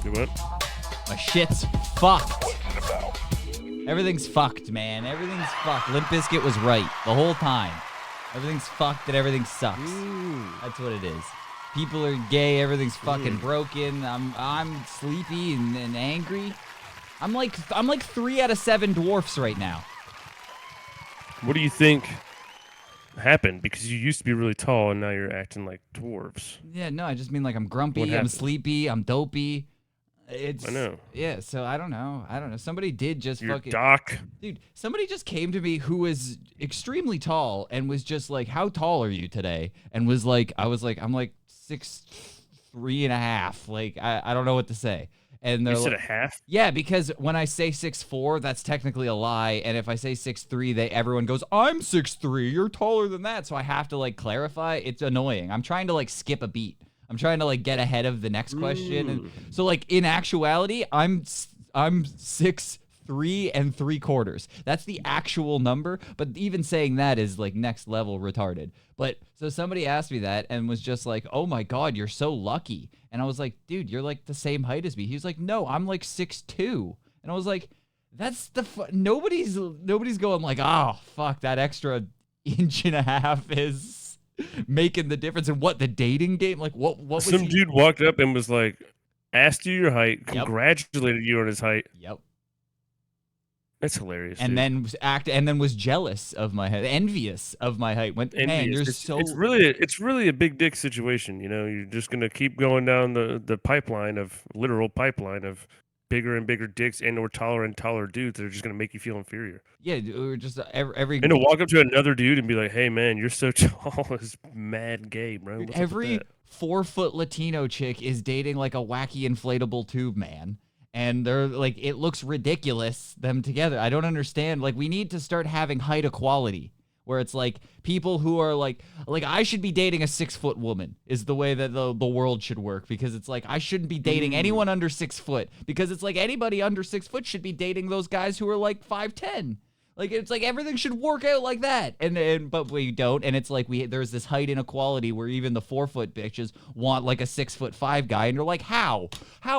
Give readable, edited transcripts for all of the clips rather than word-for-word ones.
You what? My shit's fucked. Everything's fucked, man. Everything's fucked. Limp Bizkit was right the whole time. Everything's fucked and everything sucks. That's what it is. People are gay. Everything's fucking broken. I'm sleepy and angry. I'm like 3 out of 7 dwarfs right now. What do you think happened? Because you used to be really tall and now you're acting like dwarves. Yeah, no, I just mean like I'm grumpy, I'm happened? sleepy, I'm dopey. I know. Yeah, so I don't know. Somebody did just You're fucking Doc. Dude, somebody just came to me who was extremely tall and was just like, "How tall are you today?" And was like, I'm like 6'3.5". Like I don't know what to say. And they're You said like, a half? yeah, because when I say 6'4", that's technically a lie. And if I say 6'3", everyone goes, "I'm 6'3". You're taller than that. So I have to like clarify. It's annoying. I'm trying to like skip a beat. I'm trying to like get ahead of the next question. And so like in actuality, I'm 6'3 3/4". That's the actual number. But even saying that is like next level retarded. But so somebody asked me that and was just like, "Oh my God, you're so lucky." And I was like, "Dude, you're like the same height as me." He was like, "No, I'm like 6'2". And I was like, "That's the nobody's going like, oh fuck, that extra inch and a half is making the difference." And what, the dating game? Like what was Some dude walked up and was like, asked you your height, congratulated you on his height. Yep. That's hilarious. And dude. then was jealous of my height, envious of my height. Went, "Man, you're so." It's really a big dick situation. You know, you're just gonna keep going down the literal pipeline of bigger and bigger dicks or taller and taller dudes that are just gonna make you feel inferior. Yeah, or just every And to walk up to another dude and be like, "Hey man, you're so tall," is mad gay, bro. What's every up with 4-foot Latino chick is dating like a wacky inflatable tube man. And they're like, it looks ridiculous, them together. I don't understand. Like, we need to start having height equality, where it's like people who are like I should be dating a 6-foot woman is the way that the world should work, because it's like I shouldn't be dating anyone under 6 foot, because it's like anybody under 6 foot should be dating those guys who are like 5'10". Like, it's like everything should work out like that, but we don't, and it's like there's this height inequality where even the 4-foot bitches want like a 6'5" guy, and you're like, how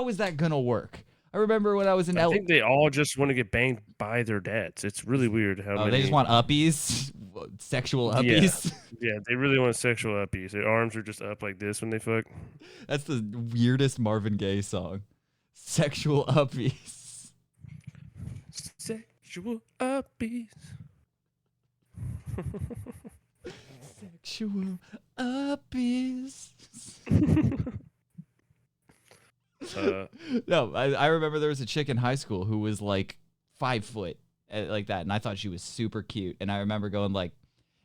is that gonna work? I remember when I was in I think they all just want to get banged by their dads. It's really weird how many. They just want uppies, sexual uppies. Yeah, they really want sexual uppies. Their arms are just up like this when they fuck. That's the weirdest Marvin Gaye song. Sexual uppies. Sexual uppies. Sexual uppies. No, I remember there was a chick in high school who was like 5 foot, like that, and I thought she was super cute. And I remember going like,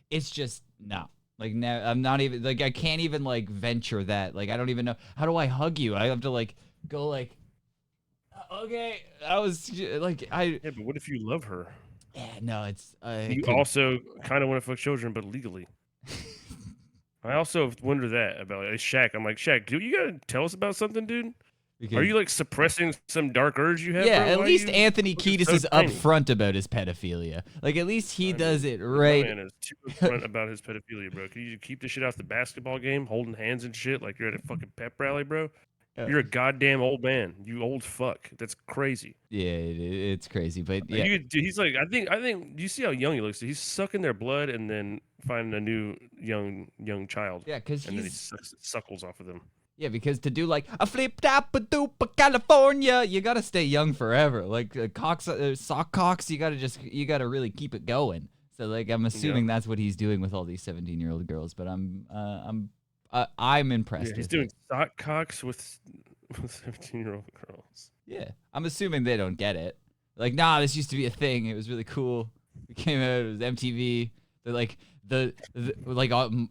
it's just no. Like, no, I'm not even like, I can't even like venture that. Like, I don't even know, how do I hug you? I have to like go like, okay. I was like, Yeah, but what if you love her? Yeah, no, it's you also kind of want to fuck children, but legally. I also wonder that about Shaq. I'm like, Shaq, dude, you gotta tell us about something, dude. Are you like suppressing some dark urge you have? Yeah, bro? at least Anthony Kiedis is upfront about his pedophilia. Like, at least he does it right. My man is too upfront about his pedophilia, bro. Can you keep this shit off the basketball game, holding hands and shit like you're at a fucking pep rally, bro? You're a goddamn old man. You old fuck. That's crazy. Yeah, it's crazy, but yeah. He's like, I think. You see how young he looks? He's sucking their blood and then finding a new young child. Yeah, because then he suckles off of them. Yeah, because to do like a flip tap a doop California, you gotta stay young forever. Like sock cocks, you gotta really keep it going. So like, I'm assuming that's what he's doing with all these 17-year-old girls. But I'm impressed. Yeah, he's doing sock cocks with 17-year-old girls. Yeah, I'm assuming they don't get it. Like, nah, this used to be a thing. It was really cool. It came out. It was MTV. They're like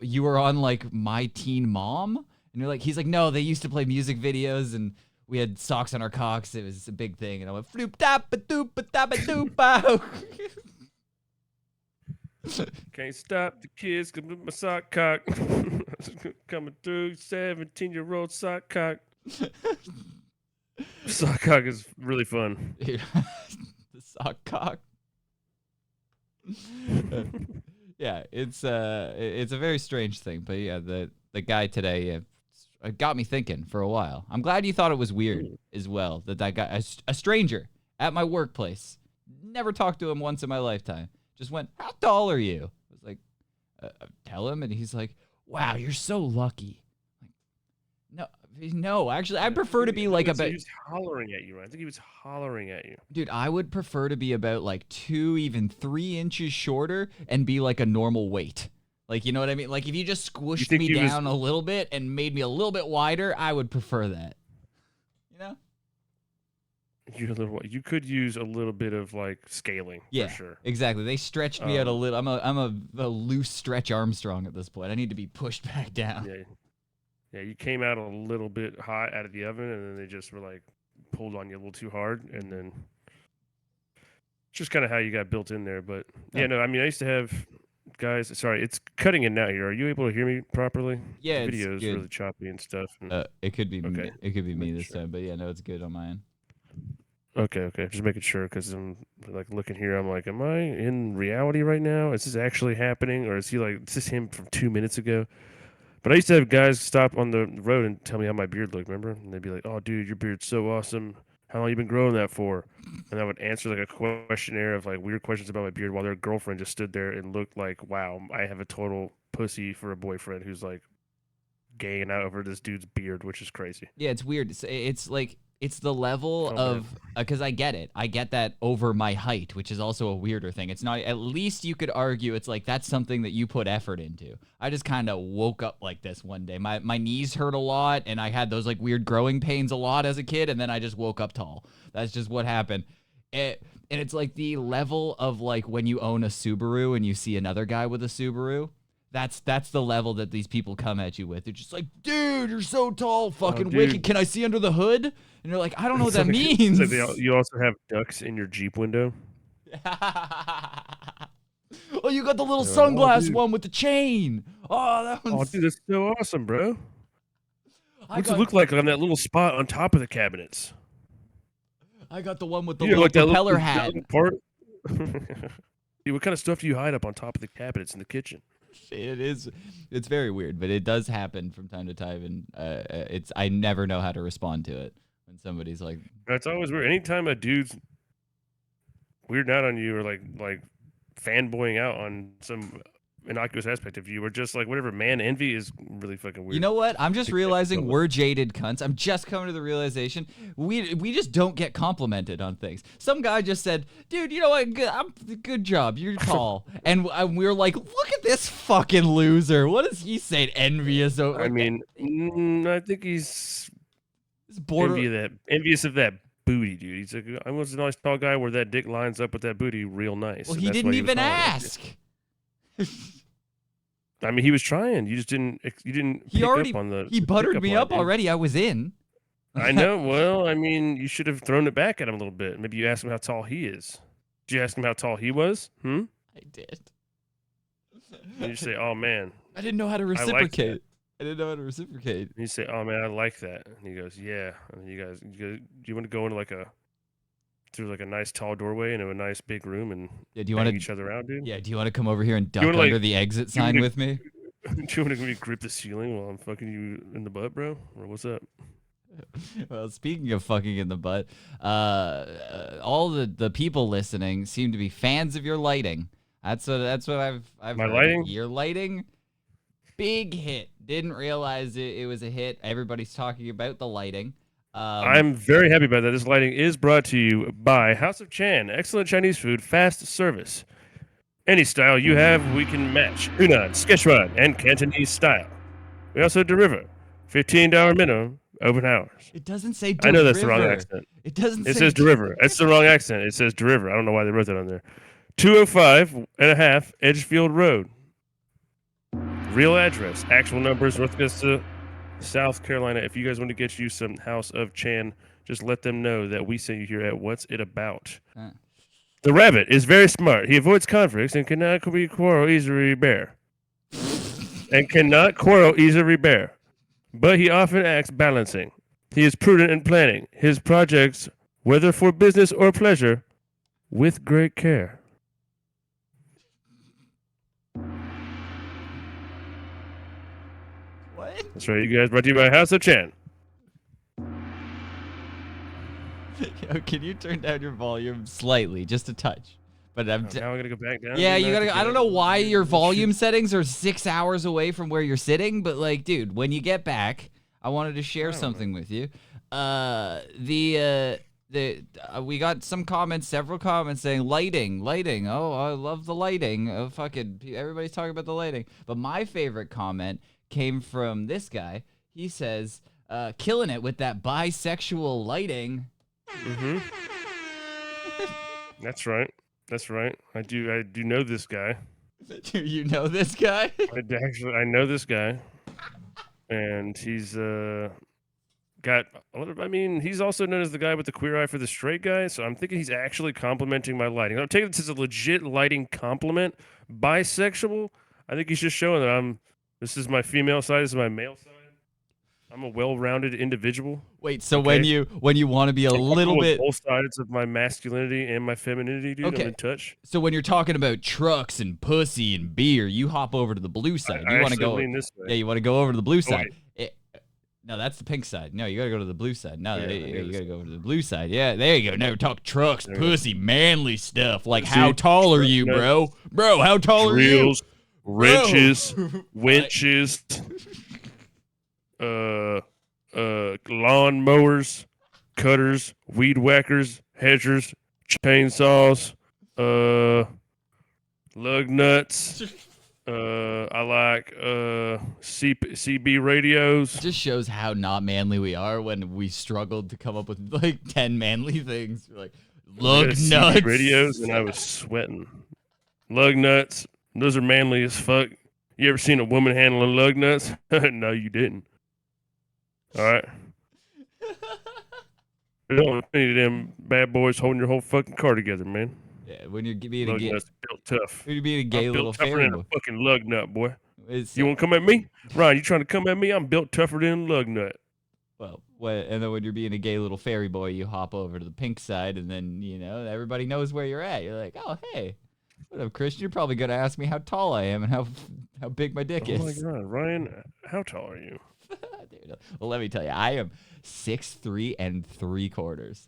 you were on like My Teen Mom. And you're like, he's like, no, they used to play music videos and we had socks on our cocks. It was a big thing. And I went, floop tap a doop a tap a doop. Can't stop the kids with my sock cock. Coming through, 17-year-old sock cock. Sock cock is really fun. The sock cock. Yeah, it's a very strange thing. But yeah, the guy today, it got me thinking for a while. I'm glad you thought it was weird as well that guy, a stranger at my workplace, never talked to him once in my lifetime, just went, "How tall are you?" I was like, "Tell him," and he's like, "Wow, you're so lucky." No, actually, I prefer to be like he about. was hollering at you. Right? I think he was hollering at you. Dude, I would prefer to be about like 2, even 3 inches shorter and be like a normal weight. Like, you know what I mean? Like, if you just squished me down a little bit and made me a little bit wider, I would prefer that. You know? You could use a little bit of like scaling, for sure. Exactly. They stretched me out a little. I'm a loose Stretch Armstrong at this point. I need to be pushed back down. Yeah, you came out a little bit hot out of the oven, and then they just were like pulled on you a little too hard, and then just kind of how you got built in there. But yeah, no, I mean, I used to have guys. Sorry, it's cutting in now here. Are you able to hear me properly? Yeah, the it's video is good. really choppy and stuff. And, It could be okay. It could be me this time, but yeah, no, it's good on mine. Okay, just making sure because I'm like looking here. I'm like, am I in reality right now? Is this actually happening, or is this him from 2 minutes ago? But I used to have guys stop on the road and tell me how my beard looked, remember? And they'd be like, "Oh, dude, your beard's so awesome. How long you been growing that for?" And I would answer like a questionnaire of like weird questions about my beard while their girlfriend just stood there and looked like, "Wow, I have a total pussy for a boyfriend who's like gaying out over this dude's beard," which is crazy. Yeah, it's weird. It's like it's the level of because I get it. I get that over my height, which is also a weirder thing. It's not. At least you could argue it's like that's something that you put effort into. I just kind of woke up like this one day. My knees hurt a lot, and I had those like weird growing pains a lot as a kid, and then I just woke up tall. That's just what happened. And it's like the level of like when you own a Subaru and you see another guy with a Subaru. That's the level that these people come at you with. They're just like, "Dude, you're so tall, fucking wicked. Can I see under the hood?" And you're like, "I don't know what that means." You also have ducks in your Jeep window. Oh, you got the little sunglass one with the chain. Oh, that one's... Oh, dude, that's so awesome, bro. What's it look like on that little spot on top of the cabinets? I got the one with the little propeller hat. Part. Dude, what kind of stuff do you hide up on top of the cabinets in the kitchen? It's very weird, but it does happen from time to time, and I never know how to respond to it when somebody's like. It's always weird. Anytime a dude's weirding out on you or like fanboying out on some innocuous aspect of you, or just like whatever, man envy is really fucking weird. You know what? I'm just realizing we're jaded cunts. I'm just coming to the realization we just don't get complimented on things. Some guy just said, "Dude, you know what? Good job. You're tall." And we were like, "Look at this fucking loser. What is he saying? Envious?" Like, I mean, I think he's envious of that booty, dude. He's like, I was a nice tall guy where that dick lines up with that booty real nice. Well, he didn't even ask. I mean, he was trying. You just didn't. You didn't. He buttered me up already. I was in. I know. Well, I mean, you should have thrown it back at him a little bit. Maybe you asked him how tall he is. Did you ask him how tall he was? I did. And you say, "Oh man, I didn't know how to reciprocate. I didn't know how to reciprocate." And you say, "Oh man, I like that." And he goes, "Yeah." And you guys, do you want to go into through like a nice tall doorway into a nice big room and do you want to each other out, dude? Yeah. Do you want to come over here and duck under the exit sign with me? Do you want to grip the ceiling while I'm fucking you in the butt, bro? Or what's up? Well, speaking of fucking in the butt, all the people listening seem to be fans of your lighting. That's what I've My heard. lighting? Your lighting, big hit. Didn't realize it was a hit. Everybody's talking about the lighting. I'm very happy about that. This lighting is brought to you by House of Chan. Excellent Chinese food, fast service. Any style you have, we can match. Hunan, Szechuan, and Cantonese style. We also deliver. $15 minimum, open hours. It doesn't say deliver. I know that's the wrong accent. It doesn't say... It says deliver. That's the wrong accent. It says deliver. I don't know why they wrote that on there. 205.5 Edgefield Road. Real address. Actual numbers, North Augusta, South Carolina. If you guys want to get you some House of Chan, just let them know that we sent you here at What's It About. The rabbit is very smart. He avoids conflicts and cannot quarrel easily bear. But he often acts balancing. He is prudent in planning his projects, whether for business or pleasure, with great care. What? That's right, you guys. Brought to you by House of Chan. Yo, can you turn down your volume slightly, just a touch? But now I gotta go back down. yeah, you gotta. I don't know why your volume settings are 6 hours away from where you're sitting, but like, dude, when you get back, I wanted to share something with you. We got some comments, several comments saying lighting. Oh, I love the lighting. Oh, fucking everybody's talking about the lighting. But my favorite comment came from this guy. He says, "Killing it with that bisexual lighting." Mm-hmm. That's right. That's right. I do know this guy. Do you know this guy? I know this guy, and he's got. I mean, he's also known as the guy with the queer eye for the straight guy. So I'm thinking he's actually complimenting my lighting. I'm taking this as a legit lighting compliment. Bisexual. I think he's just showing that This is my female side. This is my male side. I'm a well-rounded individual. Wait, so when you want to be a little bit both sides of my masculinity and my femininity, dude, I'm in touch. So when you're talking about trucks and pussy and beer, you hop over to the blue side. You want to go lean this way. Yeah, you want to go over to the blue side. No, that's the pink side. No, you got to go to the blue side. No, you got to go over to the blue side. Yeah, there you go. Now talk trucks, pussy, manly stuff. Like, how tall are you, bro? Bro, how tall are you? Drills, wrenches, winches, lawn mowers, cutters, weed whackers, hedgers, chainsaws, lug nuts. I like CB radios. It just shows how not manly we are when we struggled to come up with like 10 manly things. We're like, lug nuts. Radios, and I was sweating. Lug nuts. Those are manly as fuck. You ever seen a woman handling lug nuts? No, you didn't. All right. There's only any of them bad boys holding your whole fucking car together, man. Yeah, when you're being lug a gay, nuts built tough. When you're being a gay little fairy boy. A fucking lug nut, boy. You want to come at me, Ryan? You trying to come at me? I'm built tougher than a lug nut. Well, and then when you're being a gay little fairy boy, you hop over to the pink side, and then everybody knows where you're at. You're like, oh hey, what up, Christian? You're probably gonna ask me how tall I am and how big my dick is. Oh my god, Ryan, how tall are you? Dude, well, let me tell you, I am 6'3" and 3/4.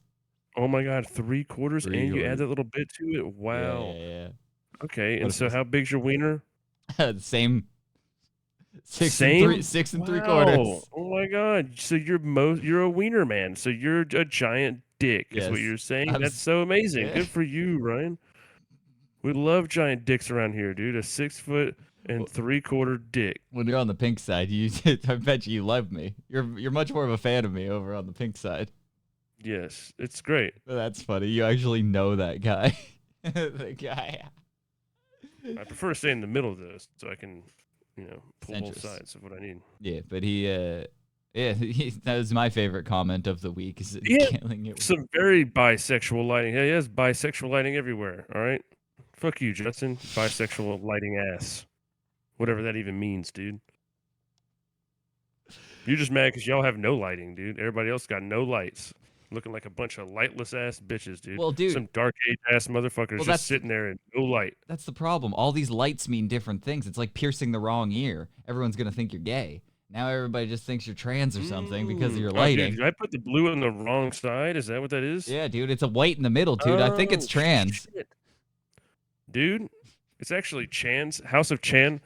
Oh my god, 3/4, and you add that little bit to it. Wow. Yeah. Okay, and so how big's your wiener? Same. 6 and 3/4. Oh my god! So you're a wiener man. So you're a giant dick. Is what you're saying. That's so amazing. Yeah. Good for you, Ryan. We love giant dicks around here, dude. A 6 foot and 3/4 dick. When you're on the pink side, I bet you love me. You're much more of a fan of me over on the pink side. Yes, it's great. That's funny. You actually know that guy. The guy. I prefer to stay in the middle of this so I can, pull both sides of what I need. Yeah, but that was my favorite comment of the week. Is killing it. Some very bisexual lighting. Yeah, he has bisexual lighting everywhere. All right, fuck you, Justin. Bisexual lighting ass. Whatever that even means, dude. You're just mad because y'all have no lighting, dude. Everybody else got no lights. Looking like a bunch of lightless ass bitches, dude. Well, dude, some dark age ass motherfuckers just sitting there in no light. That's the problem. All these lights mean different things. It's like piercing the wrong ear. Everyone's gonna think you're gay. Now everybody just thinks you're trans or something because of your lighting. Dude, did I put the blue on the wrong side? Is that what that is? Yeah, dude. It's a white in the middle, dude. I think it's trans. Shit. Dude, it's actually Chan's House of Chan.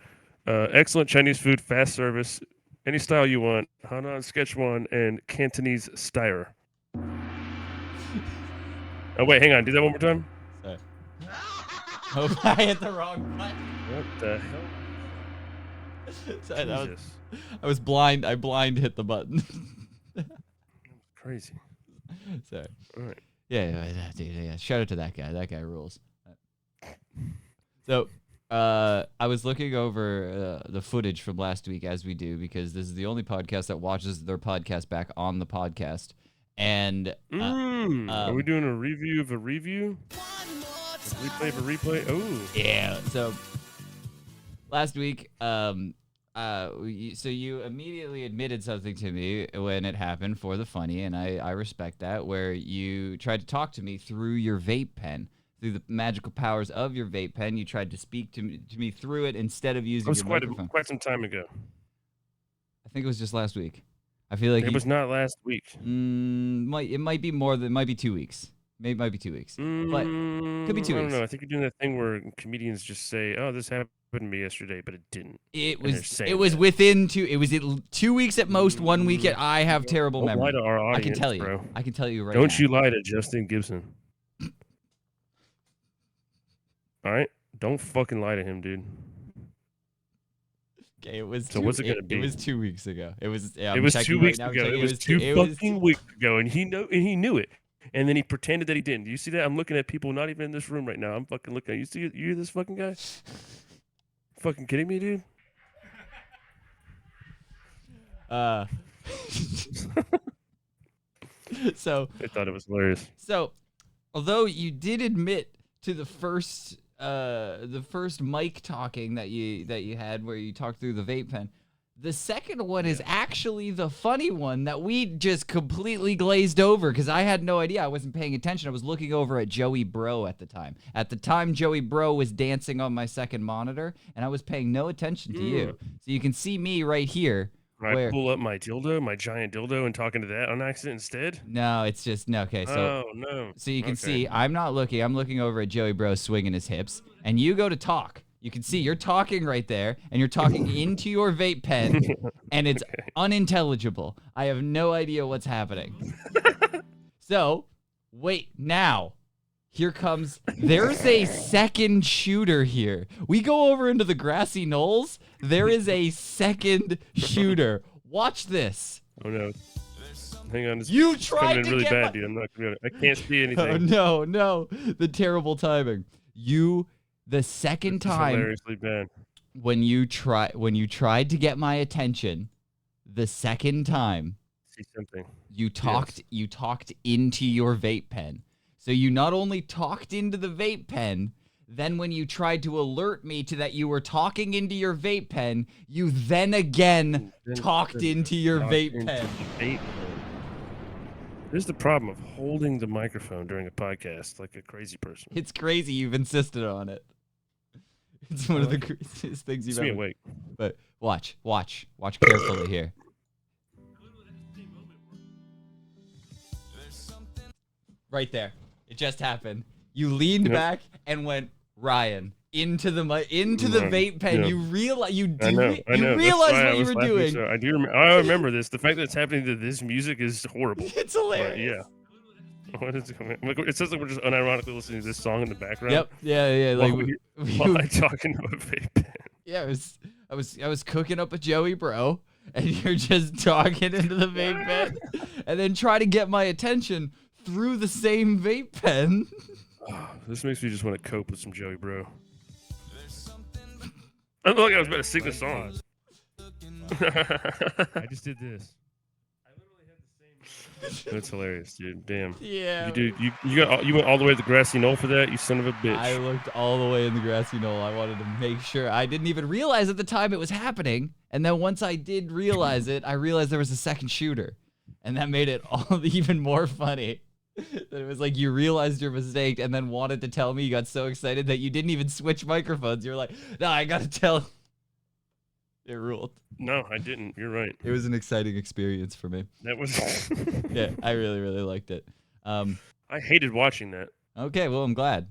Excellent Chinese food, fast service, any style you want. Hanan, Szechuan, and Cantonese styre. Oh, wait, hang on. Do that one more time. Sorry. Oh, I hit the wrong button. What the hell? Sorry, I was blind. I blind hit the button. Crazy. Sorry. All right. Yeah, dude. Yeah. Shout out to that guy. That guy rules. So, I was looking over the footage from last week, as we do, because this is the only podcast that watches their podcast back on the podcast. And are we doing a review of a review? A replay of a replay? Oh, yeah. So last week, so you immediately admitted something to me when it happened for the funny, and I respect that. Where you tried to talk to me through your vape pen, through the magical powers of your vape pen. You tried to speak to me through it instead of using your microphone. Quite some time ago. I think it was just last week. I feel like it was not last week. It might be more than, might be 2 weeks. Maybe might be 2 weeks, but could be 2 I don't weeks. know. I think you're doing that thing where comedians just say, "Oh, this happened to me yesterday," but it didn't. It And they're was saying that. within 2. It was 2 weeks at most. 1 week at. I have terrible Don't lie memory. to our audience, I can tell you. bro. I can tell you right Don't now. you lie to Justin Gibson. All right? Don't fucking lie to him, dude. Okay, it was. So what's it gonna be? It was 2 weeks ago. It was. Yeah, It was 2 weeks ago. It was two fucking weeks ago, and he knew it. And then he pretended that he didn't. Do you see that? I'm looking at people not even in this room right now. I'm fucking looking at you. See, you hear this fucking guy? Fucking kidding me, dude? So I thought it was hilarious. So, although you did admit to the first mic talking that you had where you talked through the vape pen, the second one is actually the funny one that we just completely glazed over because I had no idea. I wasn't paying attention. I was looking over at Joey Bro at the time. At the time, Joey Bro was dancing on my second monitor, and I was paying no attention to you. So you can see me right here. I pull up my dildo, my giant dildo, and talking to that on accident instead? No, it's just no. Okay, so no. So you can see I'm not looking. I'm looking over at Joey Bro swinging his hips, and you go to talk. You can see you're talking right there, and you're talking into your vape pen, and it's unintelligible. I have no idea what's happening. So, wait, now. Here comes, there's a second shooter here. We go over into the grassy knolls. There is a second shooter. Watch this. Oh, no. Hang on. You tried coming to in really get bad, dude. I'm not gonna. I can't see anything. Oh, no. The terrible timing. The second time Hilariously bad. when you tried to get my attention, the second time See something. you talked into your vape pen. So you not only talked into the vape pen, then when you tried to alert me to that you were talking into your vape pen, you then again talked into your vape pen. This is the problem of holding the microphone during a podcast like a crazy person. It's crazy you've insisted on it. It's one of the craziest things you've ever. Awake. But watch carefully here. Right there. It just happened. You leaned back and went, Ryan, into the vape pen. Yeah. You realize you I know. realize what you were doing. So I do. I remember this. The fact that it's happening to this music is horrible. It's hilarious. Yeah. What is it? It sounds like we're just unironically listening to this song in the background. Yep. Yeah. Like while I'm talking to a vape pen. Yeah. I was cooking up a Joey Bro, and you're just talking into the vape pen, and then try to get my attention through the same vape pen. Oh, this makes me just want to cope with some Joey Bro. I look like I was about to sing the song. I just did this. That's hilarious, dude. Damn. Yeah. You went all the way to the grassy knoll for that, you son of a bitch. I looked all the way in the grassy knoll. I wanted to make sure. I didn't even realize at the time it was happening. And then once I did realize it, I realized there was a second shooter. And that made it all even more funny. That it was like you realized your mistake and then wanted to tell me. You got so excited that you didn't even switch microphones. You were like, no, I got to tell. It ruled. No, I didn't. You're right. It was an exciting experience for me. That was. Yeah, I really, really liked it. I hated watching that. Okay, well, I'm glad.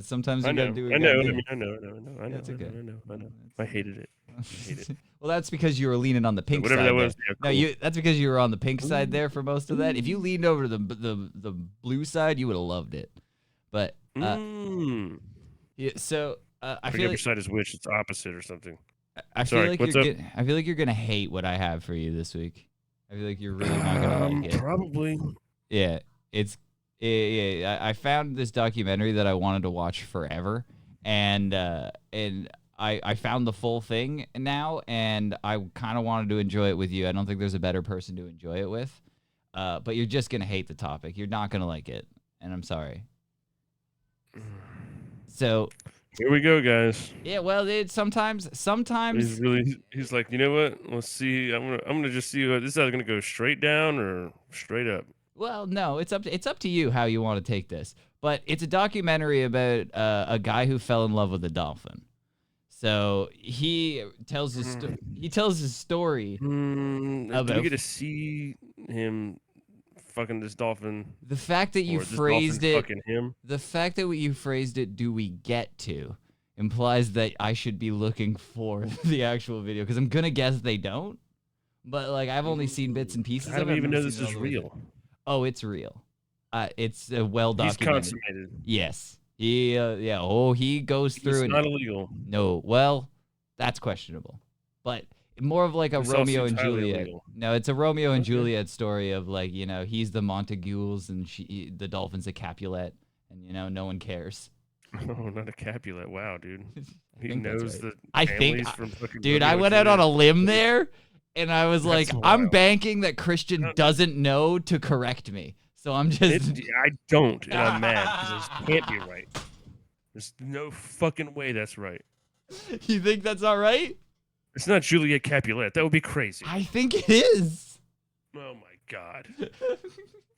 Sometimes you gotta do what you I know. gotta do. I know. It's okay. I know. I hated it. I hate it. Well, that's because you were leaning on the pink Whatever side. that was. Yeah, cool. no, that's because you were on the pink side there for most of that. If you leaned over to the blue side, you would have loved it. But yeah, so I feel like which side is which. It's opposite or something. I feel like you're gonna hate what I have for you this week. I feel like you're really not gonna like it. Probably. Yeah, I found this documentary that I wanted to watch forever, and I found the full thing now, and I kind of wanted to enjoy it with you. I don't think there's a better person to enjoy it with, but you're just gonna hate the topic. You're not gonna like it, and I'm sorry. So here we go, guys. yeah, well, sometimes he's like, you know what? Let's see. I'm gonna just see what this is gonna go straight down or straight up. Well, no, it's up to you how you want to take this. But it's a documentary about a guy who fell in love with a dolphin. So he tells his story Do we about get to see him fucking this dolphin, the fact that you or this dolphin phrased it. fucking him? The fact that you phrased it, do we get to, implies that I should be looking for the actual video, because I'm gonna guess they don't. But like, I've only seen bits and pieces How do of it. we I've even never know seen this it is all the way through. real? Oh, it's real. It's well He's documented. consummated. Yes. He yeah. Oh, he goes through It's it. not illegal. No. Well, that's questionable. But more of like a This all Romeo seems and highly Juliet. illegal. No, it's a Romeo and Okay. Juliet story of like, he's the Montagues and the Dolphin's a Capulet, and no one cares. Oh, not a Capulet. Wow, dude. He think that's knows right. the families from fucking Dude, Romeo I and went out on a Juliet. limb there, and I was That's like, I'm wild. banking that Christian No. doesn't know to correct me. So I'm just. I don't, and I'm mad because this can't be right. There's no fucking way that's right. You think that's all right? It's not Juliet Capulet. That would be crazy. I think it is. Oh my god.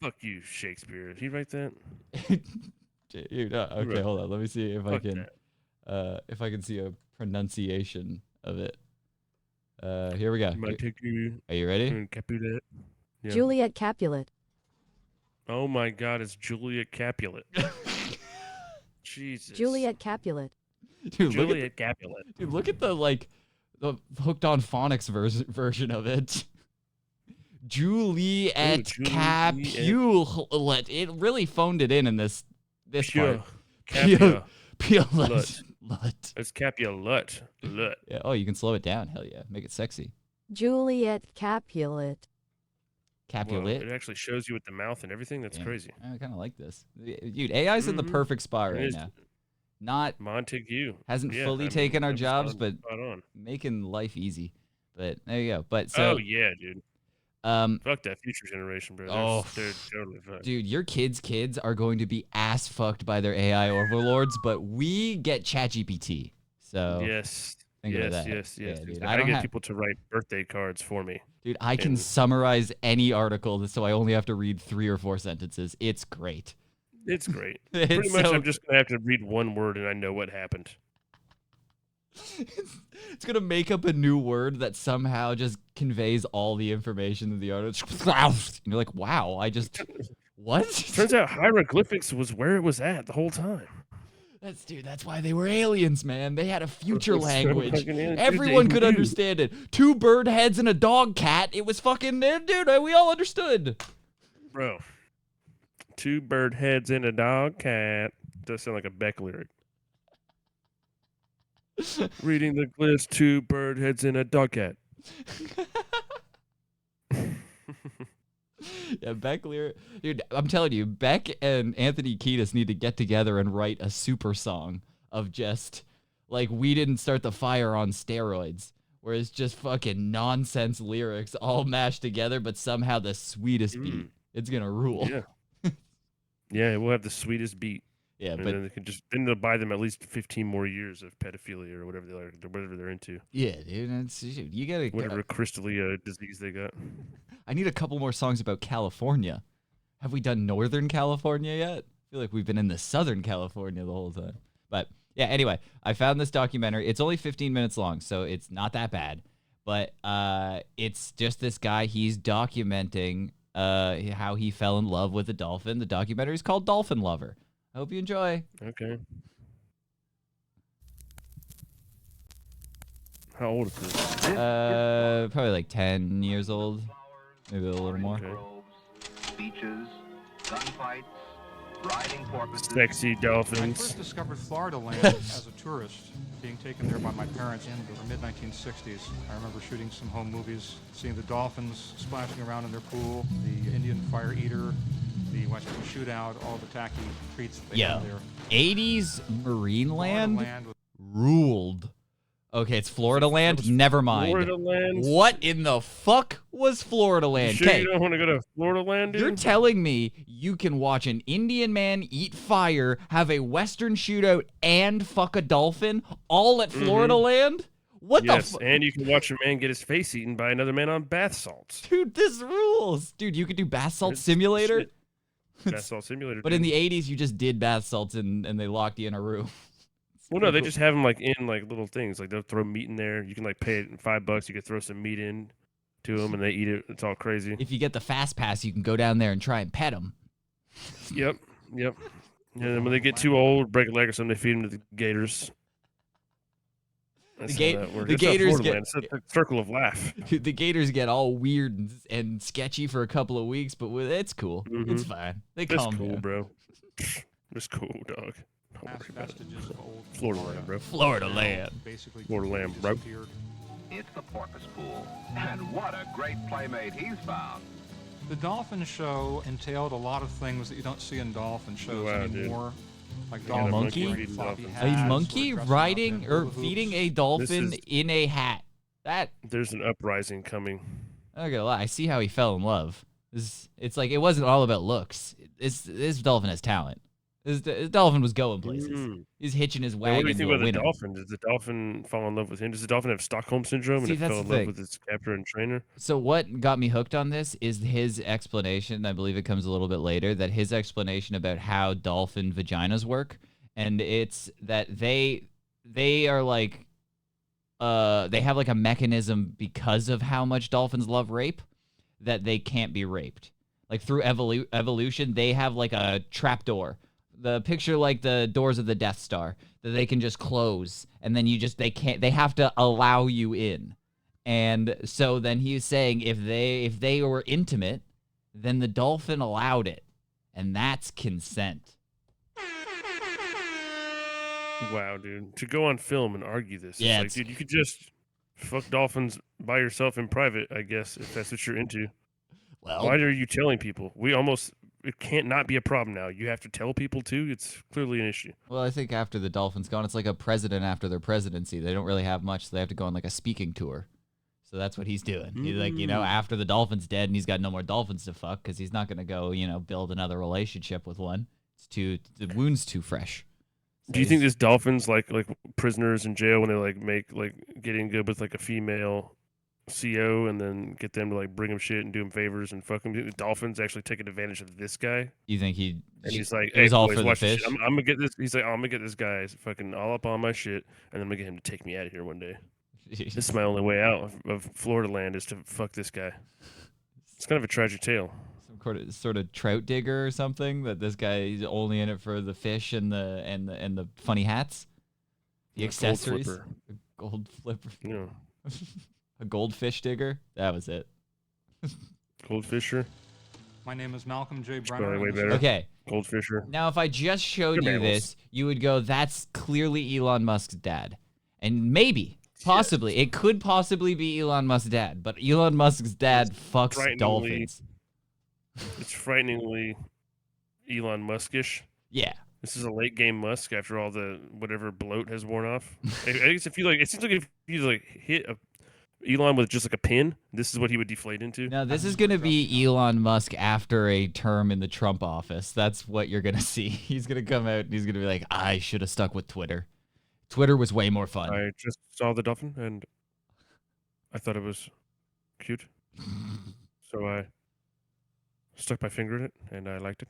Fuck you, Shakespeare. Did he write that? Dude, okay, hold on. Let me see if I Fuck can. If I can see a pronunciation of it. Here we go. Montague Are you ready? and Capulet. Yeah. Juliet Capulet. Oh my god, it's Juliet Capulet. Jesus. Juliet Capulet. Dude, Juliet Capulet. dude, look at the hooked on phonics version of it. Juliet Capulet. It really phoned it in this part. Capulet. Capulet. It's Capulet. Lut. Yeah, oh, you can slow it down. Hell yeah. Make it sexy. Juliet Capulet. Capulet. Well, it actually shows you with the mouth and everything. That's crazy. I kind of like this. Dude, AI's in the perfect spot right now. Not Montague. hasn't fully taken our jobs, but spot on. making life easy. But there you go. But so Oh yeah, dude. Fuck that future generation, bro. They're totally fucked. Dude, your kids are going to be ass fucked by their AI overlords, but we get ChatGPT. So yes. think about that. Yes. Yeah, dude, I get people to write birthday cards for me. Dude, I can summarize any article, so I only have to read 3 or 4 sentences. It's great. It's great. Pretty much, I'm just gonna have to read one word and I know what happened. It's gonna make up a new word that somehow just conveys all the information in the article. And you're like, wow, I just what? Turns out hieroglyphics was where it was at the whole time. That's why they were aliens, man. They had a future language. Dude, Everyone could knew. understand it. 2 bird heads and a dog cat. It was fucking dude. We all understood. Bro. 2 bird heads and a dog cat. Does sound like a Beck lyric. Reading the list, 2 bird heads and a dog cat. Yeah, Beck lyric. Dude, I'm telling you, Beck and Anthony Kiedis need to get together and write a super song of just like we didn't start the fire on steroids, where it's just fucking nonsense lyrics all mashed together, but somehow the sweetest beat. It's gonna rule. Yeah. Yeah, we'll have the sweetest beat. Yeah, And but then they'll buy them at least 15 more years of pedophilia or whatever they're into. yeah, dude, you gotta Whatever crystallia disease they got. I need a couple more songs about California. Have we done Northern California yet? I feel like we've been in the Southern California the whole time. But yeah, anyway, I found this documentary. It's only 15 minutes long, so it's not that bad. But it's just this guy. He's documenting how he fell in love with a dolphin. The documentary is called Dolphin Lover. I hope you enjoy. Okay. How old is this? Probably like 10 years old. Maybe a little more. Okay. Beaches, gunfights, riding porpoises. Sexy I dolphins. first discovered Florida land as a tourist, being taken there by my parents in the mid-1960s. I remember shooting some home movies, seeing the dolphins splashing around in their pool, the Indian fire eater, the Western shootout, all the tacky treats that they have there. 80s Marine land Florida land ruled. Okay, it's Florida land. Never mind. Florida land? What in the fuck was Florida You land? sure you don't want to go to Florida land, dude? You're telling me you can watch an Indian man eat fire, have a Western shootout, and fuck a dolphin all at Florida land? What yes, the and you can watch a man get his face eaten by another man on bath salts. Dude, this rules. Dude, you could do bath salt It's simulator. shit. Bath salt simulator. But in the 80s, you just did bath salts and they locked you in a room. Well, no, they cool. just have them like in like little things. Like they'll throw meat in there. You can like pay it $5. You could throw some meat in to them, and they eat it. It's all crazy. If you get the fast pass, you can go down there and try and pet them. Yep. And then when they get too old, break a leg or something, they feed them to the gators. That's how that works. The That's how gators Florida get land. It's a circle of life. the gators get all weird and sketchy for a couple of weeks, but it's cool. It's fine. They That's calm cool, down. bro. It's cool, dog. Don't worry Vast about it. vestiges of old Florida land, bro. Florida Now land. basically Florida completely land, bro. disappeared. It's the porpoise pool. And what a great playmate he's found. The Dolphin show entailed a lot of things that you don't see in dolphin shows Wow, dude. anymore. Like Yeah, a dolphins monkey? wearing floppy A hats, A or monkey dressing up riding in or hula feeding hoops. a dolphin is- in a hat. That There's an uprising coming. I'm not gonna lie. I see how he fell in love. It's like it wasn't all about looks. This dolphin has talent. This dolphin was going places. Mm. He's hitching his Now, wagon what do you to think a about the winner. dolphin? Does the dolphin fall in love with him? Does the dolphin have Stockholm syndrome See, and it that's fell in the love thing. with its captor and trainer? So what got me hooked on this is his explanation. I believe it comes a little bit later. That his explanation about how dolphin vaginas work, and it's that they are like, they have like a mechanism because of how much dolphins love rape, that they can't be raped. Like through evolution, they have like a trapdoor. The picture like the doors of the Death Star that they can just close, and then they have to allow you in. And so then he was saying if they were intimate, then the dolphin allowed it, and that's consent. Wow, dude. To go on film and argue this. Yeah, It's like, dude, you could just fuck dolphins by yourself in private, I guess, if that's what you're into. Well, Why are you telling people? It can't not be a problem now. You have to tell people too. It's clearly an issue. well, I think after the dolphin's gone, it's like a president after their presidency. They don't really have much, so they have to go on like a speaking tour. So that's what he's doing. He's like, after the dolphin's dead and he's got no more dolphins to fuck because he's not gonna go, build another relationship with one. The wound's too fresh. So Do you think he's- this dolphins like prisoners in jail when they get in good with like a female CO and then get them to like bring him shit and do him favors and fuck him? The dolphins actually taking advantage of this guy, You think and he's like, it was "Hey, all boys, for the watch this shit. fish? I'm gonna get this." He's like, "I'm gonna get this guy fucking all up on my shit, and I'm gonna get him to take me out of here one day. This is my only way out of Florida land is to fuck this guy." It's kind of a tragic tale. some sort of trout digger or something? That this guy is only in it for the fish and the funny hats, the accessories, Gold flipper. a gold flipper, Yeah, a goldfish digger. That was it. goldfisher, My name is Malcolm J. probably Brenner. way and this better. Okay. Goldfisher. Now, if I just showed Good you mammals. this, you would go, "That's clearly Elon Musk's dad," and maybe, possibly, it could possibly be Elon Musk's dad. But Elon Musk's dad fucks frighteningly- dolphins. It's frighteningly Elon Muskish. Yeah. This is a late game Musk after all the whatever bloat has worn off. I guess it seems like if you hit Elon with just like a pin, this is what he would deflate into. Now, this is going to be Elon Musk after a term in the Trump office. That's what you're going to see. He's going to come out and he's going to be like, "I should have stuck with Twitter. Twitter was way more fun." I just saw the dolphin and I thought it was cute, so I stuck my finger in it and I liked it.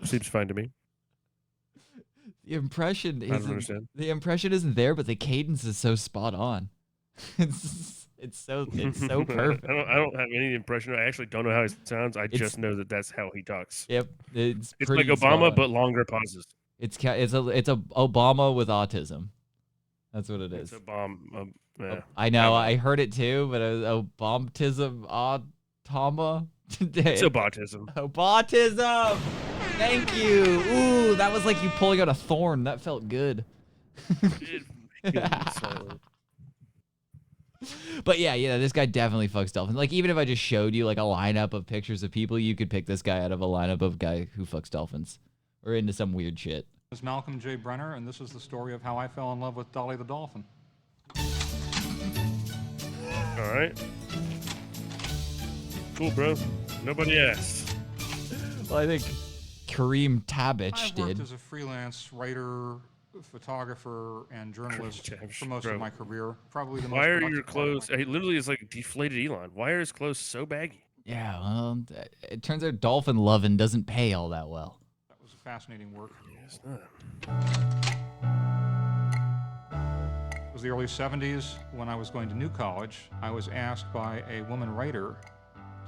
Seems fine to me. The impression I don't isn't, understand. the impression isn't there, but the cadence is so spot on. It's so perfect. I don't have any impression. I actually don't know how he sounds. I It's- just know that that's how he talks. Yep, it's It's like pretty spot Obama, on. but longer pauses. It's a Obama with autism. That's what it It's is. a bomb. Yeah. I know. I I heard it too, but Obamtism, automa. It's Obotism. Obotism. Thank you. Ooh, that was like you pulling out a thorn. That felt good. But yeah, this guy definitely fucks dolphins. Like, even if I just showed you like a lineup of pictures of people, you could pick this guy out of a lineup of guy who fucks dolphins or into some weird shit. is Malcolm J. Brenner, and this is the story of how I fell in love with Dolly the dolphin. All right. Cool, bro. Nobody asked. Well, I think Kareem Tabich I've worked did. as a freelance writer, photographer, and journalist Tabich, for most bro. of my career. Probably the most Why are productive your part of my clothes? He literally is like deflated Elon. Why are his clothes so baggy? Yeah, well, it turns out dolphin loving doesn't pay all that well. That was Fascinating work. It's not. It was the early 70s when I was going to New College. I was asked by a woman writer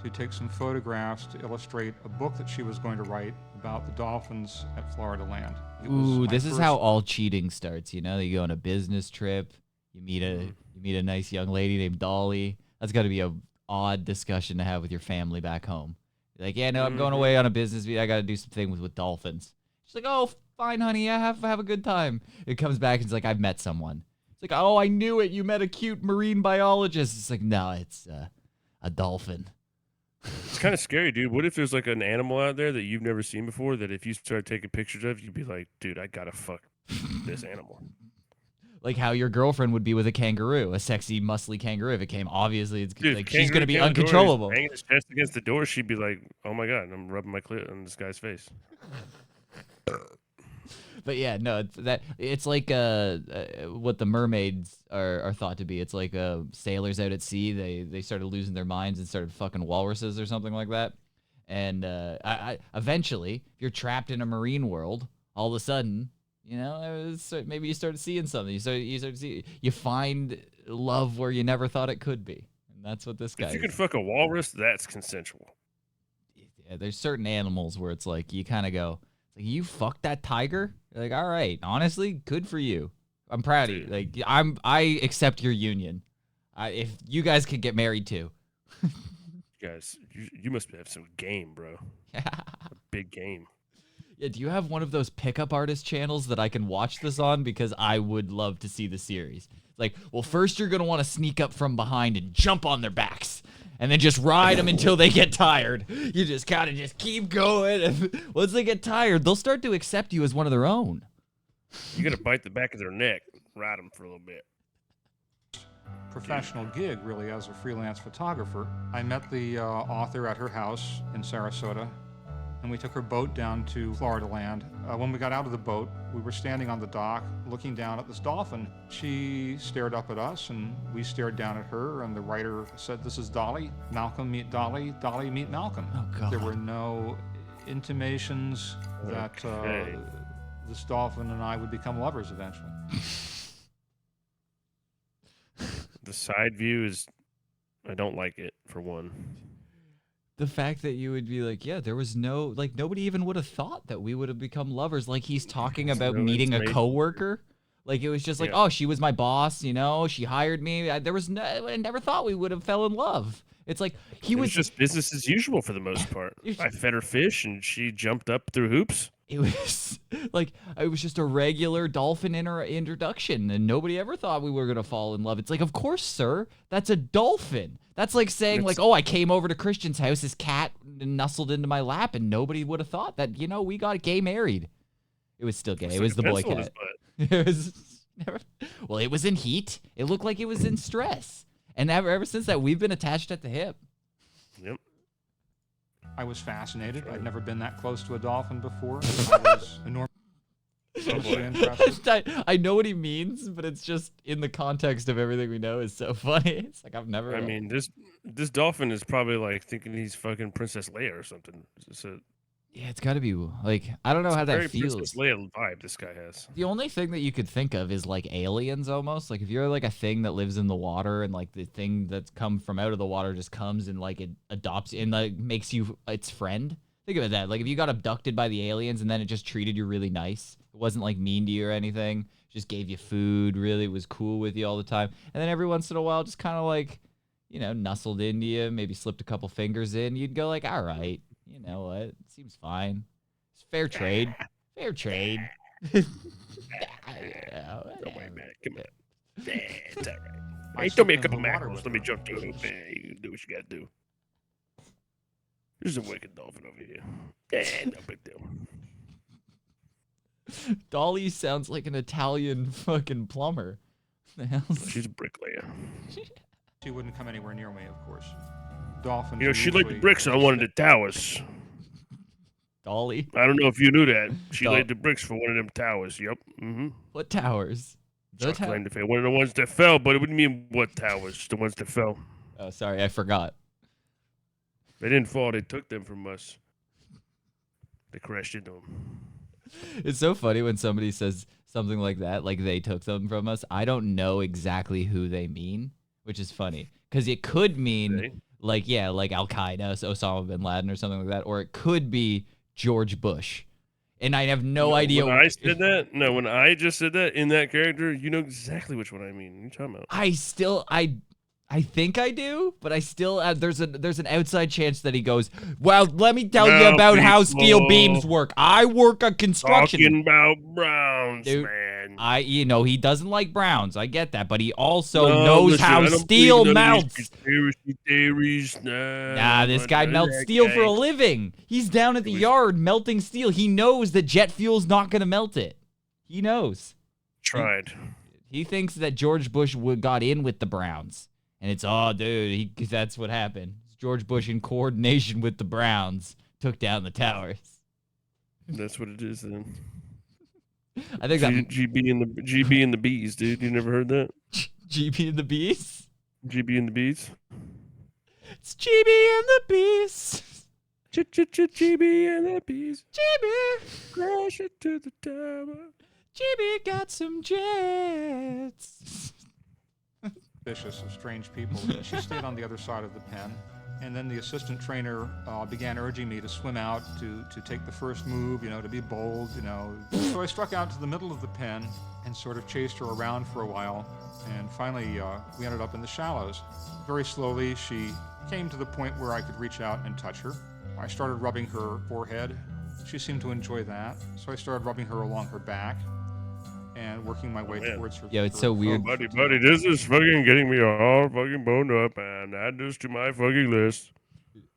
to take some photographs to illustrate a book that she was going to write about the dolphins at Florida Land. Ooh, this is how all cheating starts. You know, you go on a business trip, you meet a nice young lady named Dolly. That's got to be a odd discussion to have with your family back home. You're like, yeah, no, I'm going away on a business meeting. I got to do something with dolphins. She's like, oh, fine, honey. Yeah, have a good time. It comes back and it's like, I've met someone. It's like, oh, I knew it. You met a cute marine biologist. It's like, no, it's a dolphin. It's kind of scary, dude. What if there's like an animal out there that you've never seen before that if you start taking pictures of, you'd be like, dude, I gotta fuck this animal. Like how your girlfriend would be with a kangaroo, a sexy, muscly kangaroo. If it came, obviously, it's Dude, like she's gonna be kangaroo came uncontrollable. Banging his chest against the door, she'd be like, "Oh my god, I'm rubbing my clit on this guy's face." But yeah, no, it's like what the mermaids are thought to be. It's like sailors out at sea. They started losing their minds and started fucking walruses or something like that. And I eventually, if you're trapped in a marine world, all of a sudden, you know, maybe you start seeing something. You find love where you never thought it could be, and that's what this guy. If you can fuck a walrus, that's consensual. Yeah, there's certain animals where it's like you kind of go, like, you fucked that tiger. You're like, all right, honestly, good for you. I'm proud of you. Like, I accept your union. If you guys could get married too. Guys, you must have some game, bro. Yeah. A big game. Yeah, do you have one of those pickup artist channels that I can watch this on? Because I would love to see the series. Like, well, first you're going to want to sneak up from behind and jump on their backs. And then just ride them until they get tired. You just kind of just keep going. And once they get tired, they'll start to accept you as one of their own. You got to bite the back of their neck, ride them for a little bit. Professional gig, really, as a freelance photographer. I met the author at her house in Sarasota, and we took her boat down to Florida Land. When we got out of the boat, we were standing on the dock looking down at this dolphin. She stared up at us, and we stared down at her, and the writer said, "This is Dolly. Malcolm, meet Dolly. Dolly, meet Malcolm." Oh, God. There were no intimations that this dolphin and I would become lovers eventually. The side view is, I don't like it, for one. The fact that you would be like, yeah, there was no, like, nobody even would have thought that we would have become lovers. Like, he's talking about meeting a coworker. Like, it was just like, oh, she was my boss, you know, she hired me. I never thought we would have fell in love. It's like, It was just business as usual for the most part. I fed her fish, and she jumped up through hoops. It was like, it was just a regular dolphin introduction, and nobody ever thought we were going to fall in love. It's like, of course, sir, that's a dolphin. That's like saying, like, oh, I came over to Christian's house, his cat nestled into my lap, and nobody would have thought that, you know, we got gay married. It was still gay. It was the boy cat. It was never, well, it was in heat. It looked like it was in stress. And ever since that, we've been attached at the hip. Yep. I was fascinated. I'd never been that close to a dolphin before. I was enormously interested. I know what he means, but it's just in the context of everything we know is so funny. It's like, I've never. I mean, this dolphin is probably like thinking he's fucking Princess Leia or something. Yeah, it's got to be like, I don't know how that feels. Princess Leia vibe this guy has. The only thing that you could think of is like aliens almost. Like if you're like a thing that lives in the water and like the thing that's come from out of the water just comes and like it adopts and like makes you its friend. Think of it that. Like if you got abducted by the aliens and then it just treated you really nice. It wasn't like mean to you or anything. Just gave you food, really was cool with you all the time. And then every once in a while just kind of like, you know, nestled into you, maybe slipped a couple fingers in. You'd go like, all right. You know what? Seems fine. It's fair trade. Fair trade. Don't worry about it. Come on. It's all right. Hey, throw me a couple mackerels. Let me jump through. You do what you gotta do. There's a wicked dolphin over here. No big deal. Dolly sounds like an Italian fucking plumber. The hell? She's a bricklayer. She wouldn't come anywhere near me, of course. Dolphins. You know, she liked the bricks on one of the towers. Dolly? I don't know if you knew that. She laid the bricks for one of them towers. Yep. Mm-hmm. What towers? One of the ones that fell, but it wouldn't mean what towers. The ones that fell. Oh, sorry, I forgot. They didn't fall. They took them from us. They crashed into them. It's so funny when somebody says something like that, like they took them from us. I don't know exactly who they mean, which is funny because it could mean Okay. like Al Qaeda, so Osama bin Laden or something like that, or it could be George Bush, and I have no idea. When I said that, when I just said that in that character, you know exactly which one I mean. What are you talking about? I think I do, but I still there's an outside chance that he goes, well, let me tell you Now, about how steel people, beams work. I work on construction. Talking about Browns, Dude, man. he doesn't like Browns. I get that, but he also No, knows listen, how I don't steel believe none of these melts. conspiracy theories. Nah, this I'm guy none of melts that steel for a gang. living. He's down at the yard melting steel. He knows that jet fuel's not going to melt it. He knows. Tried. He thinks that George Bush got in with the Browns. And it's, oh, dude, that's what happened. George Bush, in coordination with the Browns, took down the towers. That's what it is then. I think that GB and the bees, dude. You never heard that? GB and the Bees? GB and the bees. It's GB and the Bees. GB and the bees. GB. Crash it to the tower. GB got some jets. Vicious of strange people. She stayed on the other side of the pen. And then the assistant trainer began urging me to swim out, to take the first move, to be bold, So I struck out to the middle of the pen and sort of chased her around for a while. And finally, we ended up in the shallows. Very slowly, she came to the point where I could reach out and touch her. I started rubbing her forehead. She seemed to enjoy that. So I started rubbing her along her back and working my way towards her. Yeah, it's so weird. Buddy, this is fucking getting me all fucking boned up, and add this to my fucking list.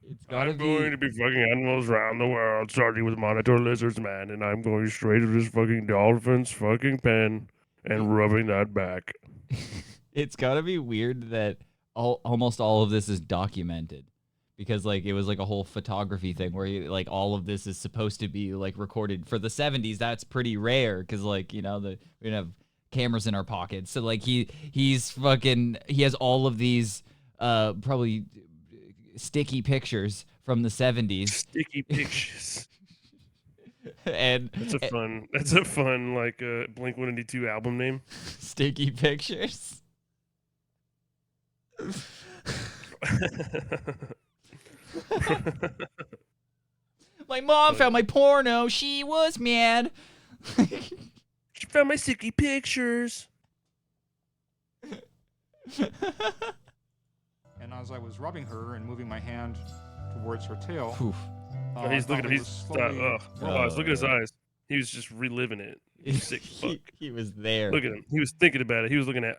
It's gotta I'm going to be fucking animals around the world, starting with monitor lizards, man, and I'm going straight to this fucking dolphin's fucking pen and rubbing that back. It's gotta be weird that almost all of this is documented. Because it was a whole photography thing where all of this is supposed to be recorded for the 70s. That's pretty rare because we didn't have cameras in our pockets. So he has all of these probably sticky pictures from the 70s. Sticky pictures. And that's a fun Blink-182 album name. Sticky Pictures. My mom found my porno. She was mad. She found my sticky pictures. And as I was rubbing her and moving my hand towards her tail, he's looking at look at his eyes. He was just reliving it. Sick fuck. He was there. Look at him. He was thinking about it. He was looking at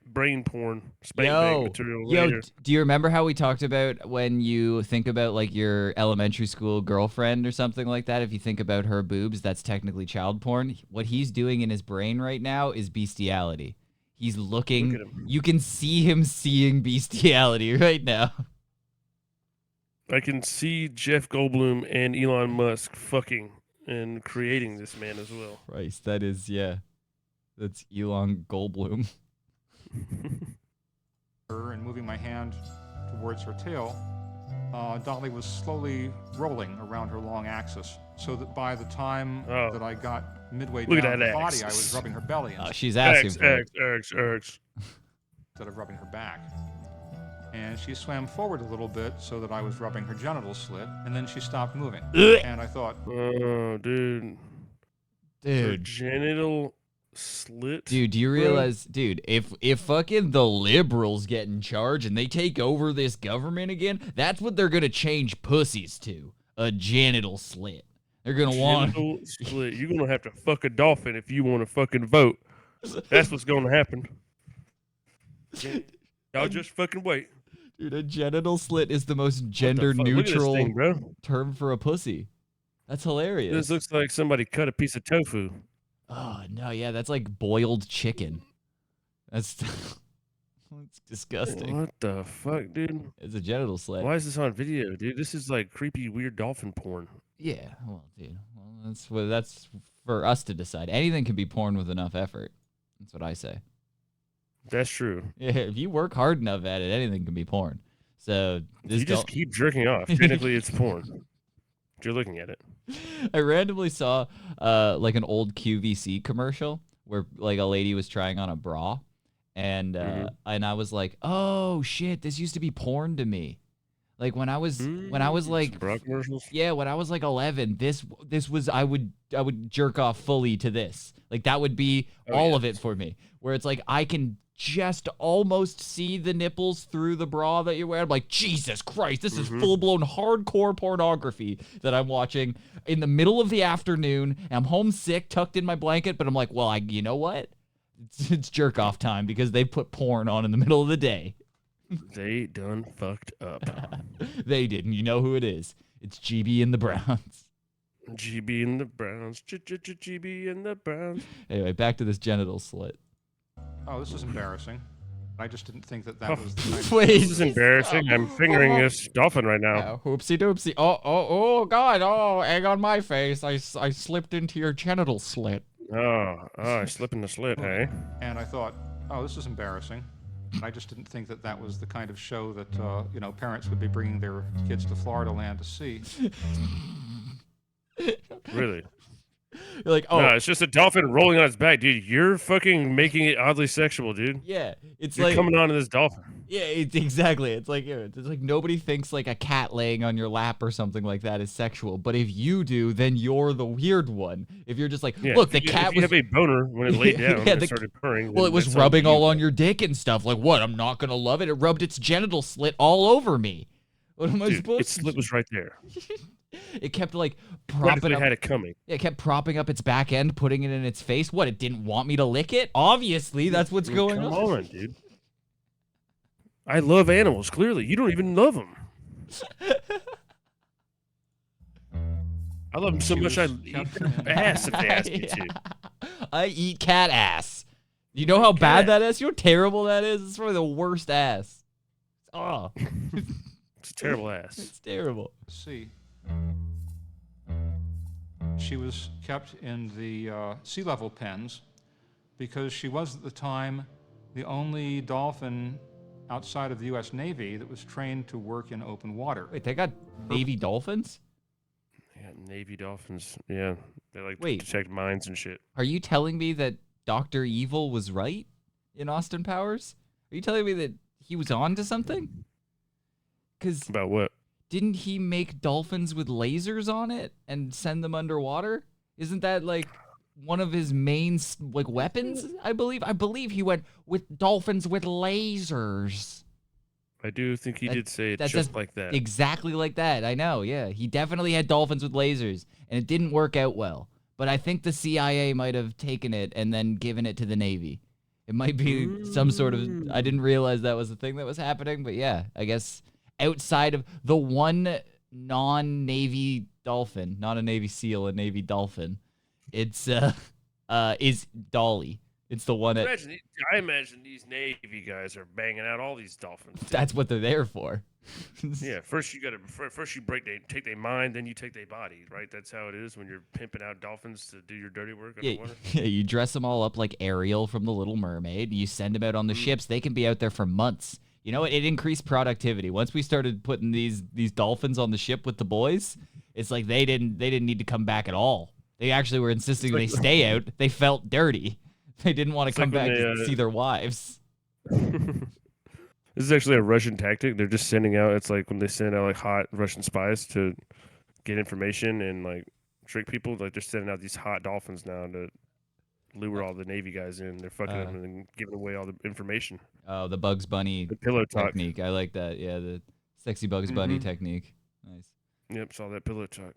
brain porn, spank bang material later. Do you remember how we talked about when you think about your elementary school girlfriend or something like that? If you think about her boobs, that's technically child porn. What he's doing in his brain right now is bestiality. He's looking. Look at him. You can see him seeing bestiality right now. I can see Jeff Goldblum and Elon Musk fucking and creating this man as well. Christ, that is, that's Elon Goldblum. And moving my hand towards her tail, Dolly was slowly rolling around her long axis, so that by the time that I got midway down the body, I was rubbing her belly she's asking for it. Instead of rubbing her back. And she swam forward a little bit so that I was rubbing her genital slit, and then she stopped moving. And I thought, oh, dude. Her genital slit? Dude, do you realize, if fucking the liberals get in charge and they take over this government again, that's what they're gonna change pussies to. A genital slit. They're gonna genital slit. You're gonna have to fuck a dolphin if you want to fucking vote. That's what's gonna happen. Y'all just fucking wait. Dude, a genital slit is the most gender-neutral term for a pussy. That's hilarious. This looks like somebody cut a piece of tofu. Oh, no, yeah, that's like boiled chicken. That's disgusting. What the fuck, dude? It's a genital slit. Why is this on video, dude? This is like creepy, weird dolphin porn. Yeah, well, dude, that's for us to decide. Anything can be porn with enough effort. That's what I say. That's true. Yeah, if you work hard enough at it, anything can be porn. So you just keep jerking off. Technically, it's porn. You're looking at it. I randomly saw like an old QVC commercial where like a lady was trying on a bra, and I was like, oh shit, this used to be porn to me. Like when I was like, some bra commercials. yeah, when I was like 11, this was I would jerk off fully to this. Like that would be all of it for me. Where it's like I can just almost see the nipples through the bra that you wear. I'm like, Jesus Christ, this is full-blown hardcore pornography that I'm watching in the middle of the afternoon. I'm homesick, tucked in my blanket, but I'm like, well, you know what? It's jerk off time because they put porn on in the middle of the day. They done fucked up. They didn't. You know who it is. It's GB and the Browns. GB and the Browns. GB and the Browns. Anyway, back to this genital slit. Oh, this is embarrassing. I just didn't think that was the kind of... Wait. This is embarrassing. I'm fingering this dolphin right now. Hoopsie doopsie. Oh, God. Oh, egg on my face. I slipped into your genital slit. Oh, I slipped in the slit, hey? And I thought, oh, this is embarrassing. I just didn't think that was the kind of show that, parents would be bringing their kids to Florida land to see. Really? You're like, oh. No, it's just a dolphin rolling on its back, dude. You're fucking making it oddly sexual, dude. Yeah, it's You're like coming on to this dolphin. Yeah, exactly. It's like nobody thinks like a cat laying on your lap or something like that is sexual. But if you do, then you're the weird one. If you're just like, look, the cat if you have a boner when it laid down and started purring. Well, it was rubbing all on your dick and stuff. Like, what? I'm not gonna love it. It rubbed its genital slit all over me. What am I supposed to do? Its slit was right there. It kept like propping up. Had it coming. Yeah, it kept propping up its back end, putting it in its face. What? It didn't want me to lick it? Obviously, that's what's going on. Come on, dude. I love animals. Clearly, you don't even love them. I love them so much I eat ass if they ask me to. I eat cat ass. You know how bad that is? You know how terrible that is? It's probably the worst ass. Oh. It's a terrible ass. It's terrible. See. She was kept in the sea level pens because she was at the time the only dolphin outside of the U.S. Navy that was trained to work in open water. Wait, they got Navy dolphins? Yeah, Navy dolphins. Yeah, they like Wait, detect mines and shit. Are you telling me that Dr. Evil was right in Austin Powers? Are you telling me that he was on to something? Because about what? Didn't he make dolphins with lasers on it and send them underwater? Isn't that like one of his main like weapons? I believe he went with dolphins with lasers. I do think he did say it just like that. Exactly like that. I know. Yeah, he definitely had dolphins with lasers, and it didn't work out well. But I think the CIA might have taken it and then given it to the Navy. It might be some sort of. I didn't realize that was the thing that was happening, but yeah, I guess. Outside of the one non-Navy dolphin, not a Navy SEAL, a Navy dolphin, it's is Dolly. It's the one that I imagine these Navy guys are banging out all these dolphins. That's what they're there for. Yeah, first you take their mind, then you take their body, right? That's how it is when you're pimping out dolphins to do your dirty work underwater. Yeah, you dress them all up like Ariel from The Little Mermaid. You send them out on the ships. They can be out there for months. You know what? It increased productivity. Once we started putting these dolphins on the ship with the boys, it's like they didn't need to come back at all. They actually were insisting they stay out. They felt dirty. They didn't want to come back to see their wives. This is actually a Russian tactic. They're just sending out. It's like when they send out like hot Russian spies to get information and like trick people. Like they're sending out these hot dolphins now to lure all the Navy guys in. They're fucking them and then giving away all the information. Oh, the Bugs Bunny pillow technique. I like that. Yeah, the sexy Bugs Bunny technique. Nice. Yep, saw that pillow talk.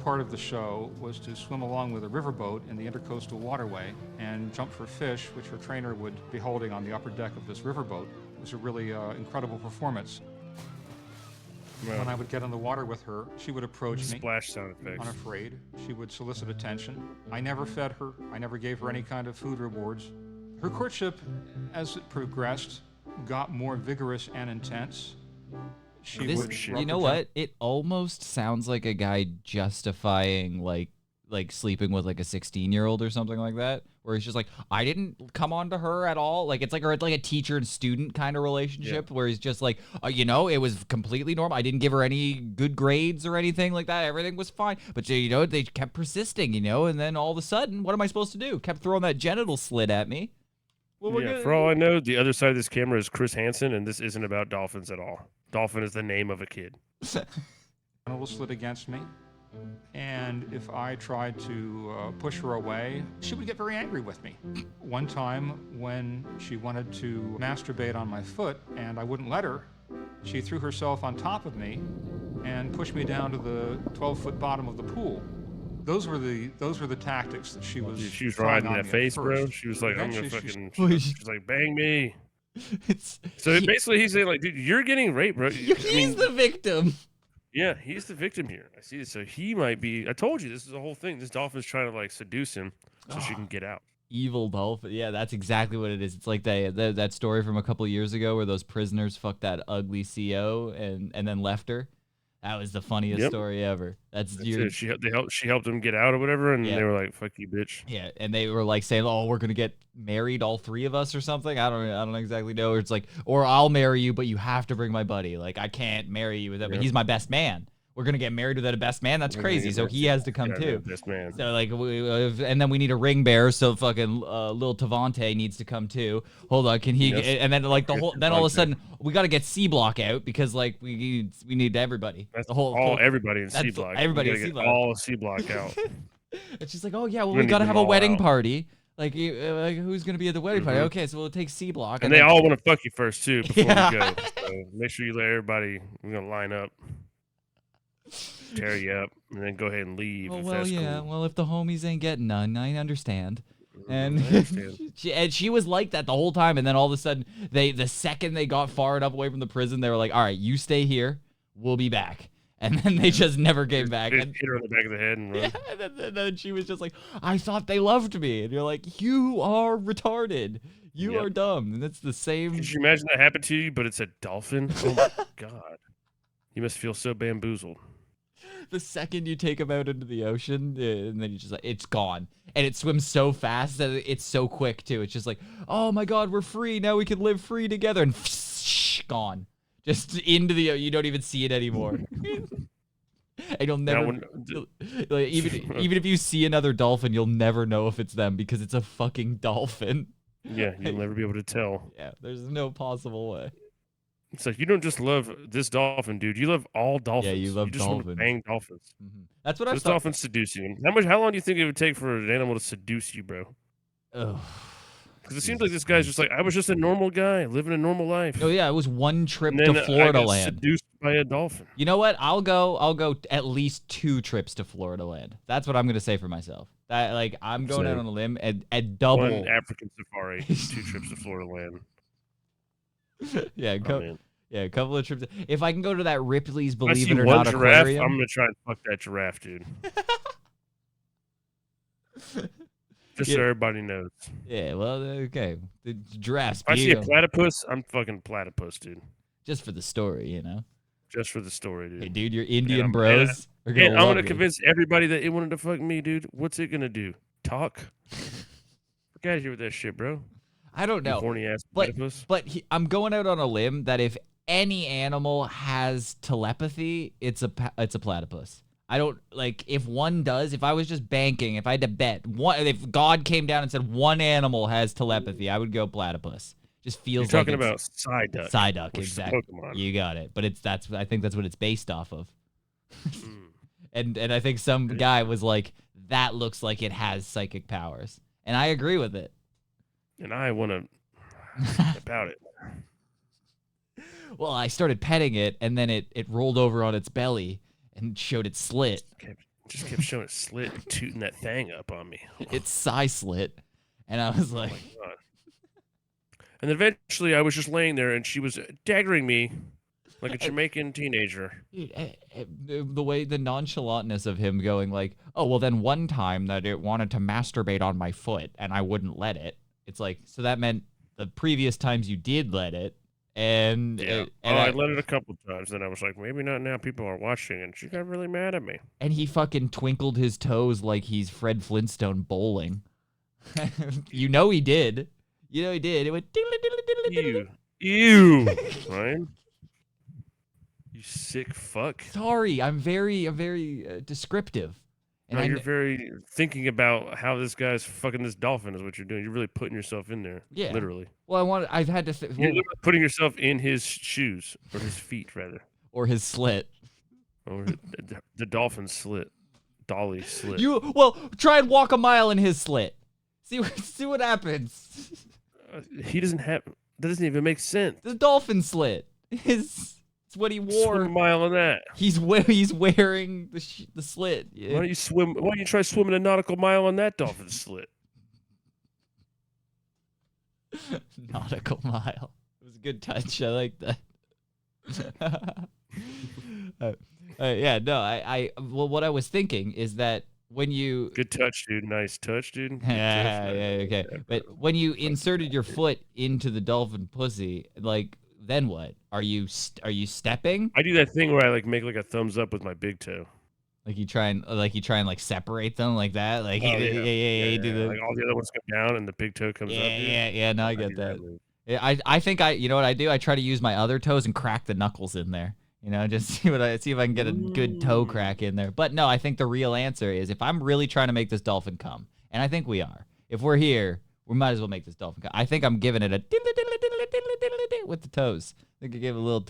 Part of the show was to swim along with a riverboat in the intercoastal waterway and jump for fish, which her trainer would be holding on the upper deck of this riverboat. It was a really incredible performance. Well, when I would get in the water with her, she would approach me. Splash sound effects. Unafraid. She would solicit attention. I never fed her. I never gave her any kind of food rewards. Her courtship, as it progressed, got more vigorous and intense. You know what? It almost sounds like a guy justifying like sleeping with like a 16-year-old or something like that. where he's just like, I didn't come on to her at all. Like, it's like a teacher and student kind of relationship where he's just like, you know, it was completely normal. I didn't give her any good grades or anything like that. Everything was fine. But, you know, they kept persisting, you know, and then all of a sudden, what am I supposed to do? Kept throwing that genital slit at me. Well, for all I know, the other side of this camera is Chris Hansen, and this isn't about dolphins at all. Dolphin is the name of a kid. Genital slit against me. And if I tried to push her away, she would get very angry with me. One time when she wanted to masturbate on my foot and I wouldn't let her, she threw herself on top of me and pushed me down to the 12-foot bottom of the pool. Those were the tactics that she was. She was trying riding on that me at face, bro. first. She was like, I'm gonna Eventually fucking. She's like, bang me. So basically, he's saying like, dude, you're getting raped, bro. He's the victim. Yeah, he's the victim here. I see this. So he might be. I told you this is the whole thing. This dolphin's trying to like seduce him so she can get out. Evil dolphin. Yeah, that's exactly what it is. It's like that story from a couple years ago where those prisoners fucked that ugly CO and then left her. That was the funniest story ever. That's it. She helped him get out or whatever, and they were like, "Fuck you, bitch." Yeah, and they were like saying, "Oh, we're gonna get married, all three of us, or something." I don't exactly know. Or it's like, or I'll marry you, but you have to bring my buddy. Like, I can't marry you without, but he's my best man. We're gonna get married without a best man. That's crazy. So he has to come too. Best man. So like, and then we need a ring bearer. So fucking Lil Tavante needs to come too. Hold on, can he? Yes. And then like then all of a sudden we got to get C Block out because like we need everybody. That's the whole everybody in C Block. Everybody in C Block. All C Block out. And she's like, oh yeah, well we got to have a wedding party. Like, who's gonna be at the wedding party? Okay, so we'll take C Block. And they all want to fuck you first too before we go. So make sure you let everybody. We're gonna line up. Tear you up and then go ahead and leave. Oh, if well, that's yeah. cool. Well, if the homies ain't getting none, I understand. And I understand. she was like that the whole time. And then all of a sudden, the second they got far enough away from the prison, they were like, "All right, you stay here. We'll be back." And then they just never came back. Hit her on the back of the head and run. Yeah, and then she was just like, "I thought they loved me," and you're like, "You are retarded. You are dumb." And that's the same. Could you imagine that happened to you, but it's a dolphin? Oh my god, you must feel so bamboozled. The second you take him out into the ocean, and then you just like, it's gone. And it swims so fast that it's so quick too. It's just like, oh my god, we're free. Now we can live free together. And gone. Just into the, you don't even see it anymore. And you'll never, like, even if you see another dolphin, you'll never know if it's them because it's a fucking dolphin. Yeah, you'll never be able to tell. Yeah, there's no possible way. It's like you don't just love this dolphin, dude. You love all dolphins. Yeah, you love just dolphins. Want to bang dolphins. That's what so I this thought. Dolphins seduce you. How long do you think it would take for an animal to seduce you, bro? Ugh. Because it seems like this guy's just like, I was just a normal guy living a normal life. Oh yeah, it was one trip to Florida land. Seduced by a dolphin. You know what? I'll go at least 2 trips to Florida land. That's what I'm gonna say for myself. That like I'm going out on a limb and double. One African safari, 2 trips to Florida land. Yeah, yeah, a couple of trips. If I can go to that Ripley's Believe It or Not Not giraffe, aquarium, I'm gonna try and fuck that giraffe, dude. Just so everybody knows. Yeah, well, okay. The giraffes. If I see a platypus, I'm fucking platypus, dude. Just for the story, you know. Just for the story, dude. Hey, dude, your Indian bros are gonna I'm love gonna you. convince everybody that it wanted to fuck me, dude. What's it gonna do? Talk? Fuck out of here with that shit, bro. I don't know. Horny ass platypus. But I'm going out on a limb that if any animal has telepathy, it's a platypus. I don't like if one does. If I was just banking, if I had to bet one, if God came down and said one animal has telepathy, I would go platypus. Just feels You're like talking about Psyduck. Psyduck, exactly. You got it. But I think that's what it's based off of. and I think some guy was like, that looks like it has psychic powers, and I agree with it. And I want to about it. Well, I started petting it, and then it rolled over on its belly and showed its slit. Just kept showing its slit and tooting that thing up on me. Its side slit. And I was like... Oh my God. And then eventually I was just laying there, and she was daggering me like a Jamaican teenager. Dude, the way, the nonchalantness of him going like, oh, well, then one time that it wanted to masturbate on my foot, and I wouldn't let it. It's like, so that meant the previous times you did let it, and... Yeah. I let it a couple times, then I was like, maybe not now, people are watching, and she got really mad at me. And he fucking twinkled his toes like he's Fred Flintstone bowling. You know he did. You know he did. It went Ew. Ew. Ryan. You sick fuck. Sorry, I'm very descriptive. And No, you're very thinking about how this guy's fucking this dolphin is what you're doing. You're really putting yourself in there. Yeah. Literally. Well, I've had to You're literally putting yourself in his shoes, or his feet, rather. or his slit. Or the dolphin slit. Dolly slit. Try and walk a mile in his slit. See what happens. He doesn't have. That doesn't even make sense. The dolphin slit. It's what he wore. Swim a mile in that. He's wearing the slit. Yeah. Why don't you swim? Why don't you try swimming a nautical mile on that dolphin slit? Nautical mile. It was a good touch. I like that. Yeah, no, well, what I was thinking is that when you good touch, dude. Nice touch, dude. yeah, okay. But when you inserted your foot into the dolphin pussy, like, then what? Are you stepping? I do that thing where I like make like a thumbs up with my big toe. Like you try and like separate them like that, like Oh, yeah. You do the like all the other ones go down and the big toe comes up. Dude. Yeah. No, I get that. Yeah, I think you know what I do? I try to use my other toes and crack the knuckles in there. You know, just see if I can get a good toe crack in there. But no, I think the real answer is if I'm really trying to make this dolphin come, and I think we are. If we're here, we might as well make this dolphin come. I think I'm giving it a with the toes. I think I gave it a little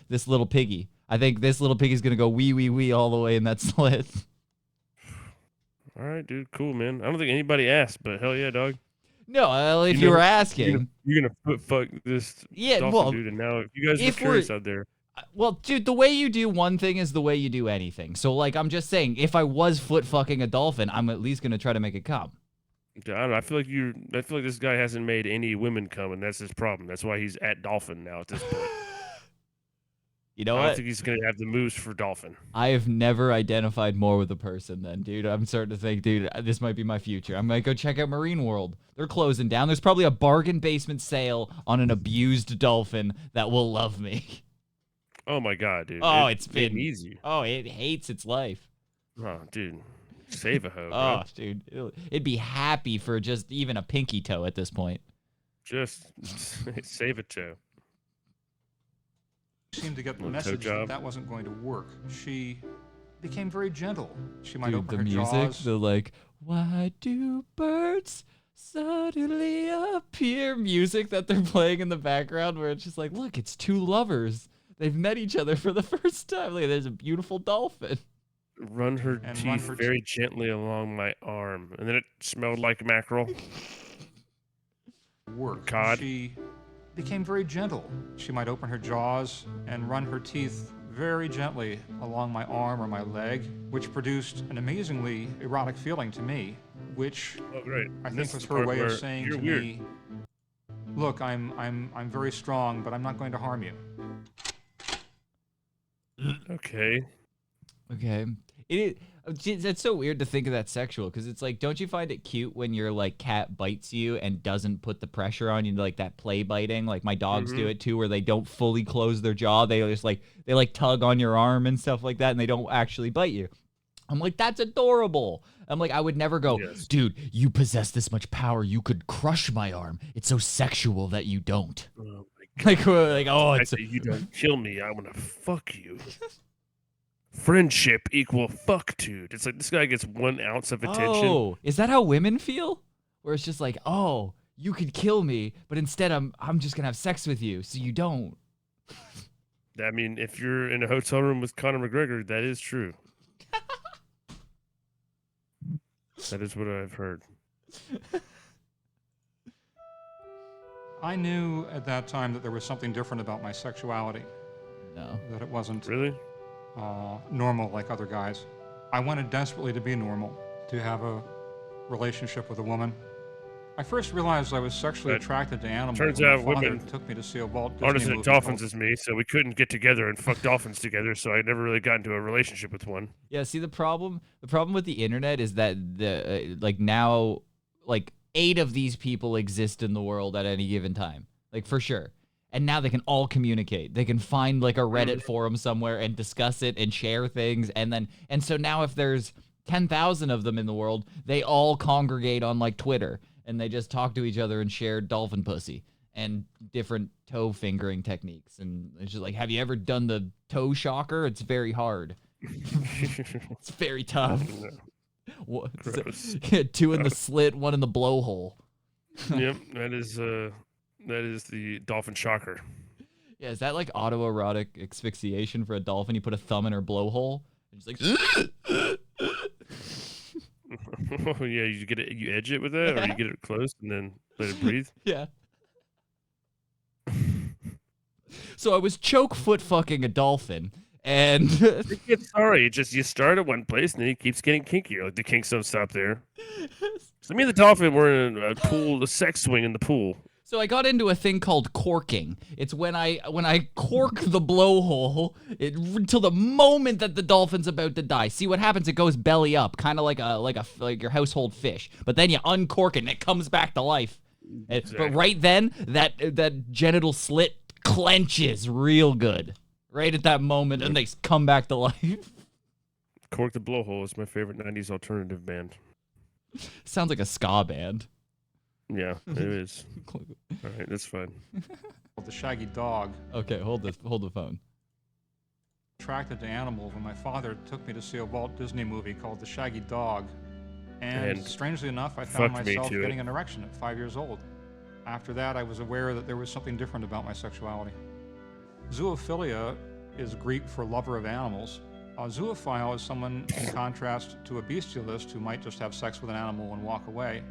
this little piggy. I think this little piggy's gonna go wee all the way in that slit. All right, dude. Cool, man. I don't think anybody asked, but hell yeah, dog. No, if you were asking, you're gonna fuck this dolphin, dude. And now, if you guys are curious out there. Well, dude, the way you do one thing is the way you do anything. So, like, I'm just saying, if I was foot fucking a dolphin, I'm at least gonna try to make it come. I don't know. I feel like this guy hasn't made any women come, and that's his problem. That's why he's at Dolphin now at this point. You know I what? don't think he's gonna have the moves for Dolphin. I have never identified more with a person then, dude. I'm starting to think, dude, this might be my future. I might go check out Marine World. They're closing down. There's probably a bargain basement sale on an abused dolphin that will love me. Oh my god, dude. Oh, it's been easy. Oh, it hates its life. Oh, dude. Save a hoe, bro. Dude. It'd be happy for just even a pinky toe at this point. Just save a toe. She seemed to get the message that wasn't going to work. She became very gentle. She might open her music, jaws. The like, why do birds suddenly appear music that they're playing in the background where it's just like, look, it's two lovers. They've met each other for the first time. Look, there's a beautiful dolphin. Run her teeth very gently along my arm. And then it smelled like mackerel. Cod. She became very gentle. She might open her jaws and run her teeth very gently along my arm or my leg, which produced an amazingly erotic feeling to me, which I think was her way of saying to me, look, I'm very strong, but I'm not going to harm you. Okay. It's so weird to think of that sexual, because it's like, don't you find it cute when your like cat bites you and doesn't put the pressure on you, like that play biting? Like my dogs do it too, where they don't fully close their jaw. They just like tug on your arm and stuff like that, and they don't actually bite you. I'm like, that's adorable. I'm like, I would never go, dude, you possess this much power, you could crush my arm. It's so sexual that you don't. Oh my God. like, oh, I say you don't kill me, I want to fuck you. Friendship equal fuck, dude. It's like this guy gets 1 ounce of attention. Oh, is that how women feel? Where it's just like, oh, you could kill me, but instead I'm just gonna have sex with you, so you don't. I mean, if you're in a hotel room with Conor McGregor, that is true. That is what I've heard. I knew at that time that there was something different about my sexuality. No. That it wasn't really normal like other guys. I wanted desperately to be normal, to have a relationship with a woman. I first realized I was sexually attracted to animals. Turns out women took me to see a Walt Disney aren't as movie into dolphins as me, so we couldn't get together and fuck dolphins together, so I never really got into a relationship with one. Yeah, see, the problem with the internet is that now 8 of these people exist in the world at any given time, like for sure. And now they can all communicate. They can find like a Reddit forum somewhere and discuss it and share things. And so now if there's 10,000 of them in the world, they all congregate on like Twitter. and they just talk to each other and share dolphin pussy and different toe fingering techniques. And it's just like, have you ever done the toe shocker? It's very hard. It's very tough. What, two in the slit, one in the blowhole. Yep, that is the dolphin shocker. Yeah, is that like autoerotic asphyxiation for a dolphin? You put a thumb in her blowhole and just like. Oh yeah, you get it, you edge it with that, or you get it close and then let it breathe. Yeah. So I was choke foot fucking a dolphin, and sorry, it's just you start at one place and then it keeps getting kinkier. Like the kinks don't stop there. So me and the dolphin were in a pool, a sex swing in the pool. So I got into a thing called corking. It's when I cork the blowhole until the moment that the dolphin's about to die. See what happens? It goes belly up, kind of like your household fish. But then you uncork it and it comes back to life. But right then, that genital slit clenches real good. Right at that moment, and they come back to life. Cork the Blowhole is my favorite 90s alternative band. Sounds like a ska band. Yeah, it is. All right, that's fine. The Shaggy Dog. Okay, hold the phone. Attracted to animals when my father took me to see a Walt Disney movie called The Shaggy Dog. And strangely enough, I found myself getting an erection at 5 years old. After that, I was aware that there was something different about my sexuality. Zoophilia is Greek for lover of animals. A zoophile is someone, in contrast to a bestialist who might just have sex with an animal and walk away.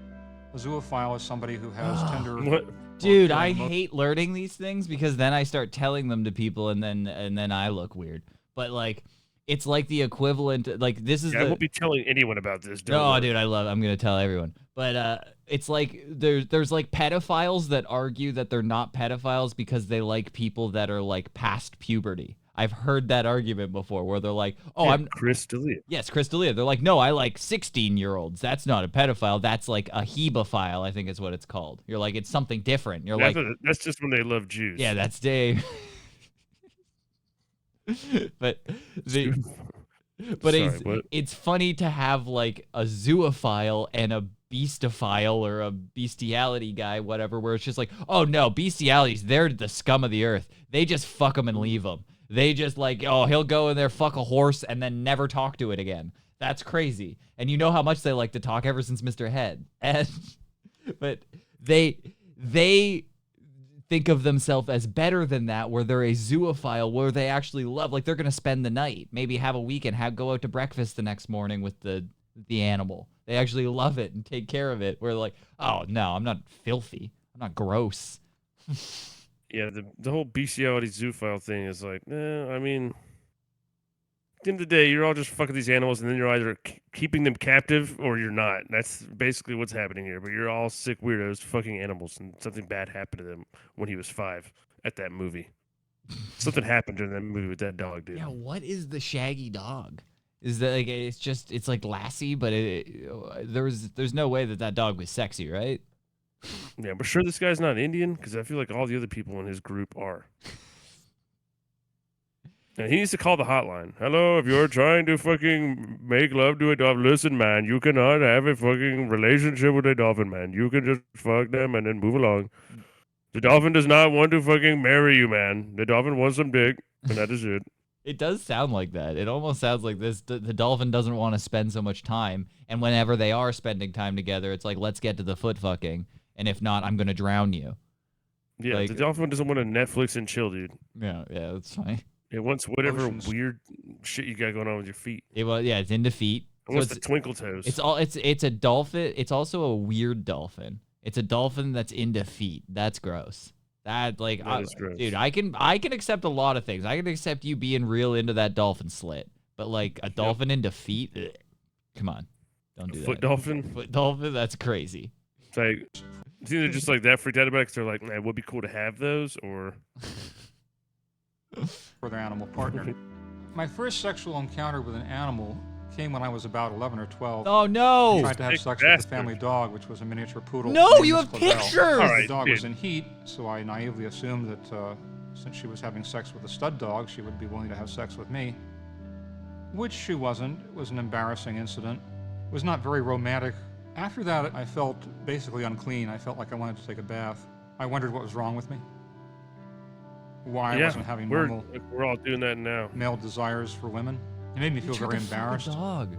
A zoophile is somebody who has tender... What? Dude, I hate learning these things because then I start telling them to people and then I look weird. But like, it's like the equivalent. Like this is. I won't be telling anyone about this. No, dude, I'm gonna tell everyone. But it's like there's like pedophiles that argue that they're not pedophiles because they like people that are like past puberty. I've heard that argument before where they're like, oh, yeah, I'm Chris D'Elia. Yes, Chris D'Elia. They're like, no, I like 16-year-olds. That's not a pedophile. That's like a hebephile, I think is what it's called. You're like, it's something different. You're That's just when they love Jews. Yeah, that's Dave. But it's funny to have like a zoophile and a beastophile or a bestiality guy, whatever, where it's just like, oh no, bestialities, they're the scum of the earth. They just fuck them and leave them. They just like, oh, he'll go in there, fuck a horse, and then never talk to it again. That's crazy. And you know how much they like to talk ever since Mr. Head. But they think of themselves as better than that, where they're a zoophile, where they actually love, like they're going to spend the night, maybe have a weekend, go out to breakfast the next morning with the animal. They actually love it and take care of it. We're like, oh, no, I'm not filthy. I'm not gross. Yeah, the whole bestiality zoophile thing is like, I mean, at the end of the day, you're all just fucking these animals, and then you're either keeping them captive or you're not. That's basically what's happening here. But you're all sick weirdos fucking animals, and something bad happened to them when he was 5 at that movie. Something happened during that movie with that dog, dude. Yeah, what is the Shaggy Dog? Is that like it's like Lassie, but there's no way that dog was sexy, right? Yeah, but sure this guy's not Indian, because I feel like all the other people in his group are. And he needs to call the hotline. Hello, if you're trying to fucking make love to a dolphin, listen, man, you cannot have a fucking relationship with a dolphin, man. You can just fuck them and then move along. The dolphin does not want to fucking marry you, man. The dolphin wants some dick, and that is it. It does sound like that. It almost sounds like this. The dolphin doesn't want to spend so much time, and whenever they are spending time together, it's like, let's get to the foot fucking. And if not, I'm going to drown you. Yeah, like, the dolphin doesn't want to Netflix and chill, dude. Yeah, that's fine. It wants whatever weird shit you got going on with your feet. It's into feet. It wants the twinkle toes. It's a dolphin. It's also a weird dolphin. It's a dolphin that's into feet. That's gross. That is gross. Dude, I can accept a lot of things. I can accept you being real into that dolphin slit. But like a dolphin into feet, come on. Don't do that. Foot dolphin? Foot dolphin, that's crazy. It's like, it's either just like that freaked out about it because they're like, man, it would be cool to have those, or for their animal partner. My first sexual encounter with an animal came when I was about 11 or 12. Oh, no! I tried to have sex with the family dog, which was a miniature poodle. No, you have pictures! The dog was in heat, so I naively assumed that since she was having sex with a stud dog, she would be willing to have sex with me. Which she wasn't. It was an embarrassing incident. It was not very romantic After that, I felt basically unclean. I felt like I wanted to take a bath. I wondered what was wrong with me. Why I wasn't having normal we're all doing that now. male desires for women. It made me feel very embarrassed. Dog.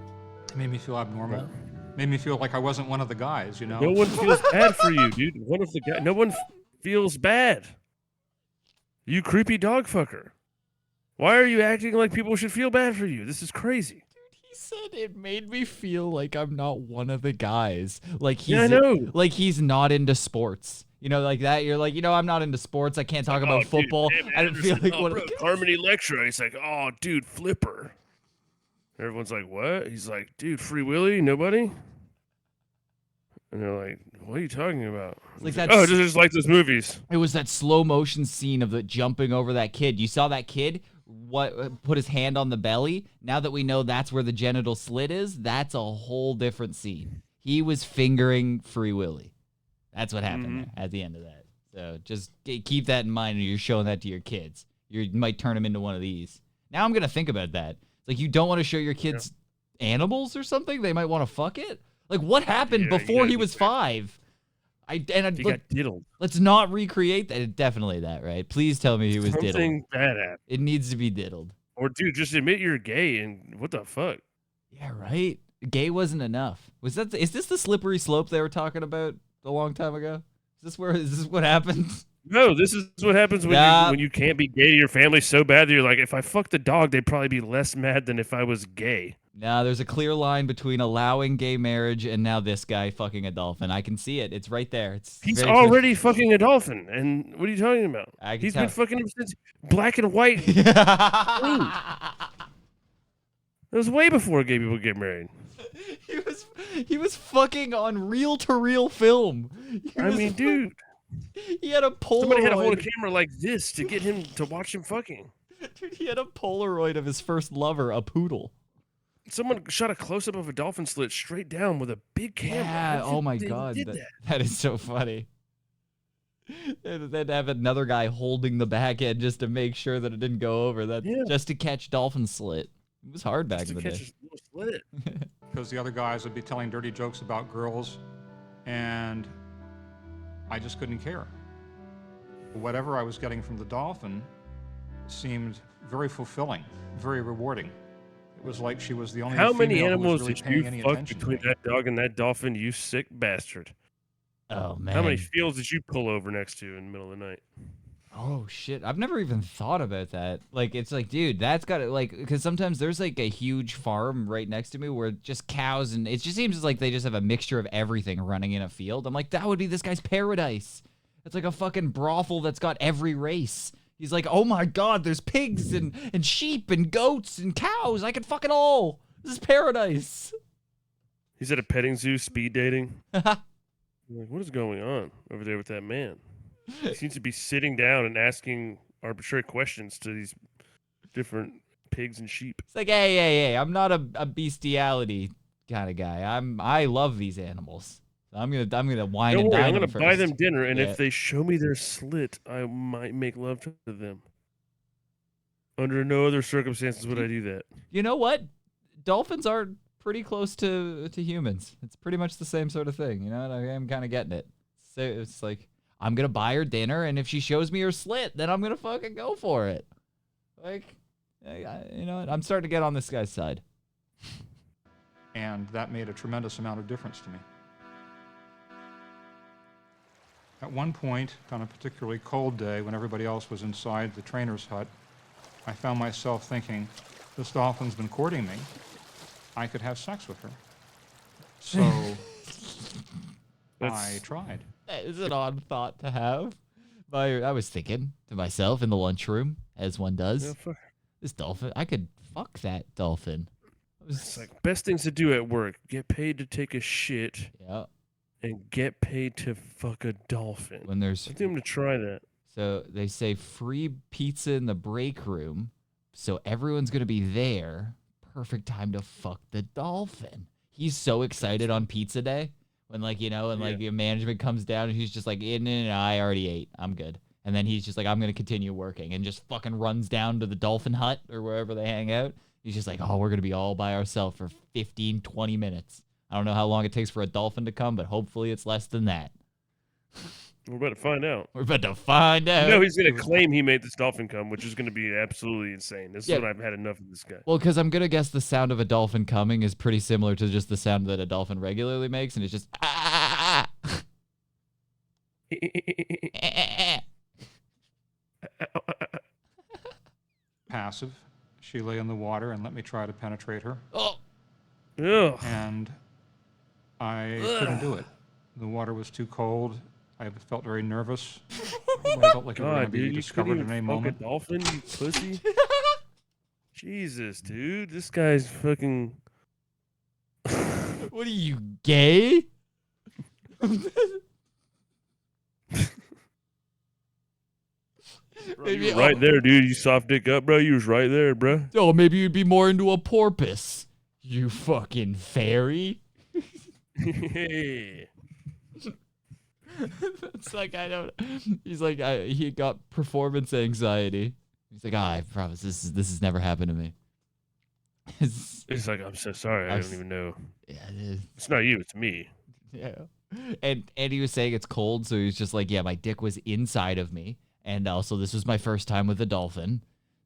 It made me feel abnormal. It made me feel like I wasn't one of the guys, you know? No one feels bad for you, dude. One of the guys. No one feels bad. You creepy dog fucker. Why are you acting like people should feel bad for you? This is crazy. He said it made me feel like I'm not one of the guys. Like he's Yeah, I know. like he's not into sports. You know, like that. You're like, I'm not into sports. I can't talk about football. Dude, I don't feel like one of the guys. Harmony lecture. He's like, oh, dude, flipper. Everyone's like, what? He's like, dude, Free Willy, nobody? And they're like, what are you talking about? Like like, oh, just like those movies. It was that slow motion scene of the jumping over that kid. You saw that kid put his hand on the belly. Now that we know that's where the genital slit is, that's a whole different scene. He was fingering Free Willy. That's what happened there at the end of that. So just keep that in mind when you're showing that to your kids. You might turn them into one of these. Now I'm going to think about that. It's like you don't want to show your kids animals or something? They might want to fuck it? Like what happened before he was 5? He got diddled. Let's not recreate that. Definitely that, right? Please tell me he was diddled. Something bad happened. It needs to be diddled. Or dude, just admit you're gay and what the fuck? Yeah, right? Gay wasn't enough. Is this the slippery slope they were talking about a long time ago? Is this what happens? No, this is what happens when you can't be gay to your family so bad that you're like, if I fucked a dog, they'd probably be less mad than if I was gay. Nah, there's a clear line between allowing gay marriage and now this guy fucking a dolphin. I can see it. It's right there. He's already fucking a dolphin. And what are you talking about? He's been fucking him since black and white. It was way before gay people get married. He was fucking on reel-to-reel film. Dude. He had a Polaroid. Somebody had to hold a camera like this to get him to watch him fucking. Dude, he had a Polaroid of his first lover, a poodle. Someone shot a close-up of a dolphin slit straight down with a big camera. Yeah, oh my god. That is so funny. And then have another guy holding the back end just to make sure that it didn't go over. Just to catch dolphin slit. It was hard back in the day. Slit. Because the other guys would be telling dirty jokes about girls, and I just couldn't care. Whatever I was getting from the dolphin seemed very fulfilling, very rewarding. It was like she was the only How many female animals who was really did paying you any fuck attention between that dog and that dolphin, you sick bastard? Oh, man. How many fields did you pull over next to in the middle of the night? Oh, shit. I've never even thought about that. Like, it's like, dude, that's got to, like, because sometimes there's, like, a huge farm right next to me where just cows, and it just seems like they just have a mixture of everything running in a field. I'm like, that would be this guy's paradise. It's like a fucking brothel that's got every race. He's like, oh my god, there's pigs and sheep and goats and cows. I can fuck it all. This is paradise. He's at a petting zoo speed dating. I'm like, what is going on over there with that man? He seems to be sitting down and asking arbitrary questions to these different pigs and sheep. It's like, hey, I'm not a bestiality kind of guy. I love these animals. I'm gonna wine and dine I'm gonna them buy first. them dinner, and if they show me their slit, I might make love to them. Under no other circumstances would I do that. You know what? Dolphins are pretty close to humans. It's pretty much the same sort of thing. You know, I'm kind of getting it. So it's like, I'm gonna buy her dinner, and if she shows me her slit, then I'm gonna fucking go for it. Like, you know what? I'm starting to get on this guy's side. And that made a tremendous amount of difference to me. At one point, on a particularly cold day when everybody else was inside the trainer's hut, I found myself thinking, this dolphin's been courting me. I could have sex with her. So I tried. That is an odd thought to have. I was thinking to myself in the lunchroom, as one does, this dolphin, I could fuck that dolphin. It's like, best things to do at work, get paid to take a shit. Yeah. And get paid to fuck a dolphin. When there's, I think I'm gonna try that. So they say free pizza in the break room, so everyone's gonna be there. Perfect time to fuck the dolphin. He's so excited on pizza day when, like, you know, and like your management comes down and he's just like, no, I already ate, I'm good. And then he's just like, I'm gonna continue working, and just fucking runs down to the dolphin hut or wherever they hang out. He's just like, oh, we're gonna be all by ourselves for 15, 20 minutes. I don't know how long it takes for a dolphin to come, but hopefully it's less than that. We're about to find out. We're about to find out. You know he's going to claim he made this dolphin come, which is going to be absolutely insane. This Yeah. is what I've had enough of this guy. Well, because I'm going to guess the sound of a dolphin coming is pretty similar to just the sound that a dolphin regularly makes, and it's just Passive. She lay in the water and let me try to penetrate her. Oh, Ugh. And I couldn't do it. The water was too cold. I felt very nervous. I felt like it was going to God, be dude, you couldn't discovered even at any fuck a moment. dolphin, you pussy. Jesus, dude, this guy's fucking. what are you, gay? Bro, Maybe- you were right there, dude. You soft dick up, bro. You was right there, bro. Oh, maybe you'd be more into a porpoise. You fucking fairy. Hey. It's like, I don't. He's like, he got performance anxiety. He's like, I promise this has never happened to me. It's like, I'm so sorry. I I'm don't even know. Yeah, it is. It's not you. It's me. Yeah. And he was saying it's cold, so he was just like, yeah, my dick was inside of me, and also this was my first time with a dolphin,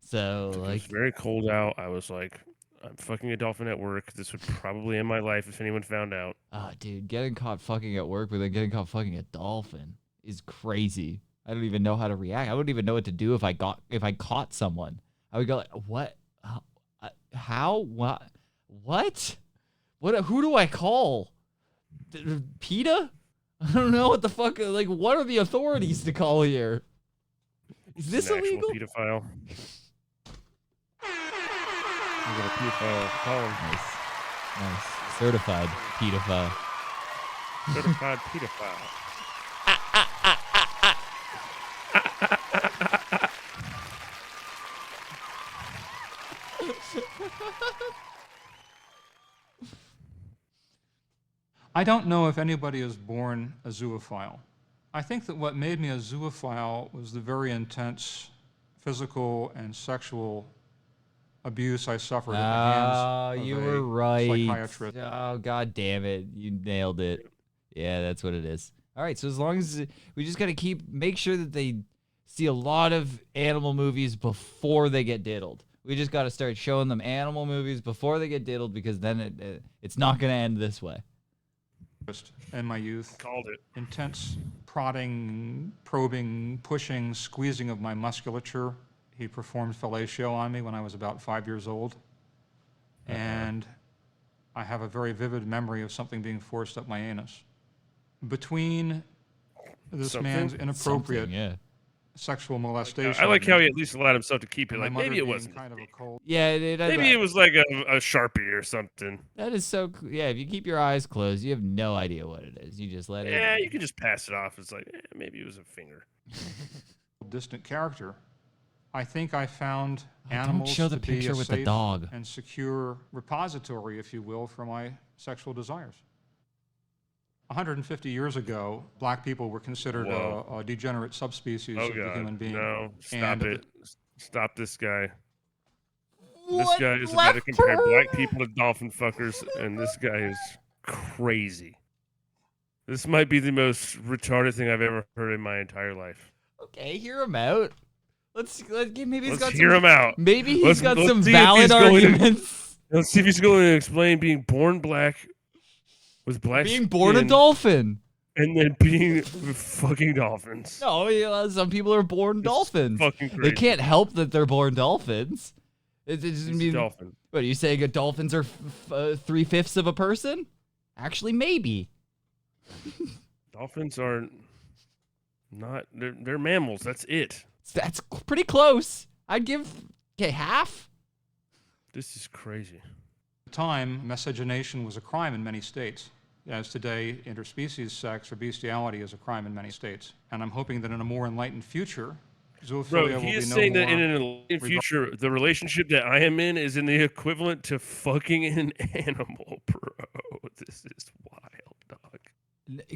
so It was like, very cold out. I was like, I'm fucking a dolphin at work. This would probably end my life if anyone found out. dude, getting caught fucking at work, but then getting caught fucking a dolphin is crazy. I don't even know how to react. I wouldn't even know what to do if I caught someone. I would go like, what? How? What? What? Who do I call? PETA? I don't know what the fuck. Like, what are the authorities to call here? Is this An actual illegal? pedophile. You got a pedophile. Call him. Nice. Certified pedophile. Certified pedophile. I don't know if anybody is born a zoophile. I think that what made me a zoophile was the very intense physical and sexual abuse I suffered at the hands of You a were right. psychiatrist. Oh, god damn it. You nailed it. Yeah, that's what it is. All right, so as long as we just got to make sure that they see a lot of animal movies before they get diddled. We just got to start showing them animal movies before they get diddled, because then it's not going to end this way. In my youth, Called it. intense prodding, probing, pushing, squeezing of my musculature. He performed fellatio on me when I was about 5 years old. And I have a very vivid memory of something being forced up my anus. Between this Something? man's inappropriate Something, yeah. sexual molestation. I like how he at least allowed himself to keep it. and my Like, mother maybe it being wasn't. kind of a cold. Yeah, Maybe it was like a Sharpie or something. that is so cool. Yeah, if you keep your eyes closed, you have no idea what it is. You just let it. Yeah, you could just pass it off. It's like, maybe it was a finger. Distant character. I think I found don't animals show the to be picture a with the safe dog. and secure repository, if you will, for my sexual desires. 150 years ago, black people were considered a degenerate subspecies Oh of the human god, being. no! Stop And it! Stop this guy. What This guy is about to compare black people to dolphin fuckers, and this guy is crazy. This might be the most retarded thing I've ever heard in my entire life. Okay, hear him out. Maybe he's got hear some, him out. Maybe he's Let's- got let's some see if he's valid going to- arguments. Let's see if he's going to explain being born black with black Being born a skin, dolphin. and then being fucking dolphins. No, some people are born This is dolphins. fucking crazy. They can't help that they're born dolphins. It just He's a means, dolphin. what are you saying? Dolphins are 3/5 of a person? Actually, maybe. Dolphins are not. They're mammals. That's it. That's pretty close. I'd give half. This is crazy. At the time, miscegenation was a crime in many states. As today, interspecies sex or bestiality is a crime in many states. And I'm hoping that in a more enlightened future, zoophilia Bro, will he be is no saying more. that in the future, the relationship that I am in is in the equivalent to fucking an animal, bro. This is wild, dog.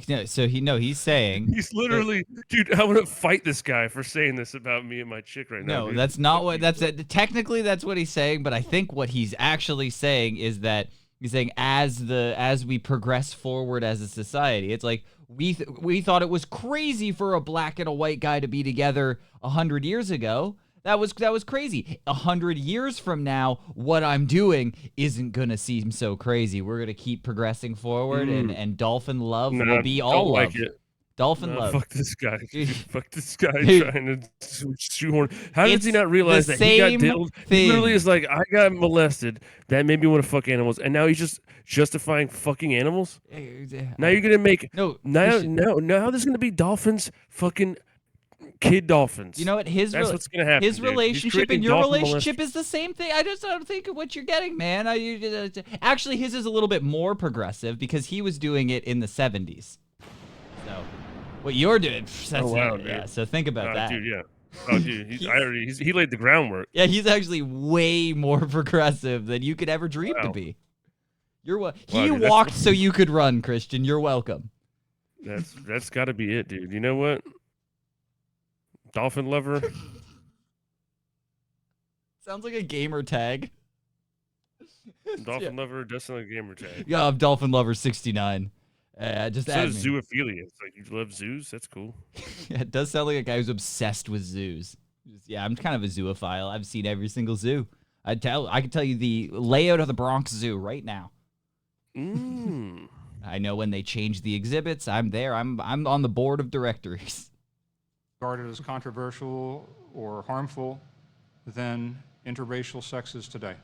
No, so he's saying He's literally, dude. I want to fight this guy for saying this about me and my chick right now. no, dude. that's not Fuck what you, technically that's what he's saying, but I think what he's actually saying is that He's saying as we progress forward as a society, it's like we thought it was crazy for a black and a white guy to be together 100 years ago. That was crazy. 100 years from now, what I'm doing isn't gonna seem so crazy. We're gonna keep progressing forward, and dolphin love will be all love. Like it. Dolphin No, love. fuck this guy. Dude. Fuck this guy Dude. trying to shoehorn. How does he It's not realize the that he got same diddled? He literally thing. is like, I got molested. That made me want to fuck animals, and now he's just justifying fucking animals. Now you're gonna make no. now there's gonna be dolphins, fucking kid dolphins. You know what? That's what's gonna happen. His dude. relationship and your relationship is the same thing. I just don't think what you're getting, man. Actually, his is a little bit more progressive because he was doing it in the 70s. So, what you're doing, yeah. So think about that, dude. Yeah. Oh, dude, he laid the groundwork. Yeah, he's actually way more progressive than you could ever dream to be. He walked so you could run, Christian. You're welcome. That's got to be it, dude. You know what? Dolphin lover. Sounds like a gamer tag. Dolphin lover does sound like a gamer tag. Yeah, I'm Dolphin lover 69. Just add me. Zoophilia. It's like you love zoos. That's cool. Yeah, it does sound like a guy who's obsessed with zoos. Yeah, I'm kind of a zoophile. I've seen every single zoo. I can tell you the layout of the Bronx Zoo right now. I know when they change the exhibits. I'm there. I'm on the board of directors. Regarded as controversial or harmful than interracial sex is today.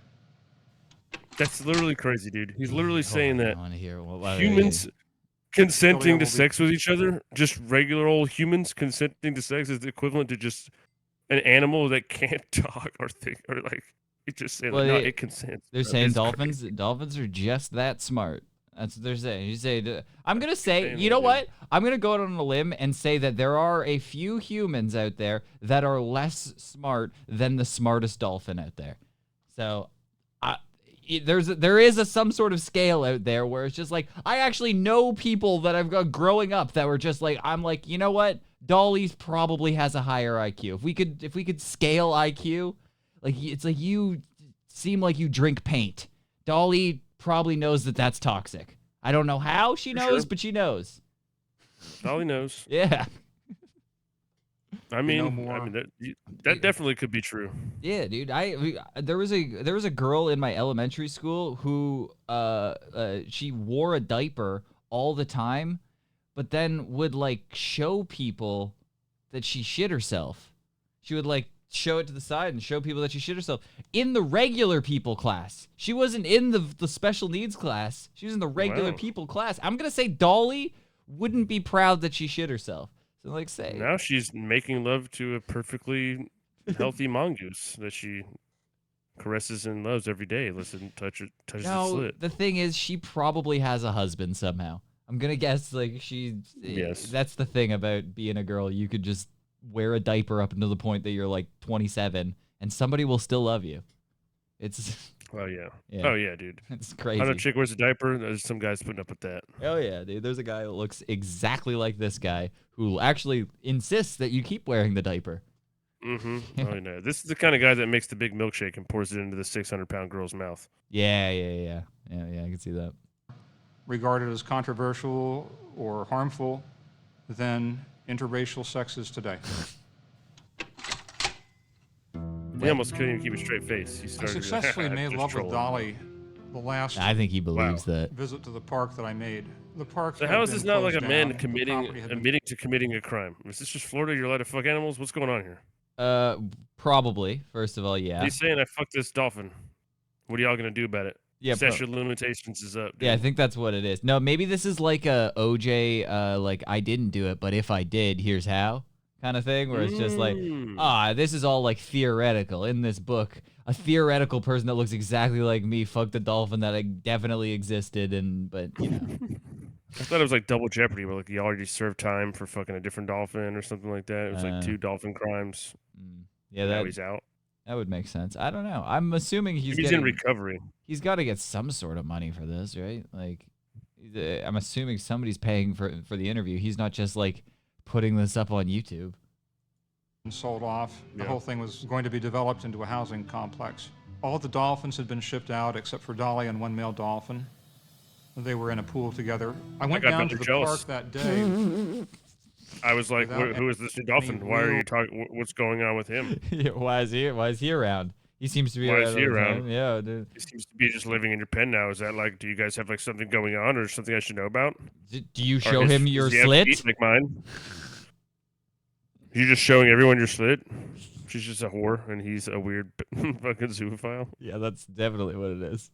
That's literally crazy, dude. He's literally saying that I want to hear humans consenting to sex with each other, just regular old humans consenting to sex, is the equivalent to just an animal that can't talk or think or like it just saying like, no, it consents. They're saying dolphins are just that smart. That's what they're saying. You say, I'm gonna say, you know what? I'm gonna go out on a limb and say that there are a few humans out there that are less smart than the smartest dolphin out there. So, there is some sort of scale out there where it's just like I actually know people that I've got growing up that were just like I'm like, you know what? Dolly's probably has a higher IQ. If we could scale IQ, like it's like you seem like you drink paint. Dolly probably knows that that's toxic. I don't know how she knows, but she knows. Dolly knows. Yeah. I mean that definitely could be true. Yeah, dude. There was a girl in my elementary school who she wore a diaper all the time, but then would like show people that she shit herself. She would like show it to the side and show people that she shit herself in the regular people class. She wasn't in the special needs class. She was in the regular people class. I'm gonna say Dolly wouldn't be proud that she shit herself. So like say now she's making love to a perfectly healthy mongoose that she caresses and loves every day. Listen, touches the slit. The thing is, she probably has a husband somehow. I'm gonna guess like Yes. That's the thing about being a girl. You could just wear a diaper up until the point that you're like 27, and somebody will still love you. It's. Oh yeah. Oh yeah, dude. It's crazy. I know a chick wears a diaper. There's some guys putting up with that. Oh yeah, dude. There's a guy that looks exactly like this guy who actually insists that you keep wearing the diaper. Mm-hmm. Oh no. This is the kind of guy that makes the big milkshake and pours it into the 600-pound girl's mouth. Yeah. I can see that. Regarded as controversial or harmful than interracial sex is today. He almost couldn't even keep a straight face. He I started successfully made love with Dolly the last I think he believes that. visit to the park that I made. The park. So how is this not like a man admitting to committing a crime? Is this just Florida? You're allowed to fuck animals? What's going on here? Probably. First of all, yeah. He's saying I fucked this dolphin. What are y'all gonna do about it? Yeah, statute of limitations is up. Dude. Yeah, I think that's what it is. No, maybe this is like a OJ, like I didn't do it, but if I did, here's how kind of thing, where it's just like, this is all like theoretical. In this book, a theoretical person that looks exactly like me fucked a dolphin that definitely existed, but you know. I thought it was like double jeopardy, where like you already served time for fucking a different dolphin or something like that. It was like 2 dolphin crimes. Yeah, now he's out. That would make sense. I don't know. I'm assuming he's in recovery. He's got to get some sort of money for this, right? Like, I'm assuming somebody's paying for the interview. He's not just like putting this up on YouTube. And sold off. The whole thing was going to be developed into a housing complex. All the dolphins had been shipped out except for Dolly and one male dolphin. They were in a pool together. I went got down to better the jealous. park that day. I was like, Without who is this new dolphin? Why are real- you talking? What's going on with him? Yeah, why is he around? He seems to be Why around is he all the around? time. Yeah, dude. He seems to be just living in your pen now. Is that like, do you guys have like something going on or something I should know about? Do you Or show him your does he have slit? feet like mine? You just showing everyone your slit? She's just a whore, and he's a weird fucking zoophile. Yeah, that's definitely what it is.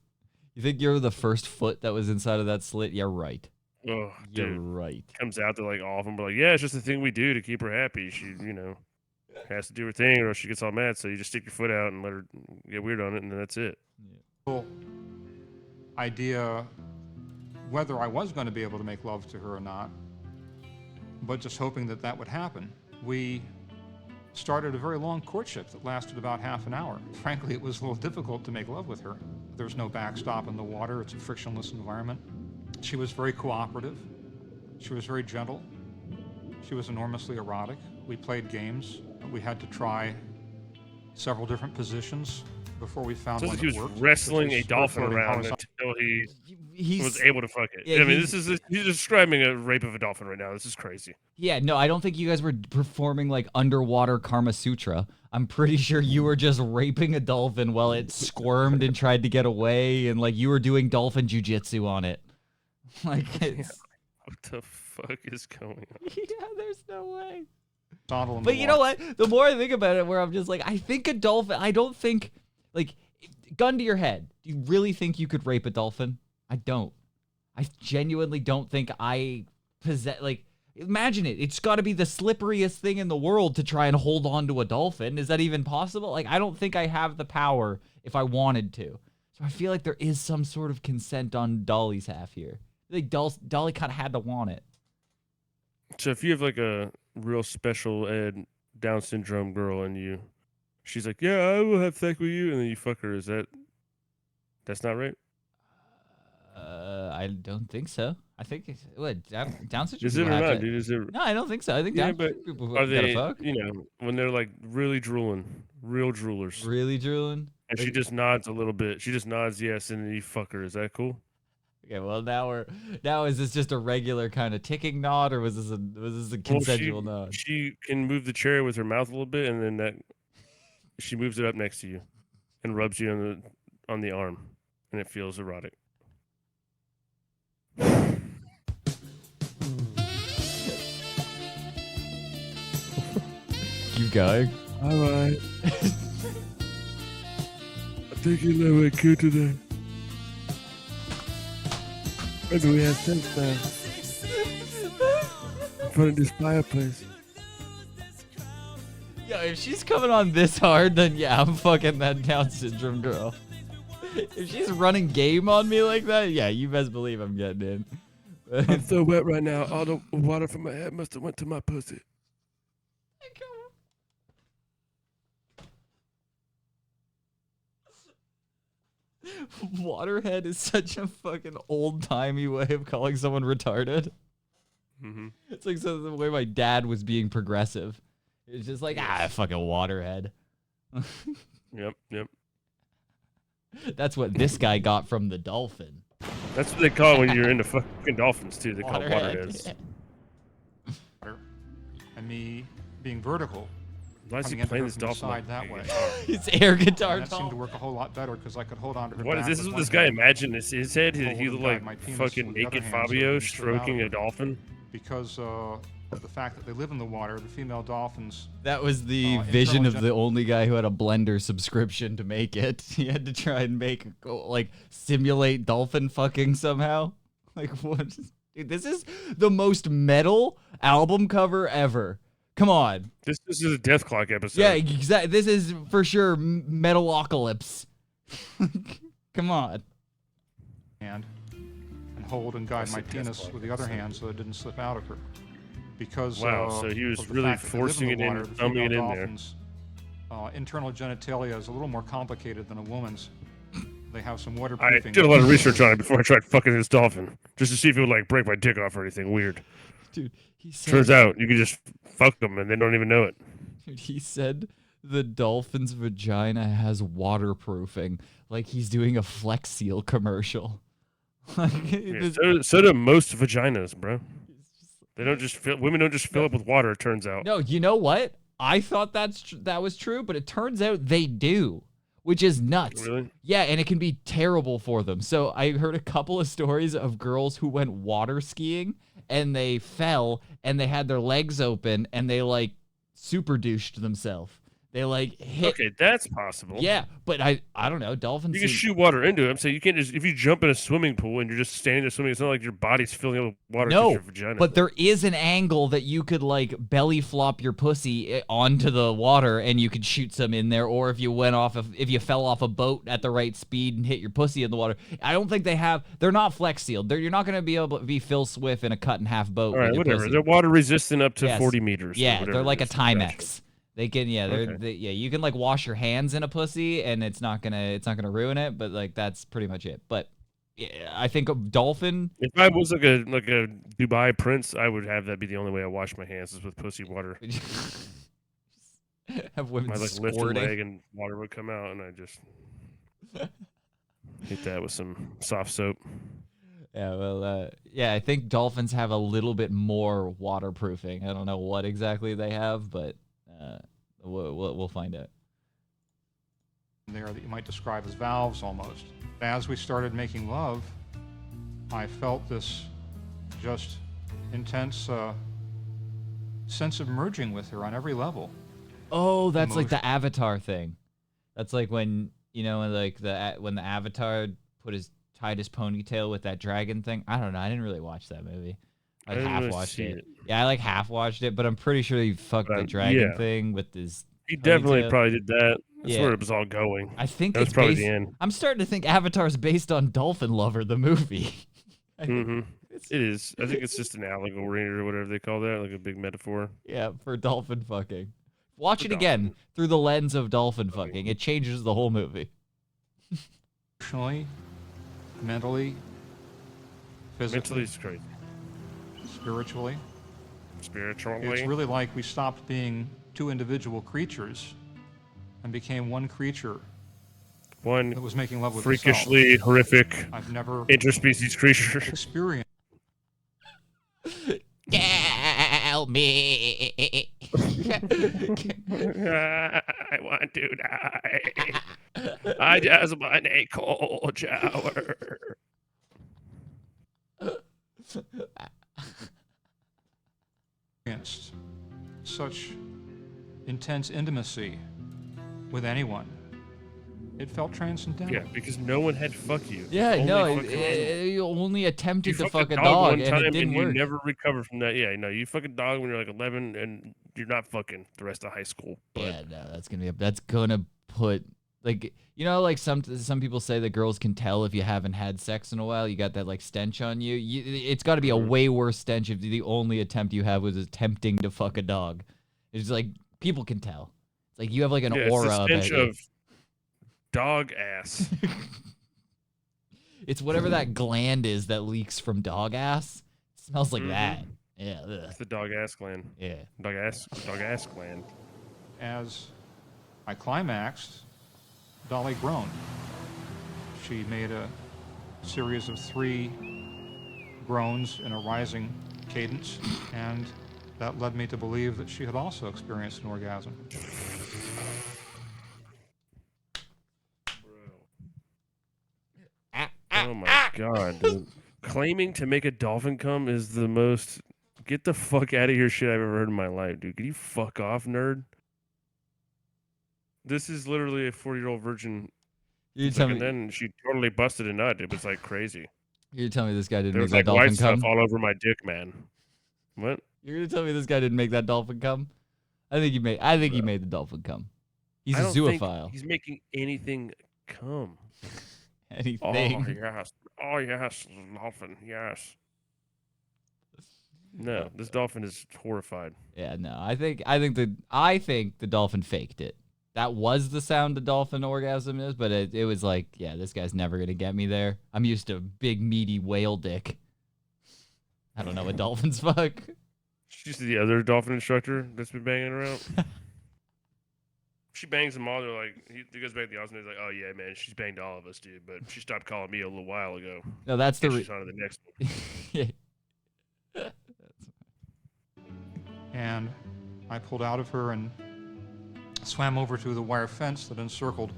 You think you're the first foot that was inside of that slit? Yeah, right. Oh, You're dude. right. Comes out to like all of them, but like, yeah, it's just a thing we do to keep her happy. She, has to do her thing, or else she gets all mad. So you just stick your foot out and let her get weird on it, and then that's it. Idea whether I was going to be able to make love to her or not, but just hoping that that would happen. We started a very long courtship that lasted about half an hour. Frankly, it was a little difficult to make love with her. There's no backstop in the water. It's a frictionless environment. She was very cooperative. She was very gentle. She was enormously erotic. We played games. We had to try several different positions before we found Sounds one like he that was worked. wrestling Which a is dolphin floating around horizontal. until he He's was able to fuck it. yeah, I mean, he's- he's describing a rape of a dolphin right now. This is crazy. Yeah, no, I don't think you guys were performing like underwater Karma Sutra. I'm pretty sure you were just raping a dolphin while it squirmed and tried to get away, and like you were doing dolphin jujitsu on it. Like, it's, What the fuck is going on? yeah, there's no way. Horizontal in But the you know water. what? The more I think about it, where I'm just like, I think a dolphin. I don't think, like, gun to your head. Do you really think you could rape a dolphin? I don't. I genuinely don't think I possess. Like, imagine it. It's got to be the slipperiest thing in the world to try and hold on to a dolphin. Is that even possible? Like, I don't think I have the power if I wanted to. So I feel like there is some sort of consent on Dolly's half here. I think Dolly kind of had to want it. So if you have like a real special ed Down syndrome girl and she's like, yeah, I will have sex with you, and then you fuck her, that's not right? I don't think so. I think what Down syndrome. Is it people or have not, to- dude? Is it? No, I don't think so. I think Yeah, Down but syndrome people Are gotta they, fuck. when they're like really drooling, real droolers, Really drooling? and she just nods a little bit. She just nods yes, and then you fuck her. Is that cool? Okay, well now is this just a regular kind of ticking nod, or was this a consensual nod? She can move the chair with her mouth a little bit, and then she moves it up next to you, and rubs you on the arm, and it feels erotic. Keep going. All right. I think you know what cute today. Maybe we have sex now. In front of this fireplace. Yo, if she's coming on this hard, then yeah, I'm fucking that Down syndrome girl. If she's running game on me like that, yeah, you best believe I'm getting in. I'm so wet right now. All the water from my head must have went to my pussy. Waterhead is such a fucking old-timey way of calling someone retarded. Mm-hmm. It's like the way my dad was being progressive. It's just like, fucking waterhead. Yep. That's what this guy got from the dolphin. That's what they call it when you're into fucking dolphins too. They call it Waterhead. waterheads. And me being vertical, Why is he coming into playing her this from the dolphin? side that way. It's air guitar And that seemed to dolphin. work a whole lot better because I could hold on to her What back is this? with Is what one this guy hand imagine his head? He Hold looked the guy, like my penis fucking with the other naked hand so it Fabio didn't slip out stroking of a it. dolphin. because of the fact that they live in the water. The female dolphins. That was the vision internal of gen- the only guy who had a Blender subscription to make it. He had to try and simulate dolphin fucking somehow. Like, what? Dude, this is the most metal album cover ever. Come on. This is a Death Clock episode. Yeah, exactly. This is for sure Metalocalypse. Come on. hand and hold and guide That's my a death penis clock with the other episode. hand so it didn't slip out of her. Because Wow, so he was of the really fact that they live forcing in the it in, water, the thumbing it female in there. dolphins, internal genitalia is a little more complicated than a woman's. They have some I waterproofing. did a lot of research on it before I tried fucking this dolphin, just to see if it would like break my dick off or anything weird. Dude, he said, Turns out you can just fuck them and they don't even know it. dude, he said The dolphin's vagina has waterproofing, like he's doing a Flex Seal commercial. Yeah, so do most vaginas, bro. They don't just women don't just fill up with water. It turns out. No, you know what? I thought that was true, but it turns out they do, which is nuts. Really? Yeah, and it can be terrible for them. So I heard a couple of stories of girls who went water skiing and they fell and they had their legs open and they like super douched themselves. They like hit. Okay, that's possible. Yeah, but I don't know. Dolphins. You can shoot water into it. I'm saying you can't just if you jump in a swimming pool and you're just standing there swimming. It's not like your body's filling up with water. No, your vagina. but there is an angle that you could like belly flop your pussy onto the water and you could shoot some in there. Or if you if you fell off a boat at the right speed and hit your pussy in the water. I don't think they're not Flex Sealed. You're not going to be able to be Phil Swift in a cut in half boat. All right, with whatever. pussy. They're water resistant up to Yes. 40 meters. Yeah, they're like a Timex. Gotcha. They can, yeah, you can like wash your hands in a pussy and it's not gonna ruin it, but like that's pretty much it. But yeah, I think a dolphin. If I was like a Dubai prince, I would have that be the only way I wash my hands is with pussy water. Have women My like lifted squirting. leg and water would come out, and I just hit that with some soft soap. Yeah, well, yeah, I think dolphins have a little bit more waterproofing. I don't know what exactly they have, but we'll find out. There that you might describe as valves almost. As we started making love, I felt this just intense sense of merging with her on every level. Oh, that's like the Avatar thing. That's like when like when the Avatar tied his ponytail with that dragon thing. I don't know. I didn't really watch that movie. I half watched it. Yeah, I like half watched it, but I'm pretty sure he fucked the dragon thing with his. He definitely ponytail. probably did that. That's Yeah. where it was all going. I think That was it's probably based, the end. I'm starting to think Avatar's based on Dolphin Lover, the movie. Mm-hmm. It is. I think it's just an allegory or whatever they call that, like a big metaphor. Yeah, for dolphin fucking. Watch it again through the lens of dolphin fucking. It changes the whole movie. Emotionally, mentally, physically, Mentally, it's crazy. spiritually. Spiritually, It's really like we stopped being two individual creatures and became one creature one that was making love with freakishly horrific itself. I've never interspecies creature. experienced. Help me. I want to die. I just want a cold shower. Such intense intimacy with anyone. It felt transcendental. Yeah, because no one had fuck you. Yeah, Only no, fucking you. you only attempted to fucked fuck a dog one and time it didn't work. You never recover from that. Yeah, no, you fuck a dog when you're like 11 and you're not fucking the rest of high school. But Yeah, no, that's gonna put like like some people say that girls can tell if you haven't had sex in a while. You got that like stench on you. It's got to be a way worse stench if the only attempt you have was attempting to fuck a dog. It's like people can tell. It's like you have like an yeah, aura it's the about stench you. of dog ass. It's whatever that gland is that leaks from dog ass. It smells like that. Yeah. Ugh. It's the dog ass gland. Yeah. Dog ass gland. As I climaxed, Dolly groaned. She made a series of 3 groans in a rising cadence, and that led me to believe that she had also experienced an orgasm. Oh my god, dude. Claiming to make a dolphin come is the most get the fuck out of here shit I've ever heard in my life, dude. Can you fuck off, nerd? This is literally a 40-year-old virgin. You It's tell like, me. and then she totally busted a nut. It was like crazy. You're telling me this guy didn't There make was that like dolphin white come? stuff all over my dick, man. What? You're gonna tell me this guy didn't make that dolphin come? I think he made. I think he made the dolphin come. He's I a don't think zoophile. he's making anything come. Anything. Oh yes. Oh yes, dolphin. Yes. No, this dolphin is horrified. Yeah, no. I think the dolphin faked it. That was the sound the dolphin orgasm is, but it was like, yeah, this guy's never gonna get me there. I'm used to big meaty whale dick. I don't know what dolphins fuck. She's the other dolphin instructor that's been banging around. She bangs them all. They're like, he goes back to the office and he's like, "Oh yeah, man, she's banged all of us, dude. But she stopped calling me a little while ago. No, that's the. She's on to the next one." And I pulled out of her and swam over to the wire fence that encircled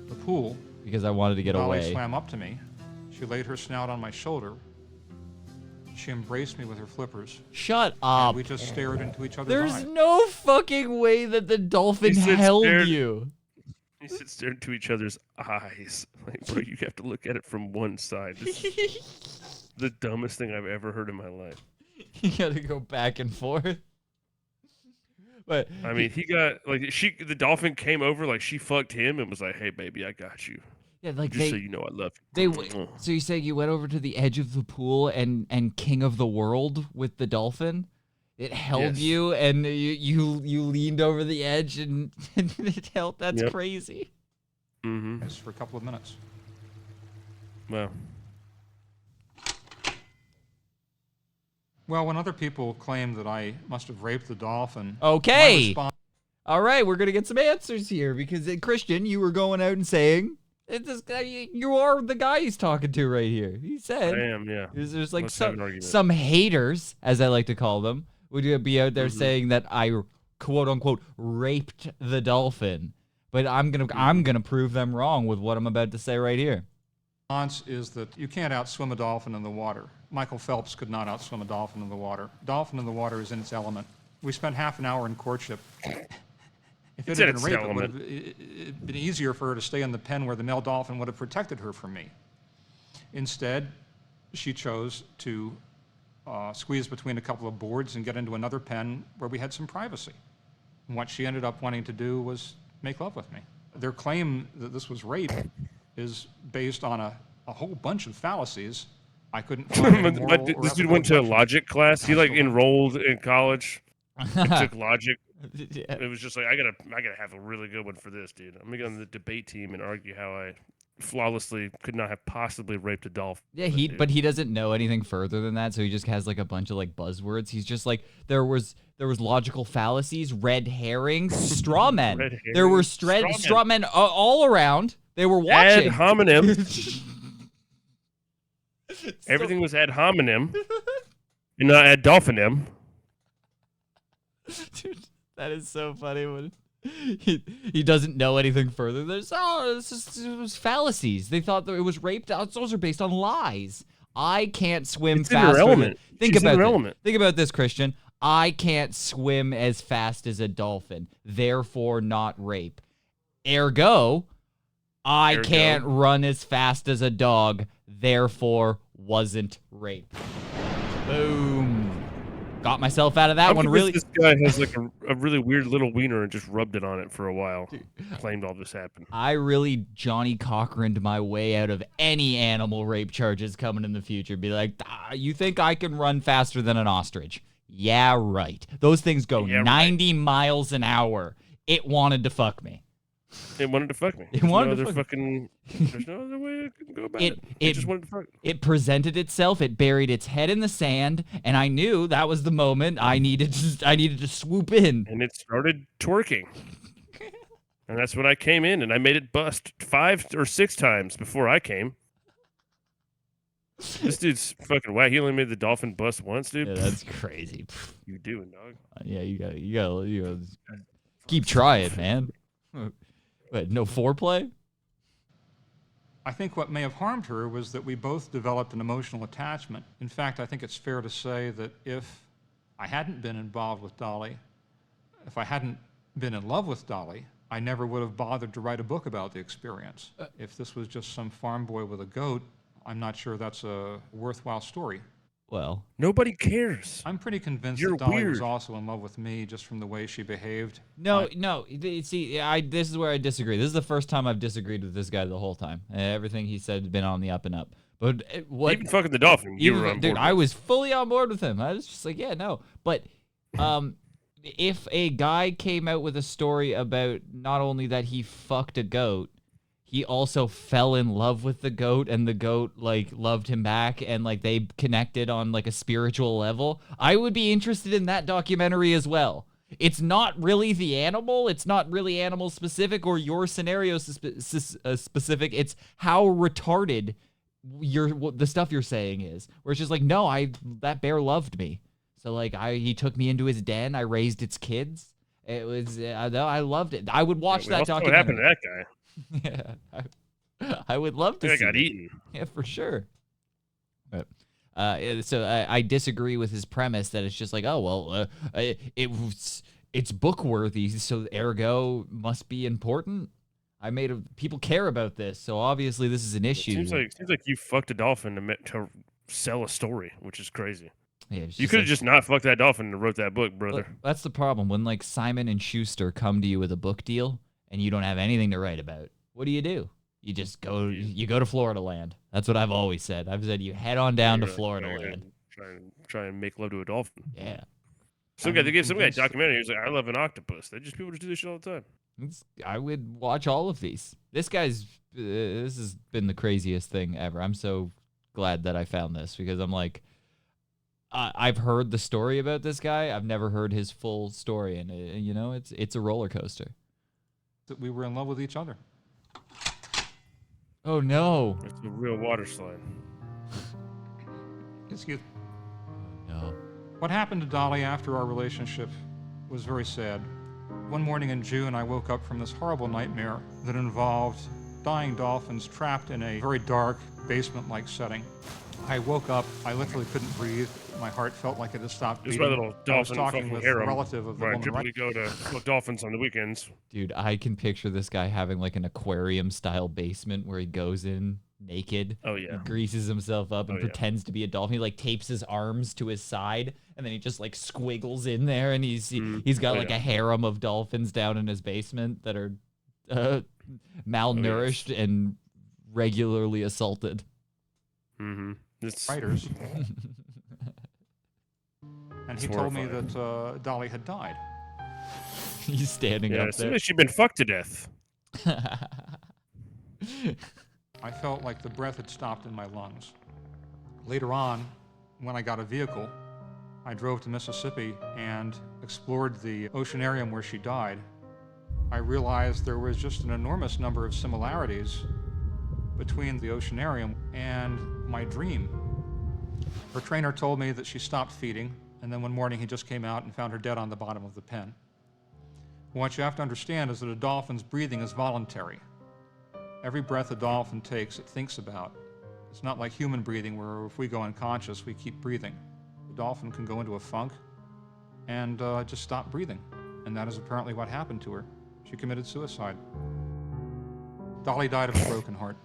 the pool. Because I wanted to get Dolly away. swam up to me. She laid her snout on my shoulder. She embraced me with her flippers. Shut up. And we just stared into each other's There's eyes. no fucking way that the dolphin held you. He sits there into each other's eyes. Like, bro, you have to look at it from one side. This is the dumbest thing I've ever heard in my life. You gotta go back and forth. But I mean, he got like the dolphin came over like she fucked him and was like, "Hey, baby, I got you. yeah, like Just so you know, I love they. you." So you say you went over to the edge of the pool and king of the world with the dolphin? It held Yes. you, and you leaned over the edge, and it held. That's Yep. crazy. Mm-hmm. Yes, for a couple of minutes. Well, Well, when other people claim that I must have raped the dolphin, Okay. my response All right, we're gonna get some answers here because Christian, you were going out and saying this guy, you are the guy he's talking to right here. He said, I am, yeah. There's like Let's have an argument. some haters, as I like to call them, would be out there Mm-hmm. saying that I quote unquote raped the dolphin. But I'm gonna prove them wrong with what I'm about to say right here. is that you can't outswim a dolphin in the water. Michael Phelps could not outswim a dolphin in the water. Dolphin in the water is in its element. We spent half an hour in courtship. If it It's had in been its rape, it would element. have it'd been easier for her to stay in the pen where the male dolphin would have protected her from me. Instead, she chose to squeeze between a couple of boards and get into another pen where we had some privacy. And what she ended up wanting to do was make love with me. Their claim that this was rape is based on a whole bunch of fallacies. I couldn't find any moral But or this dude ethical went to a objection. logic class. He like Absolutely. enrolled in college and took logic. Yeah. It was just like I gotta have a really good one for this, dude. I'm gonna get on the debate team and argue how I flawlessly could not have possibly raped a dolphin. Yeah, dude. but he doesn't know anything further than that, so he just has like a bunch of like buzzwords. He's just like there was logical fallacies, red herrings, straw men. Red There were herrings, straw men all around. They were Ad watching. hominem. So- Everything was ad hominem and not ad dolphinim. Dude, that is so funny when he doesn't know anything further. It was fallacies. They thought that it was rape. Those are based on lies. I can't swim It's in her faster. element. Think She's in about her this. element. Think about this, Christian. I can't swim as fast as a dolphin, therefore not rape. Ergo, I Ergo. can't run as fast as a dog, therefore wasn't rape. Boom. Got myself out of that I'm one convinced really. This guy has like a really weird little wiener and just rubbed it on it for a while. Claimed all this happened. I really Johnny Cochran'd my way out of any animal rape charges coming in the future. Be like, you think I can run faster than an ostrich? Yeah, right. Those things go Yeah, right. 90 miles an hour. It wanted to fuck me. It wanted to fuck me. It There's wanted no to other fuck fucking. There's no other way I can go about it. It just wanted to fuck. It presented itself. It buried its head in the sand, and I knew that was the moment I needed to swoop in. And it started twerking. And that's when I came in, and I made it bust 5 or 6 times before I came. This dude's fucking whack. He only made the dolphin bust once, dude. Yeah, that's crazy. You doing, dog? Yeah, you gotta keep trying, man. What, no foreplay? I think what may have harmed her was that we both developed an emotional attachment. In fact, I think it's fair to say that if I hadn't been involved with Dolly, if I hadn't been in love with Dolly, I never would have bothered to write a book about the experience. If this was just some farm boy with a goat, I'm not sure that's a worthwhile story. Well, Nobody cares. I'm pretty convinced You're that Dolly was weird. also in love with me just from the way she behaved. no. See, this is where I disagree. This is the first time I've disagreed with this guy the whole time. Everything he said has been on the up and up. But what? Even fucking the dolphin. You were on dude, board I with. was fully on board with him. I was just like, yeah, no. But if a guy came out with a story about not only that he fucked a goat, he also fell in love with the goat, and the goat like loved him back, and like they connected on like a spiritual level, I would be interested in that documentary as well. It's not really the animal. It's not really animal specific or your scenario specific. It's how retarded the stuff you're saying is. Where it's just like, no, that bear loved me. So like he took me into his den. I raised its kids. It was I loved it. I would watch that documentary. What happened to that guy? Yeah, I would love to see. Got eaten. Yeah, for sure. But so I disagree with his premise that it's just like, oh well, it's book worthy, so ergo must be important. People care about this, so obviously this is an issue. Seems like you fucked a dolphin to sell a story, which is crazy. Yeah, you could have just not fucked that dolphin and wrote that book, brother. That's the problem. When like Simon and Schuster come to you with a book deal and you don't have anything to write about, what do? You just go. You go to Florida Land. That's what I've always said. I've said you head on down to Florida Land. Try and make love to a dolphin. Yeah. They gave some guy a documentary. He's like, I love an octopus. People just do this shit all the time. I would watch all of these. This has been the craziest thing ever. I'm so glad that I found this because I'm like, I've heard the story about this guy. I've never heard his full story, and it's a roller coaster. That we were in love with each other. Oh no! It's a real water slide. Excuse. No. What happened to Dolly after our relationship was very sad. One morning in June, I woke up from this horrible nightmare that involved dying dolphins trapped in a very dark, basement-like setting. I woke up, I literally couldn't breathe. My heart felt like it had stopped beating. It's my little dolphin I was talking with a harem. relative of the I woman. typically go to look dolphins on the weekends. Dude, I can picture this guy having like an aquarium-style basement where he goes in naked. Oh yeah. Greases himself up and pretends to be a dolphin. He like tapes his arms to his side and then he just like squiggles in there and he's got like a harem of dolphins down in his basement that are malnourished and regularly assaulted. Mm-hmm. Writers. And he told me that Dolly had died. He's standing up there. It seems like she'd been fucked to death. I felt like the breath had stopped in my lungs. Later on, when I got a vehicle, I drove to Mississippi and explored the oceanarium where she died. I realized there was just an enormous number of similarities between the oceanarium and my dream. Her trainer told me that she stopped feeding, and then one morning he just came out and found her dead on the bottom of the pen. What you have to understand is that a dolphin's breathing is voluntary. Every breath a dolphin takes, it thinks about. It's not like human breathing where if we go unconscious, we keep breathing. The dolphin can go into a funk and just stop breathing. And that is apparently what happened to her. She committed suicide. Dolly died of a broken heart.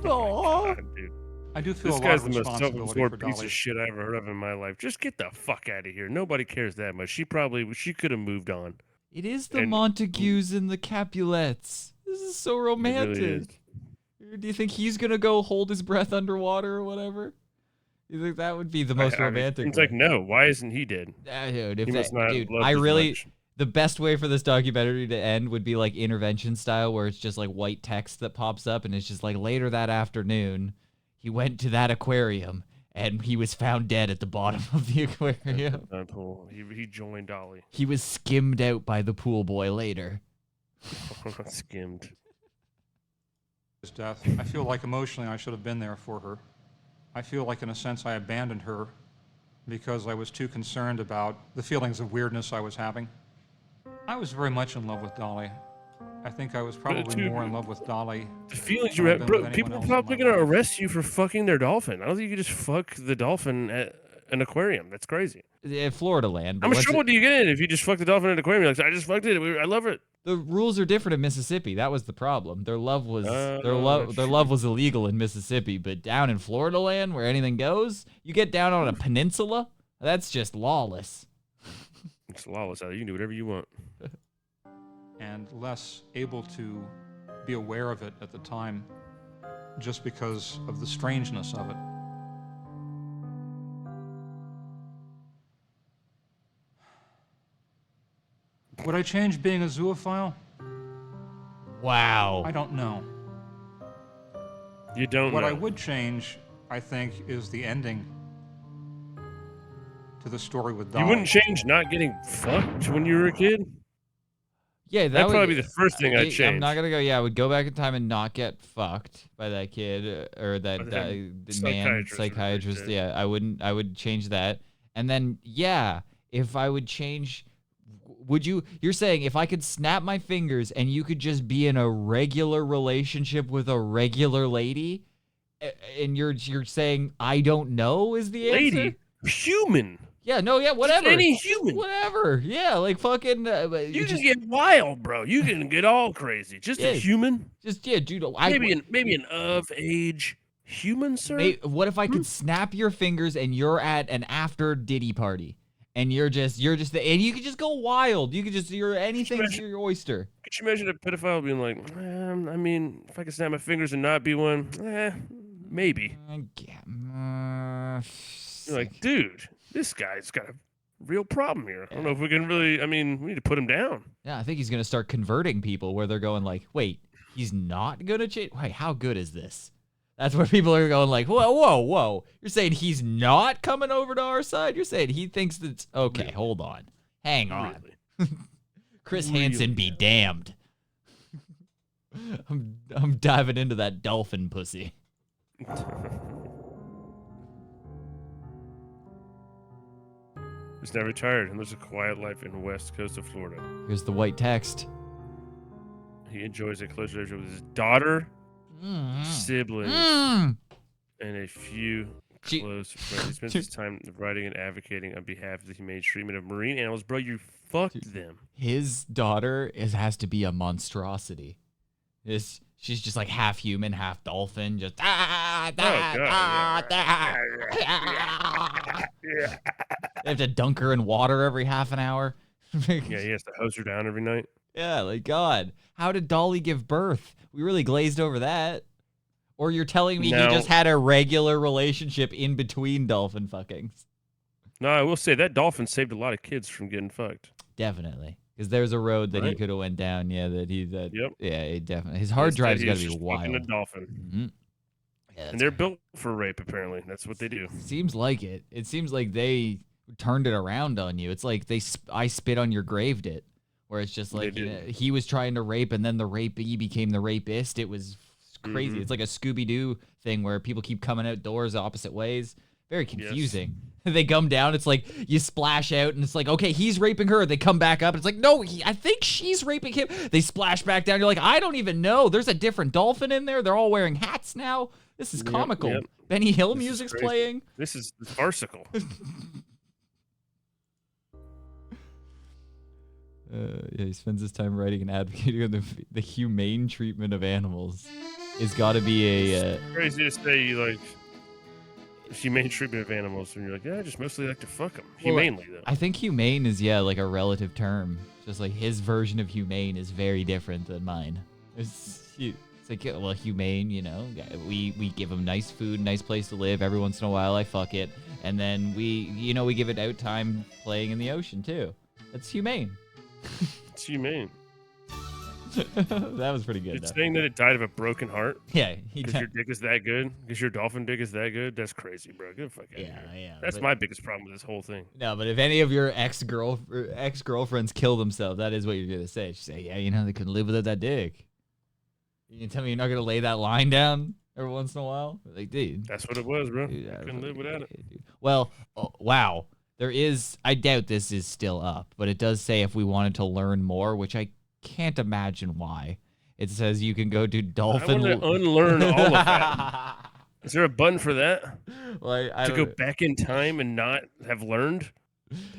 God, dude. I do feel this a lot guy's of the most responsibility for self-absorbed piece Dolly. of shit I ever heard of in my life. Just get the fuck out of here. Nobody cares that much. She could have moved on. it is the Montagues and the Capulets. This is so romantic. It really is. Do you think he's gonna go hold his breath underwater or whatever? You think that would be the most romantic? It's like, no. Why isn't he dead? Dude, He must not dude, love I as really. much. The best way for this documentary to end would be like intervention style, where it's just like white text that pops up, and it's just like later that afternoon, he went to that aquarium and he was found dead at the bottom of the aquarium. Pool. He joined Dolly. He was skimmed out by the pool boy later. Skimmed. His death. I feel like emotionally I should have been there for her. I feel like in a sense I abandoned her because I was too concerned about the feelings of weirdness I was having. I was very much in love with Dolly. I think I was probably more in love with Dolly. The feelings you have, bro. People are probably gonna arrest you for fucking their dolphin. I don't think you could just fuck the dolphin at an aquarium. That's crazy. Florida Land. How much trouble do you get in if you just fuck the dolphin at an aquarium? You're like, I just fucked it. I love it. The rules are different in Mississippi. That was the problem. Their love was their love was illegal in Mississippi, but down in Florida Land, where anything goes, you get down on a peninsula, that's just lawless. It's lawless out there. You can do whatever you want. And less able to be aware of it at the time just because of the strangeness of it. Would I change being a zoophile? Wow. I don't know. You don't What know. I would change, I think, is the ending to the story with You Dolly. wouldn't change not getting fucked when you were a kid? Yeah, That'd would probably be the first thing I'd change. I'm not gonna go. Yeah, I would go back in time and not get fucked by that kid or that man psychiatrist. Yeah, I wouldn't. I would change that. And then yeah, if I would change, would you? You're saying if I could snap my fingers and you could just be in a regular relationship with a regular lady, and you're saying I don't know is the answer? Lady, human. Yeah, no, yeah, whatever. Just any human. Whatever. Yeah, like fucking. You can get wild, bro. You can get all crazy. Just a human. Just yeah, dude. Maybe an of age human, sir. What if I could snap your fingers and you're at an after Diddy party, and and you could just go wild. You could just anything's your oyster. Could you imagine a pedophile being like, I mean, if I could snap my fingers and not be one, maybe. You're like, dude, this guy's got a real problem here. I don't know if we can really, we need to put him down. Yeah, I think he's going to start converting people where they're going like, wait, he's not going to change? Wait, how good is this? That's where people are going like, whoa. You're saying he's not coming over to our side? You're saying he thinks that's, okay, really? Hold on. Hang on. Really? Chris Hansen be damned. I'm diving into that dolphin pussy. He's now retired and lives a quiet life in the west coast of Florida. Here's the white text. He enjoys a close relationship with his daughter, siblings, and a few close friends. He spends his time writing and advocating on behalf of the humane treatment of marine animals. Bro, you fucked them. His daughter has to be a monstrosity. She's just like half human, half dolphin. Just They have to dunk her in water every half an hour. Yeah, he has to hose her down every night. Yeah, like God. How did Dolly give birth? We really glazed over that. Or you're telling me he just had a regular relationship in between dolphin fuckings? No, I will say that dolphin saved a lot of kids from getting fucked. Definitely. Because there's a road that he could have went down. Yeah, he definitely. His hard drive's got to be wild. A dolphin. Mm-hmm. Yeah, and they're built for rape, apparently. That's what they do. Seems like it. It seems like they turned it around on you. It's like I spit on your graved it. Where it's just like he was trying to rape and then the rapee became the rapist. It was crazy. Mm-hmm. It's like a Scooby-Doo thing where people keep coming out doors opposite ways. Very confusing. Yes. They come down. It's like you splash out and it's like, okay, he's raping her. They come back up. It's like, no, I think she's raping him. They splash back down. You're like, I don't even know. There's a different dolphin in there. They're all wearing hats now. This is comical. Yep. Benny Hill music's playing. This is farcical. He spends his time writing and advocating on the humane treatment of animals. It's got to be a... crazy to say you like humane treatment of animals when you're like, yeah, I just mostly like to fuck them. Humanely, though. I think humane is, like a relative term. Just like his version of humane is very different than mine. It's like, well, humane, we give them nice food, nice place to live. Every once in a while, I fuck it. And then we give it out time playing in the ocean, too. That's humane. It's humane. That was pretty good. It's saying that it died of a broken heart. Yeah, because your dick is that good. Because your dolphin dick is that good. That's crazy, bro. Get the fuck out of here. Yeah. That's my biggest problem with this whole thing. No, but if any of your ex-girlfriends kill themselves, that is what you're gonna say. You say, yeah, they couldn't live without that dick. You can tell me you're not gonna lay that line down every once in a while? Like, dude, that's what it was, bro. Dude, I couldn't live without it. Dude. Well, wow. There is, I doubt this is still up, but it does say if we wanted to learn more, which I can't imagine why. It says you can go to Dolphin. I want to unlearn all of that. Is there a button for that? Well, to go back in time and not have learned?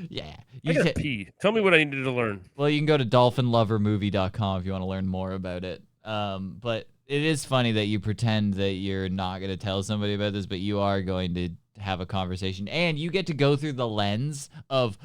Yeah. I gotta pee. Tell me what I needed to learn. Well, you can go to dolphinlovermovie.com if you want to learn more about it. But it is funny that you pretend that you're not going to tell somebody about this, but you are going to have a conversation, and you get to go through the lens of,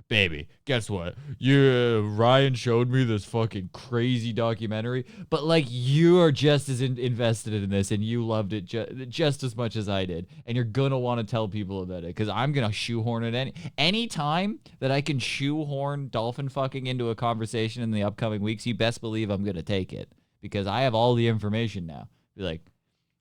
baby, guess what? Yeah, Ryan showed me this fucking crazy documentary, but like you are just as invested in this, and you loved it just as much as I did, and you're gonna want to tell people about it because I'm gonna shoehorn it any time that I can shoehorn dolphin fucking into a conversation in the upcoming weeks. You best believe I'm gonna take it because I have all the information now. Be like,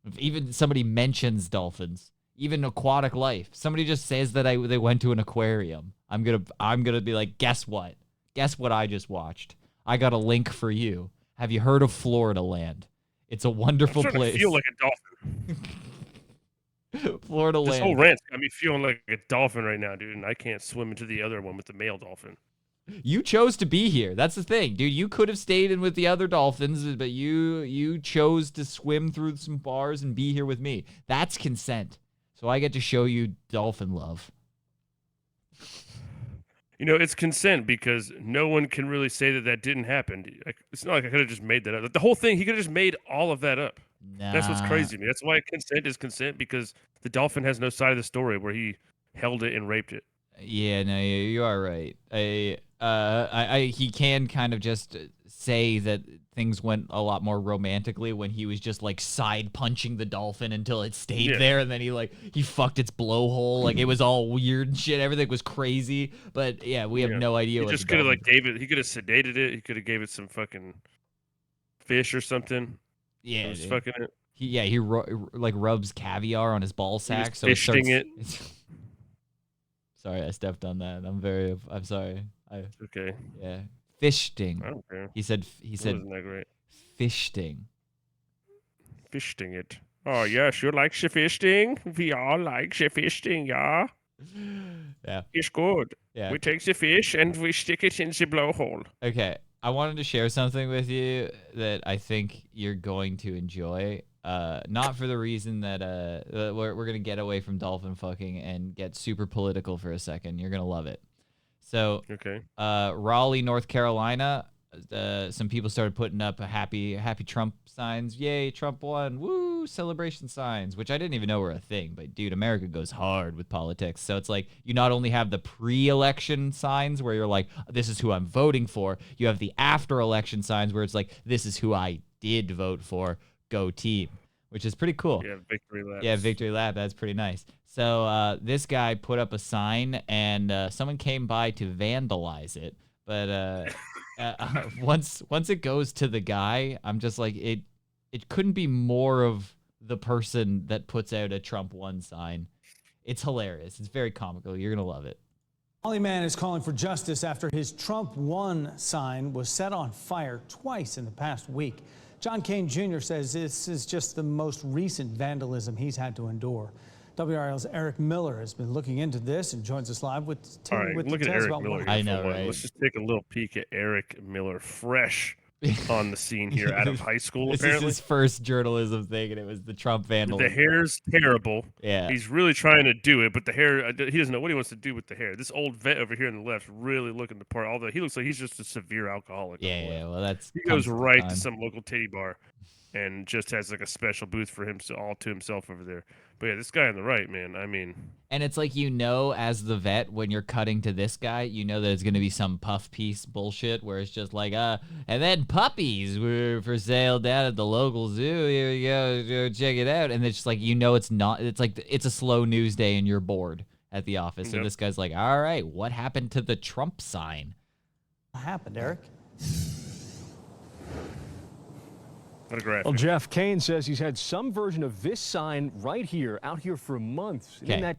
if even somebody mentions dolphins even aquatic life. Somebody just says that they went to an aquarium. I'm gonna be like, guess what? Guess what I just watched? I got a link for you. Have you heard of Florida Land? It's a wonderful place. I feel like a dolphin. Florida This Land. whole rant's got me feeling like a dolphin right now, dude, and I can't swim into the other one with the male dolphin. You chose to be here. That's the thing, dude. You could have stayed in with the other dolphins, but you chose to swim through some bars and be here with me. That's consent. So I get to show you dolphin love. You know, it's consent because no one can really say that didn't happen. It's not like I could have just made that up. The whole thing, he could have just made all of that up. Nah. That's what's crazy to me. That's why consent is consent, because the dolphin has no side of the story where he held it and raped it. Yeah, no, you are right. He can kind of just say that things went a lot more romantically when he was just like side punching the dolphin until it stayed there, and then he fucked its blowhole. Like, it was all weird and shit. Everything was crazy. But yeah, we have no idea. He what just could have he could have sedated it. He could have gave it some fucking fish or something. Yeah, was fucking it. He rubs caviar on his ball sack, so fishing it. Sorry, I stepped on that. I'm sorry. Okay. Yeah. Fish sting. I don't care. He said Wasn't that great? fish sting. Fish sting it. Oh, yes, you like the fish sting? We all like the fish sting, yeah? Yeah. It's good. Yeah. We take the fish and we stick it in the blowhole. Okay. I wanted to share something with you that I think you're going to enjoy. Not for the reason that we're going to get away from dolphin fucking and get super political for a second. You're going to love it. So, okay. Raleigh, North Carolina, some people started putting up a happy Trump signs. Yay, Trump won. Woo, celebration signs, which I didn't even know were a thing. But, dude, America goes hard with politics. So it's like you not only have the pre-election signs where you're like, this is who I'm voting for. You have the after-election signs where it's like, this is who I did vote for. Go team, which is pretty cool. Yeah, victory lap. Yeah, victory lap. That's pretty nice. So this guy put up a sign, and someone came by to vandalize it. But once it goes to the guy, I'm just like, it couldn't be more of the person that puts out a Trump won sign. It's hilarious. It's very comical. You're gonna love it. Raleigh man is calling for justice after his Trump won sign was set on fire twice in the past week. John Kane Jr. says this is just the most recent vandalism he's had to endure. WRL's Eric Miller has been looking into this and joins us live with look at details Eric about Miller. what I know, right? Let's just take a little peek at Eric Miller, fresh on the scene here, out of high school. This apparently, is his first journalism thing, and it was the Trump vandalism. The hair's terrible. Yeah, he's really trying to do it, but the hair, he doesn't know what he wants to do with the hair. This old vet over here on the left really looking the part. Although he looks like he's just a severe alcoholic. Yeah. Well, he goes right to some local titty bar and just has like a special booth for him, all to himself over there. But yeah, this guy on the right, man, I mean. And it's like, as the vet, when you're cutting to this guy, you know that it's going to be some puff piece bullshit where it's just like, and then puppies were for sale down at the local zoo. Here you go check it out. And it's just like, it's not, it's like, it's a slow news day and you're bored at the office. So this guy's like, all right, what happened to the Trump sign? What happened, Eric? Well, Jeff, Kane says he's had some version of this sign right here, out here for months. Okay.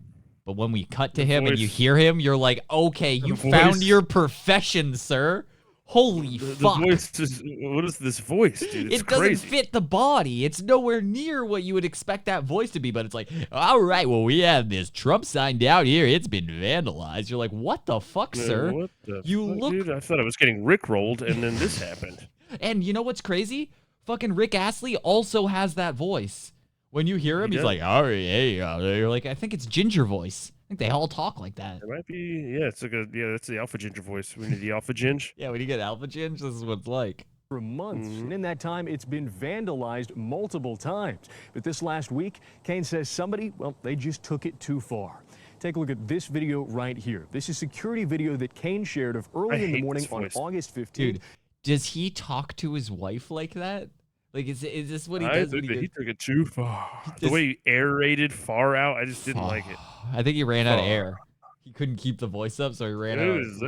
But when we cut to him and you hear him, you're like, okay, you found your profession, sir. Holy fuck. The voice what is this voice, dude? It doesn't fit the body. It's nowhere near what you would expect that voice to be, but it's like, all right, well, we have this Trump sign down here. It's been vandalized. You're like, what the fuck, sir? What the fuck, look. Dude? I thought I was getting rickrolled, and then this happened. And you know what's crazy? Fucking Rick Astley also has that voice. When you hear him, he's like, all right, hey, you're like, I think it's Ginger voice. I think they all talk like that. It might be, it's like that's the Alpha Ginger voice. We need the Alpha Ginge. Yeah, when you get Alpha Ginge, this is what it's like. For months, and in that time, it's been vandalized multiple times. But this last week, Kane says somebody, they just took it too far. Take a look at this video right here. This is security video that Kane shared of early in the morning on August 15th. Dude, does he talk to his wife like that? Like, is this what he does? He took it too far. The way he aerated far out, I just didn't like it. I think he ran out of air. He couldn't keep the voice up, so he ran out. It is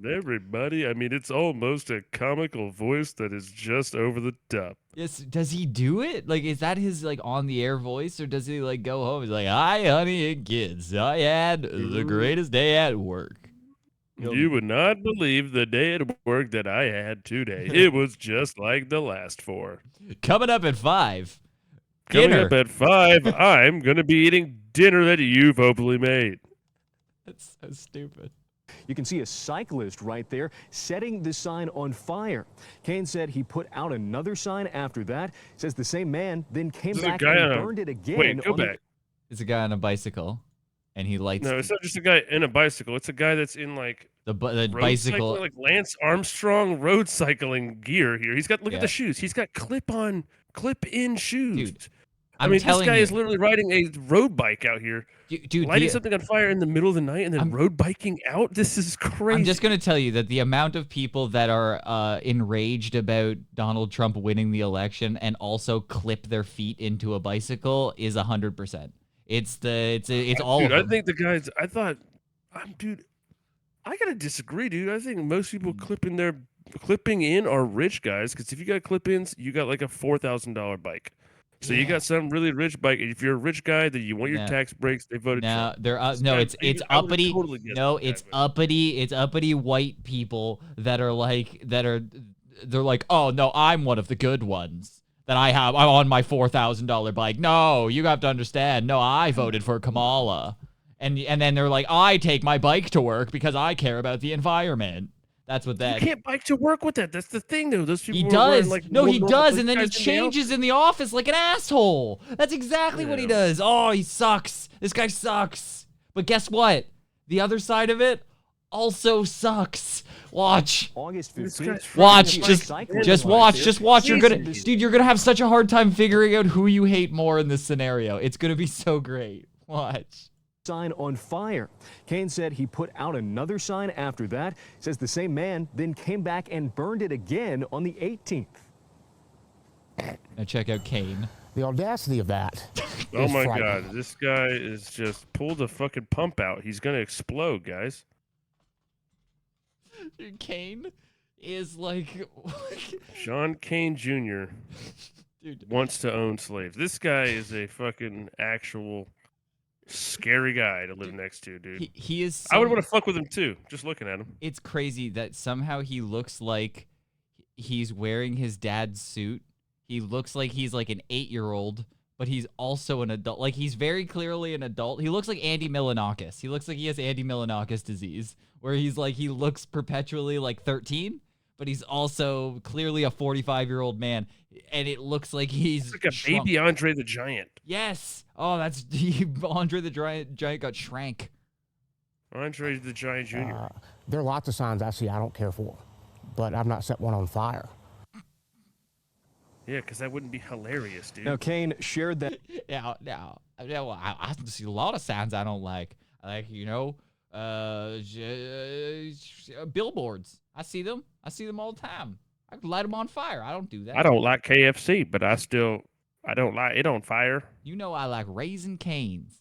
everybody. I mean, it's almost a comical voice that is just over the top. Yes, does he do it? Like, is that his like on the air voice, or does he like go home? He's like, "Hi, honey and kids. I had the greatest day at work." You would not believe the day at work that I had today. It was just like the last 4. Coming up at 5. Coming Dinner. up at 5, I'm going to be eating dinner that you've hopefully made. That's so stupid. You can see a cyclist right there setting the sign on fire. Kane said he put out another sign after that. Says the same man then came back and burned it again. Wait, go back. It's a guy on a bicycle, and he lights. No, it's not just a guy in a bicycle. It's a guy that's in like the road bicycle. Cycling, like Lance Armstrong road cycling gear here. He's got look Yeah. at the shoes. He's got clip-in shoes. Dude, I mean, this guy you, is literally riding a road bike out here, dude, lighting something on fire in the middle of the night and then road biking out. This is crazy. I'm just going to tell you that the amount of people that are enraged about Donald Trump winning the election and also clip their feet into a bicycle is 100%. It's all dude, of them. I think the guys. Dude, I gotta disagree, dude. I think most people clipping in are rich guys, because if you got clip-ins, you got like a $4,000 bike. So you got some really rich bike. If you're a rich guy that you want your tax breaks, they voted Trump. They're it's uppity. No, it's uppity. It's uppity white people that are like they're like, oh no, I'm one of the good ones. That I'm on my $4,000 bike. No, you have to understand. No, I voted for Kamala, and then they're like, I take my bike to work because I care about the environment. That's what that. You can't bike to work with that. That's the thing, though. Those people. He does. Like No, he does, and then he changes in the office like an asshole. That's exactly what he does. Oh, he sucks. This guy sucks. But guess what? The other side of it also sucks. Watch. August 15th. Watch. Just watch. Just watch. You're gonna have such a hard time figuring out who you hate more in this scenario. It's gonna be so great. Watch. Sign on fire. Kane said he put out another sign after that. Says the same man then came back and burned it again on the 18th. Now check out Kane. The audacity of that. Oh my God, this guy is just pulled the fucking pump out. He's gonna explode, guys. Dude, Kane is like John Kane Jr. Dude. Wants to own slaves. This guy is a fucking actual scary guy to live next to, dude. He is. I would want to fuck with him too, just looking at him. It's crazy that somehow he looks like he's wearing his dad's suit. He looks like he's like an 8-year-old, but he's also an adult. Like, he's very clearly an adult. He looks like Andy Milonakis. He looks like he has Andy Milonakis disease, where he's like, he looks perpetually like 13, but he's also clearly a 45-year-old man. And it looks like he's like a baby Andre the Giant. Yes. Oh, that's Andre the Giant got shrank. Andre the Giant Jr. There are lots of signs I see I don't care for, but I've not set one on fire. Yeah, because that wouldn't be hilarious, dude. Now, Kane shared that. I see a lot of signs I don't like. I like, billboards. I see them. I see them all the time. I could light them on fire. I don't do that. I don't like KFC, but I don't like it on fire. I like Raising Cane's.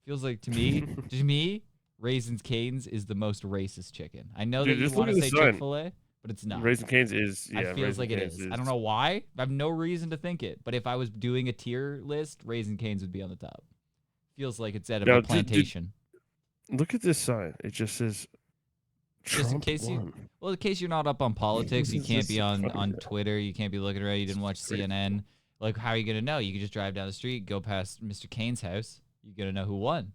Feels like to me, Raising Cane's is the most racist chicken. I know that you want to say Chick-fil-A, but it's not. Raising Cane's is, yeah. It feels like it is. I don't know why. I have no reason to think it. But if I was doing a tier list, Raising Cane's would be on the top. Feels like it's at a plantation. Look at this sign. It just says Trump in case in case you're not up on politics, you can't be on Twitter, you can't be looking around, you didn't watch CNN. Like, how are you going to know? You can just drive down the street, go past Mr. Kane's house. You're going to know who won.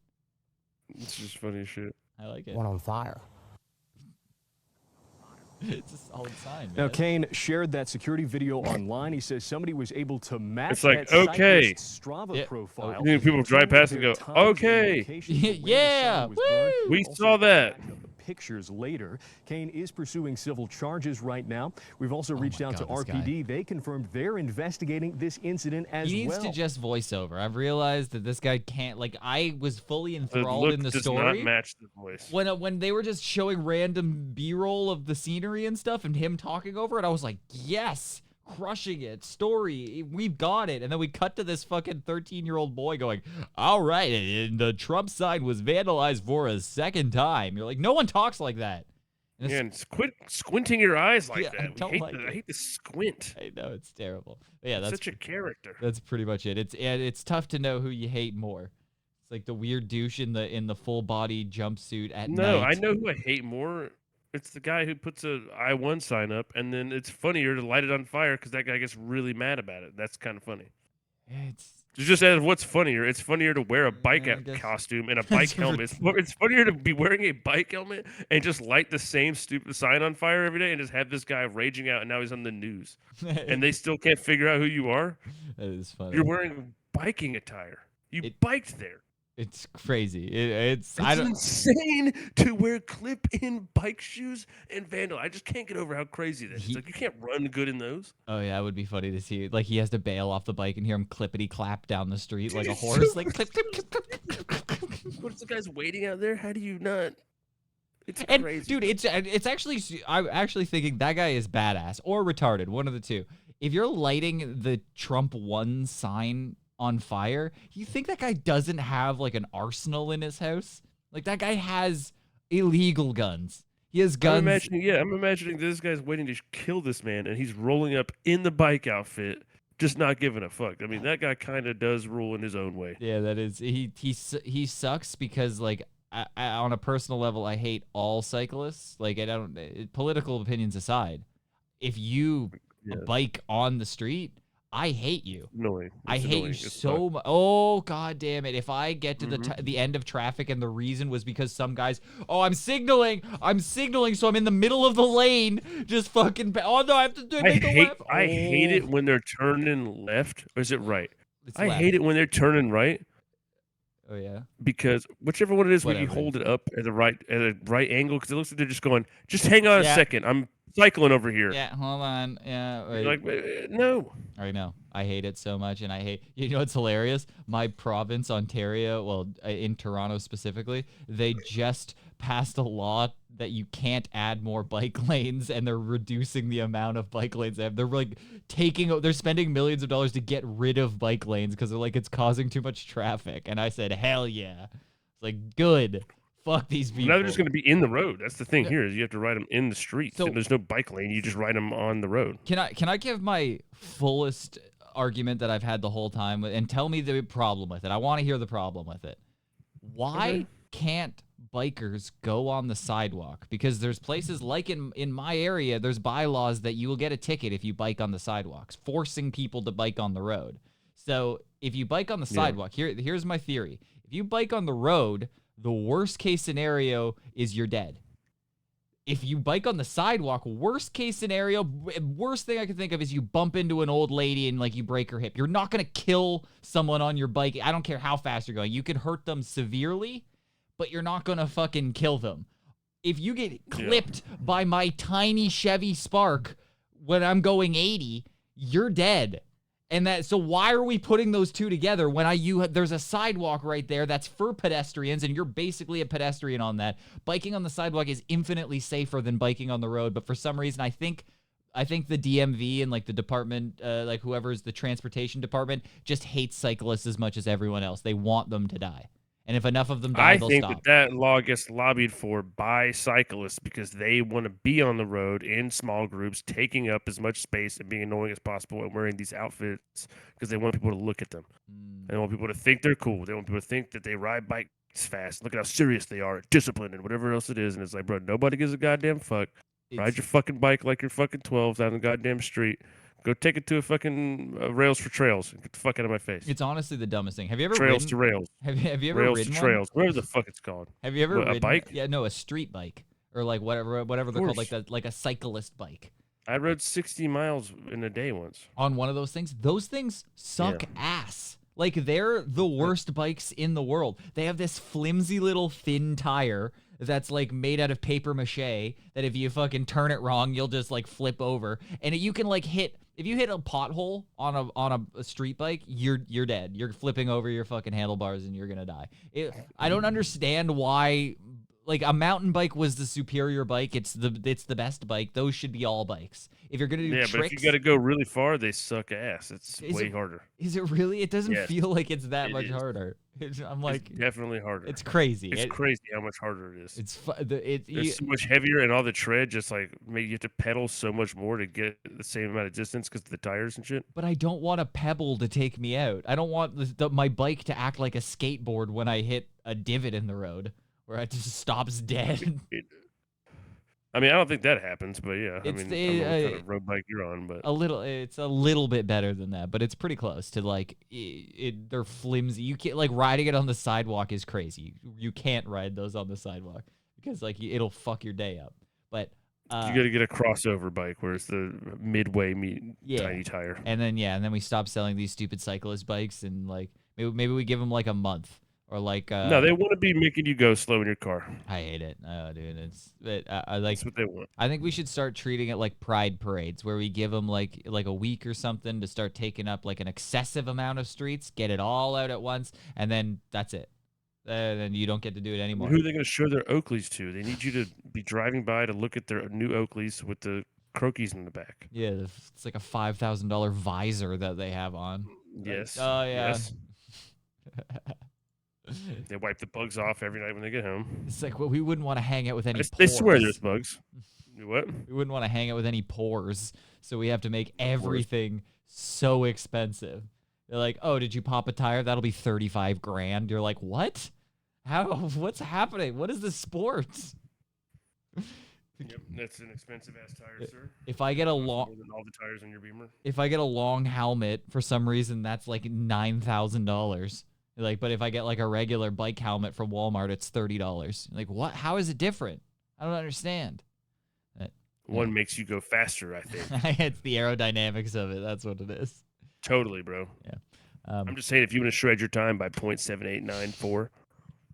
It's just funny shit. I like it. One on fire. It's a solid sign, man. Now, Kane shared that security video online. He says somebody was able to match it's like, that okay. Strava profile. You mean people drive past and go, okay. Yeah, woo! We saw that. Pictures later. Kane is pursuing civil charges right now. We've also reached out to RPD. They confirmed they're investigating this incident as well. He needs to just voice over. I've realized that this guy can't. Like, I was fully enthralled in the story. Does not match the voice. When they were just showing random B-roll of the scenery and stuff and him talking over it, I was like, yes, crushing it. Story, we've got it. And then we cut to this fucking 13-year-old boy going, all right, and the Trump sign was vandalized for a second time. You're like, no one talks like that. Yeah, and quit squinting your eyes like Yeah, that. I hate the squint. I know, it's terrible. But yeah, It's that's such a character. That's pretty much it. It's tough to know who you hate more. It's like the weird douche in the full body jumpsuit at night. No, I know who I hate more. It's the guy who puts a I-1 sign up, and then it's funnier to light it on fire because that guy gets really mad about it. That's kind of funny. It's Just as what's funnier, it's funnier to wear a bike I guess costume and a bike helmet. It's funnier to be wearing a bike helmet and just light the same stupid sign on fire every day and just have this guy raging out, and now he's on the news. And they still can't figure out who you are. That is funny. You're wearing biking attire. You biked there. It's crazy. It's insane to wear clip-in bike shoes and vandal. I just can't get over how crazy that is. Like, you can't run good in those. Oh yeah, it would be funny to see. Like he has to bail off the bike and hear him clippity clap down the street like a horse, like clip clip clip clip clip clip. What's the guys waiting out there? How do you not? It's and crazy, dude. It's actually I'm actually thinking that guy is badass or retarded, one of the two. If you're lighting the Trump 1 sign on fire, you think that guy doesn't have like an arsenal in his house? Like that guy has illegal guns. He has guns. I'm imagining this guy's waiting to kill this man, and he's rolling up in the bike outfit, just not giving a fuck. I mean, that guy kind of does rule in his own way. Yeah, that is he sucks because like I, on a personal level, I hate all cyclists. Like I don't political opinions aside, if you bike on the street, I hate you. Annoying. I hate you so much. Oh, God damn it. If I get to the end of traffic and the reason was because some guys, I'm signaling, so I'm in the middle of the lane, just fucking, oh no, I have to do it. I hate it when they're turning left, or is it right? I left. hate it when they're turning right. Oh, yeah? Because whichever one it is, when you hold it up at a right angle, because it looks like they're just going, just hang on a second, I'm cycling over here. Yeah, hold on. Yeah, wait. Like, no. I know. I hate it so much, and you know what's hilarious? My province, Ontario, well, in Toronto specifically, they just passed a law that you can't add more bike lanes, and they're reducing the amount of bike lanes they have. They're like they're spending millions of dollars to get rid of bike lanes because they're like, it's causing too much traffic. And I said, hell yeah. It's like, good. Fuck these people. Now they're just going to be in the road. That's the thing here is you have to ride them in the street. So there's no bike lane. You just ride them on the road. Can I give my fullest argument that I've had the whole time and tell me the problem with it? I want to hear the problem with it. Why can't bikers go on the sidewalk? Because there's places like in my area, there's bylaws that you will get a ticket if you bike on the sidewalks, forcing people to bike on the road. So if you bike on the sidewalk, here's my theory. If you bike on the road, the worst case scenario is you're dead. If you bike on the sidewalk, worst case scenario, worst thing I can think of is you bump into an old lady and like you break her hip. You're not going to kill someone on your bike. I don't care how fast you're going. You can hurt them severely, but you're not going to fucking kill them. If you get clipped by my tiny Chevy Spark when I'm going 80, you're dead. And so why are we putting those two together when there's a sidewalk right there that's for pedestrians and you're basically a pedestrian on that. Biking on the sidewalk is infinitely safer than biking on the road, but for some reason I think the DMV and like the department, like whoever's the transportation department just hates cyclists as much as everyone else. They want them to die. And if enough of them die, they'll stop. I think that law gets lobbied for by cyclists because they want to be on the road in small groups, taking up as much space and being annoying as possible and wearing these outfits because they want people to look at them. They want people to think they're cool. They want people to think that they ride bikes fast. Look at how serious they are, disciplined, and whatever else it is. And it's like, bro, nobody gives a goddamn fuck. Ride your fucking bike like you're fucking 12 down the goddamn street. Go take it to a fucking Rails for Trails. Get the fuck out of my face. It's honestly the dumbest thing. Have you ever Trails ridden? to Rails. Have you ever Rails ridden to one? Trails. Whatever the fuck it's called. Have you ever ridden a bike? Yeah, no, a street bike or like whatever they're called, like a cyclist bike. I rode 60 miles in a day once. On one of those things? Those things suck ass. Like, they're the worst bikes in the world. They have this flimsy little thin tire that's, like, made out of paper mache that if you fucking turn it wrong, you'll just, like, flip over. And you can, like, if you hit a pothole on a street bike, you're dead. You're flipping over your fucking handlebars and you're gonna die. I don't understand why... like a mountain bike was the superior bike. It's the best bike. Those should be all bikes. If you're gonna do Yeah, tricks, but if you got to go really far, they suck ass. It's way harder. Is it really? It doesn't Yes, feel like it's that it much is. harder. I'm like, It's definitely harder. it's crazy. It's crazy how much harder it is. It's It's so much heavier, and all the tread just like maybe you have to pedal so much more to get the same amount of distance because of the tires and shit. But I don't want a pebble to take me out. I don't want my bike to act like a skateboard when I hit a divot in the road where it just stops dead. I mean, I don't think that happens, but yeah. It's I mean, I don't know what kind of road bike you're on, but it's a little bit better than that, but it's pretty close to like they're flimsy. You can't like riding it on the sidewalk is crazy. You can't ride those on the sidewalk because like it'll fuck your day up. But you got to get a crossover bike where it's the midway tiny tire. And then we stop selling these stupid cyclist bikes and like maybe we give them like a month. Or like no, they want to be making you go slow in your car. I hate it. Oh, dude, I like. That's what they want. I think we should start treating it like pride parades, where we give them like a week or something to start taking up like an excessive amount of streets, get it all out at once, and then that's it. Then you don't get to do it anymore. Who are they going to show their Oakleys to? They need you to be driving by to look at their new Oakleys with the croquis in the back. Yeah, it's like a $5,000 visor that they have on. Yes. Oh yeah. Yes. They wipe the bugs off every night when they get home. It's like, well, we wouldn't want to hang out with any pores. They swear there's bugs. What? We wouldn't want to hang out with any pores, so we have to make everything so expensive. They're like, oh, did you pop a tire? That'll be 35 grand. You're like, what? How? What's happening? What is this sport? Yep, that's an expensive ass tire, sir. If I get a more than all the tires on your Beamer. If I get a long helmet for some reason, that's like $9,000. Like, but if I get like a regular bike helmet from Walmart, it's $30. Like, what? How is it different? I don't understand. One makes you go faster, I think. It's the aerodynamics of it. That's what it is. Totally, bro. Yeah. I'm just saying, if you want to shred your time by 0.7894,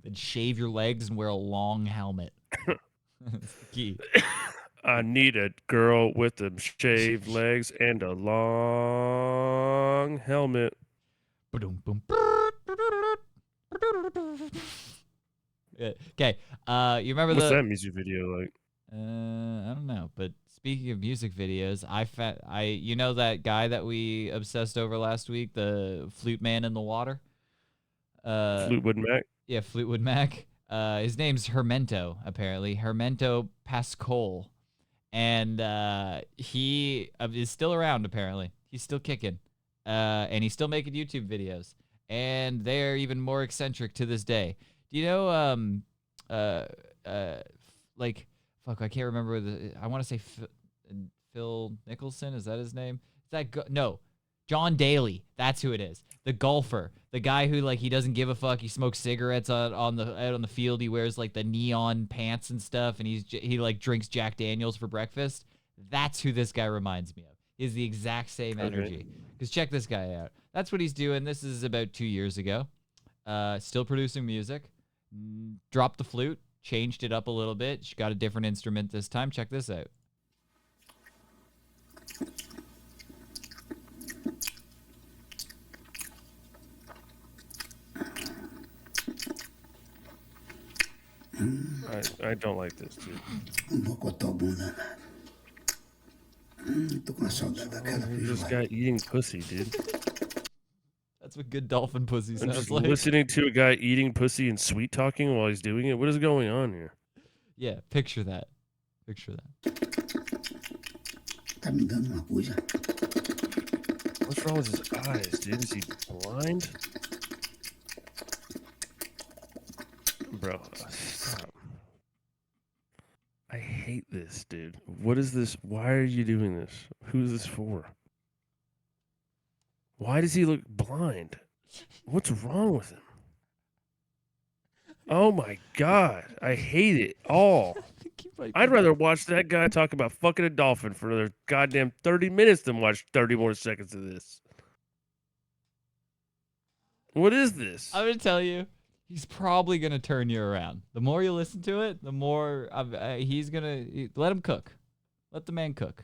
then shave your legs and wear a long helmet. That's the key. I need a girl with them shaved legs and a long helmet. Okay. You remember What's that music video like? I don't know, but speaking of music videos, you know that guy that we obsessed over last week, the flute man in the water? Fleetwood Mac? Yeah, Fleetwood Mac. His name's Hermento, apparently. Hermento Pascol. And he is still around, apparently. He's still kicking. And he's still making YouTube videos. And they're even more eccentric to this day. Do you know, like, fuck, I can't remember I want to say Phil Nicholson. Is that his name? Is that no, John Daly. That's who it is. The golfer, the guy who like he doesn't give a fuck. He smokes cigarettes out on the field. He wears like the neon pants and stuff, and he like drinks Jack Daniels for breakfast. That's who this guy reminds me of. He has the exact same energy. Because check this guy out. That's what he's doing. This is about 2 years ago. Still producing music. Dropped the flute. Changed it up a little bit. She got a different instrument this time. Check this out. I don't like this, dude. This guy eating pussy, dude. That's what good dolphin pussy I'm sounds just like. listening to a guy eating pussy and sweet talking while he's doing it. What is going on here? Yeah, picture that. Picture that. What's wrong with his eyes, dude? Is he blind? Bro, stop. I hate this, dude. What is this? Why are you doing this? Who's this for? Why does he look blind? What's wrong with him? Oh my God. I hate it all. I'd rather watch that guy talk about fucking a dolphin for another goddamn 30 minutes than watch 30 more seconds of this. What is this? I'm going to tell you, he's probably going to turn you around. The more you listen to it, the more he's going to... Let him cook. Let the man cook.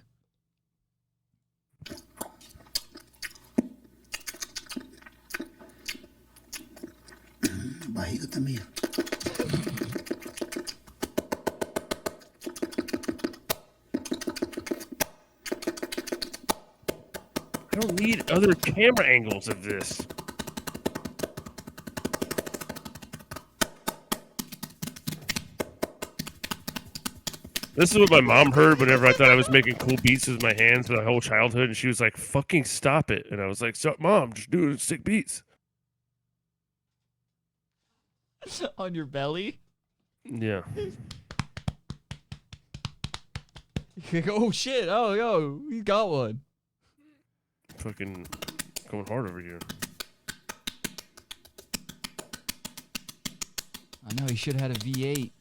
need other camera angles of this. This is what my mom heard whenever I thought I was making cool beats with my hands for my whole childhood, and she was like, "Fucking stop it!" And I was like, "So, Mom, just do sick beats." On your belly? Yeah. Oh shit! Oh yo, he got one. Fucking going hard over here. I know he should have had a V8.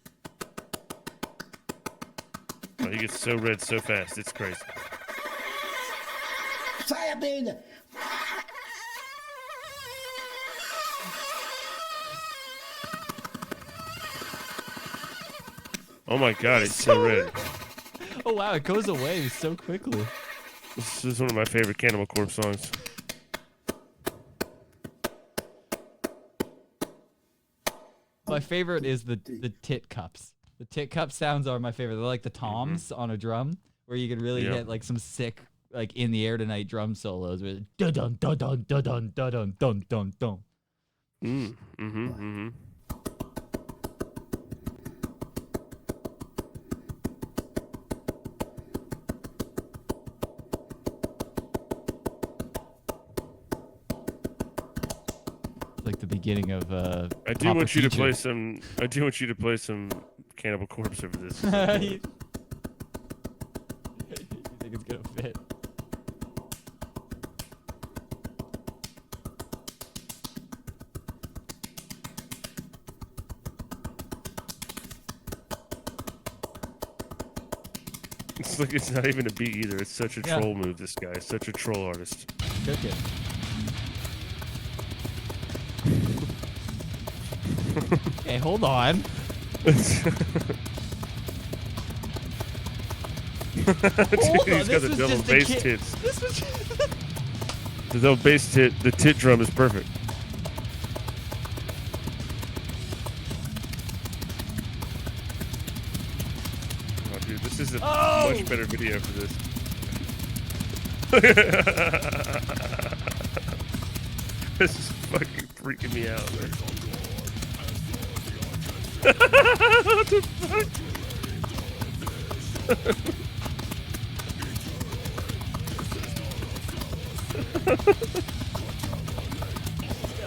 Oh, he gets so red so fast. It's crazy. Oh my god, it's so red. Oh wow, it goes away so quickly. This is one of my favorite Cannibal Corpse songs. My favorite is the tit cups. The tit cup sounds are my favorite. They're like the toms on a drum, where you can really hit like some sick, like in the air tonight drum solos with dun dun dun dun dun dun dun dun dun dun. Like the beginning of I do want you to play some. I do want you to play some Cannibal Corpse over this. You think it's gonna fit? It's like it's not even a beat either. It's such a troll move. This guy is such a troll artist. Cook it. Okay, hold on. Dude, Hold on, he's got the double bass kid. tits. This was The double bass tit. The tit drum is perfect. Oh, dude, this is a much better video for this. This is fucking freaking me out, man. What the fuck?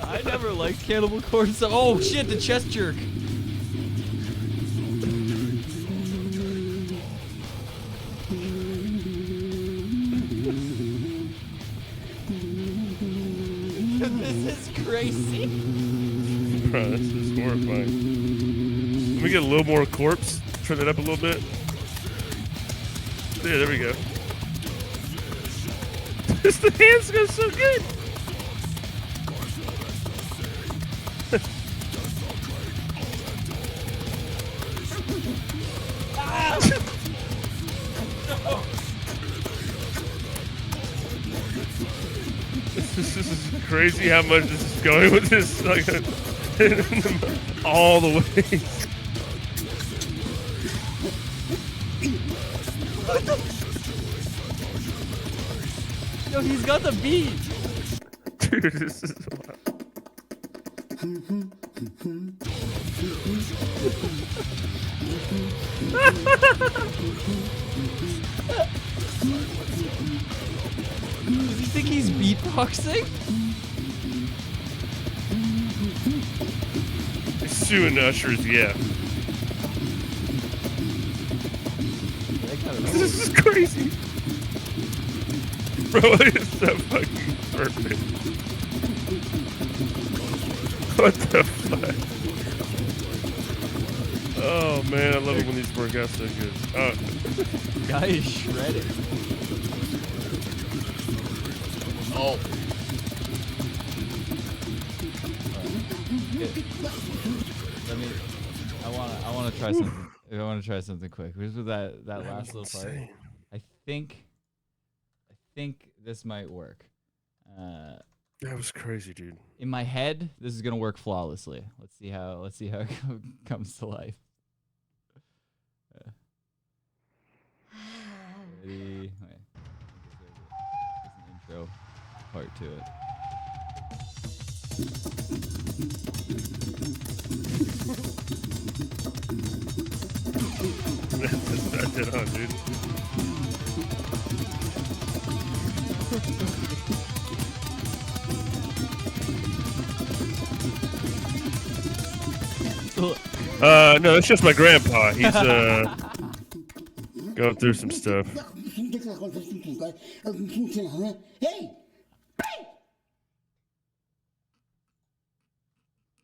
I never liked Cannibal Corpse. Oh shit, the chest jerk. This is crazy. Bro, this is horrifying. Let me get a little more corpse. Turn it up a little bit. Yeah, there we go. The hands go so good. This is crazy how much this is going with this, like, all the way. Yo, he's got the beat. Dude, this is wild. Does he think he's beatboxing? Sue and Ushers, yeah. This is crazy. Bro, it is so fucking perfect. What the fuck? Oh man, I love it when these work out so good. Oh. Guy is shredded. Oh. Let me. I wanna try something. I wanna try something quick. Just with that last little part. I think this might work. That was crazy, dude. In my head, this is gonna work flawlessly. Let's see how it comes to life. Ready? Wait. There's an intro. part to it. That's dead on, dude. No, that's just my grandpa. He's going through some stuff.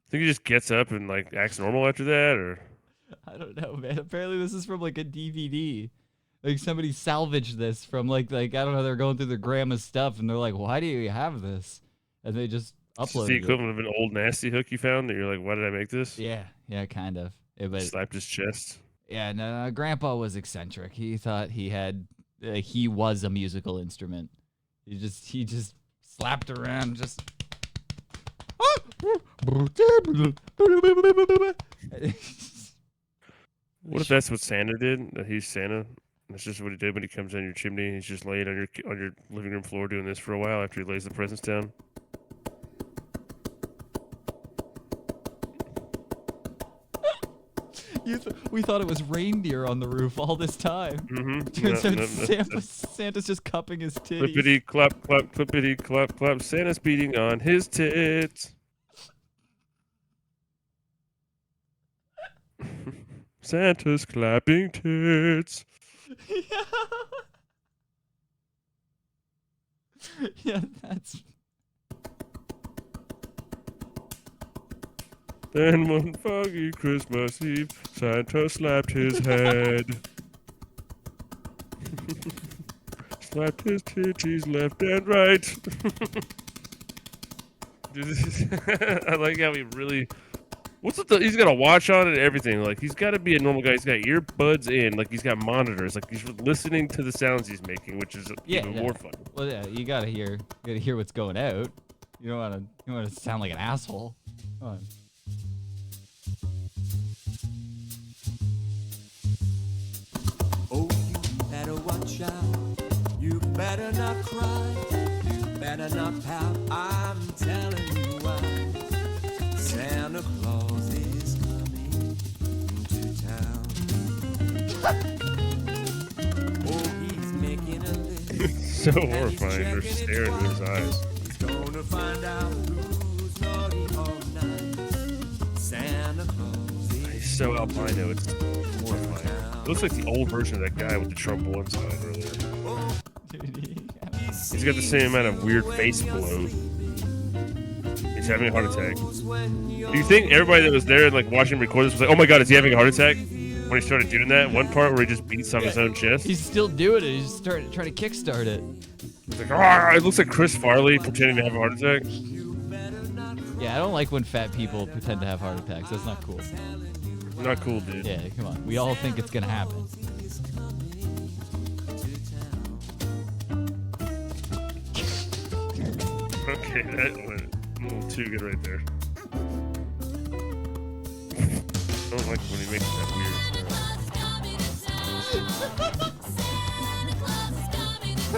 Think he just gets up and like acts normal after that, or? I don't know, man. Apparently this is from like a DVD. Like somebody salvaged this from like I don't know, they're going through their grandma's stuff and they're like, why do you have this? And they just It's uploaded the it. equivalent of an old nasty hook you found that you're like, why did I make this? Yeah, kind of. But Slapped his chest. yeah, no, Grandpa was eccentric. He thought he was a musical instrument. He just slapped around, just. What if that's what Santa did? That he's Santa. That's just what he did when he comes down your chimney. He's just laying on your living room floor doing this for a while after he lays the presents down. We thought it was reindeer on the roof all this time. Mm-hmm. Turns out Santa's just cupping his titties. Clippity clop clop, clippity clop clop. Santa's beating on his tits. Santa's clapping tits. Yeah, that's. Then one foggy Christmas Eve, Santa slapped his head. Slapped his titties left and right. I like how he really. What's with he's got a watch on and everything. Like, he's got to be a normal guy. He's got earbuds in. Like, he's got monitors. Like, he's listening to the sounds he's making, which is even more fun. Well, yeah, you gotta hear what's going out. You don't want to sound like an asshole. Come on. Oh, you better watch out. You better not cry. You better not pout. I'm telling you why. Santa Claus is coming to town. Oh, he's making a list. So horrifying. They're staring in his eyes. He's gonna find out who's naughty or nice. Santa Claus is He's so albino. It's horrifying. It looks like the old version of that guy with the Trump one sign earlier. He's got the same amount of weird face blow. He's having a heart attack. Do you think everybody that was there and like watching him record this was like, oh my god, is he having a heart attack? When he started doing that one part where he just beats on his own chest. He's still doing it. He's trying to kickstart it. It's like, ah, it looks like Chris Farley pretending to have a heart attack. Yeah, I don't like when fat people pretend to have heart attacks. That's not cool. Not cool, dude. Yeah, come on. We all think it's gonna happen. Okay, that went a little too good right there. I don't like when he makes that weird sound.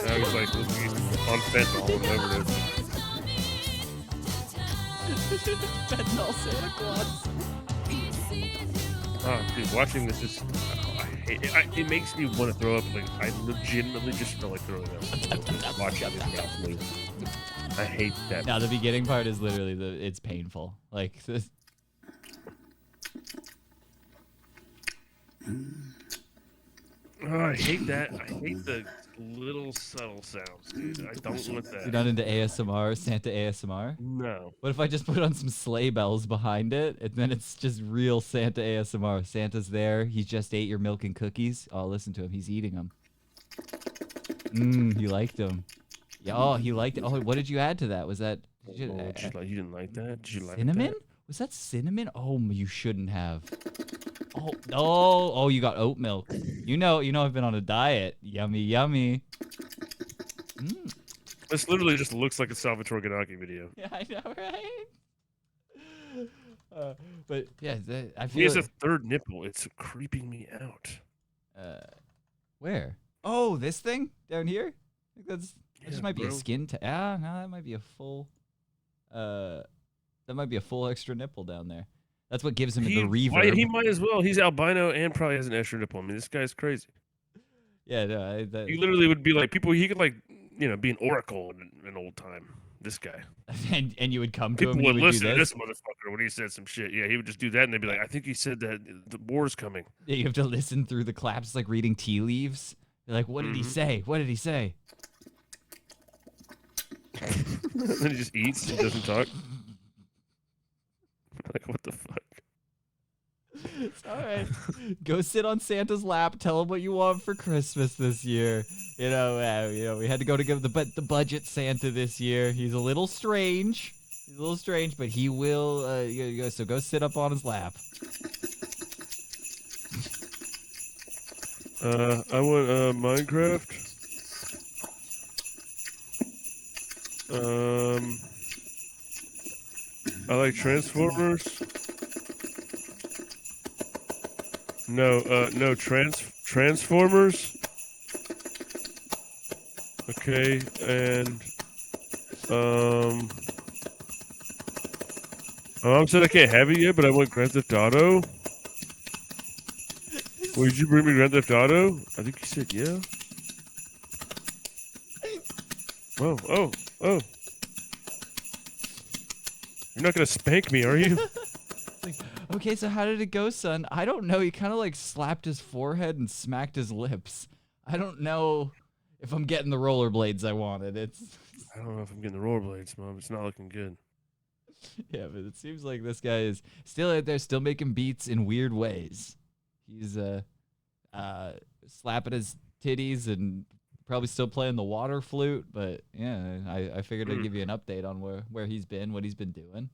Now he's like, looking on fentanyl and whatever it is. Fentanyl Santa Claus. Oh, dude, watching this just, I hate it. It makes me want to throw up. Like, I legitimately just feel like throwing up. Just watching this mouth move. I hate that. Now the beginning part is literally it's painful. Like this. Oh, I hate that. I hate the little subtle sounds, dude. I don't want that. You're not into ASMR, Santa ASMR? No. What if I just put on some sleigh bells behind it, and then it's just real Santa ASMR? Santa's there. He just ate your milk and cookies. Oh, listen to him. He's eating them. He liked them. Yeah, oh, he liked it. Oh, what did you add to that? Was that... You didn't like that? Did you like cinnamon? that? Was that cinnamon? Oh, you shouldn't have. Oh, you got oat milk. You know I've been on a diet. Yummy, yummy. This literally just looks like a Salvatore Ganacchi video. Yeah, I know, right? But yeah, I feel He has a third nipple. It's creeping me out. Where? Oh, this thing down here? I think that's This might be a skin. No, that might be a full. That might be a full extra nipple down there. That's what gives him the reverb. He might as well. He's albino and probably has an extra nipple. I mean, this guy's crazy. Yeah, no. He literally would be like people. He could like be an oracle in old time. This guy. And you would come to People him. And would you would listen do to this this motherfucker when he said some shit. Yeah, he would just do that, and they'd be like, "I think he said that the war's coming." Yeah, you have to listen through the claps, like reading tea leaves. You're like, what did he say? What did he say? Then he just eats and doesn't talk. Like, what the fuck? It's all right. Go sit on Santa's lap. Tell him what you want for Christmas this year. We had to go to the budget Santa this year. He's a little strange. But he will. So go sit up on his lap. I want Minecraft. I like Transformers. No Transformers. Okay, and my mom said I can't have it yet, but I want Grand Theft Auto. Would you bring me Grand Theft Auto? I think you said yeah. Oh. You're not gonna spank me, are you? Okay, so how did it go, son? I don't know. He kind of like slapped his forehead and smacked his lips. I don't know if I'm getting the rollerblades I wanted. I don't know if I'm getting the rollerblades, Mom. It's not looking good. Yeah, but it seems like this guy is still out there, still making beats in weird ways. He's slapping his titties and probably still playing the water flute. But yeah, I figured I'd give you an update on where he's been, what he's been doing.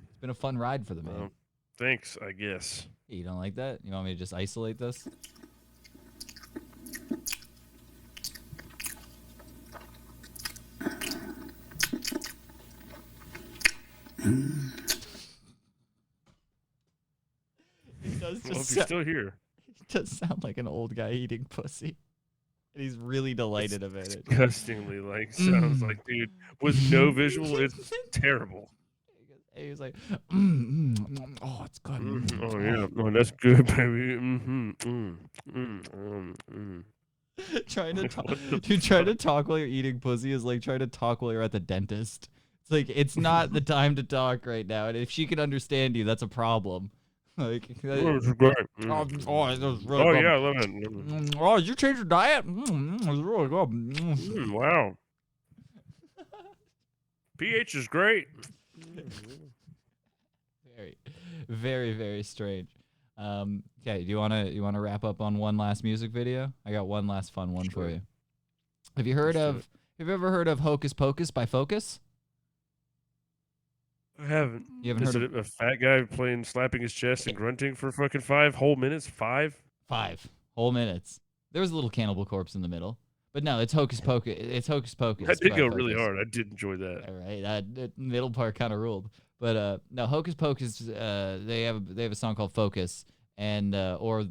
It's been a fun ride for the man. Thanks, I guess. You don't like that? You want me to just isolate this? He does well, if you're still here. He does sound like an old guy eating pussy. And he's really delighted about it. Disgustingly sounds like, dude, with no visual, it's terrible. He was like, oh, it's good. Oh yeah, oh that's good, baby. Trying to talk while you're eating pussy is like trying to talk while you're at the dentist. It's like it's not the time to talk right now, and if she can understand you, that's a problem. Like, it's great. It was really good. Yeah, I love it. Oh, did you change your diet? It was really good. Wow. pH is great. Very, very strange. Okay, do you wanna wrap up on one last music video? I got one last fun one for you. Have you ever heard of Hocus Pocus by Focus? I haven't. You haven't heard of a fat guy slapping his chest and grunting for fucking 5 whole minutes? 5 whole minutes. There was a little Cannibal Corpse in the middle. But no, it's Hocus Pocus. It's Hocus Pocus. That did go really hard. I did enjoy that. All right, that middle part kind of ruled. But no, Hocus Pocus. They have a song called Focus, and or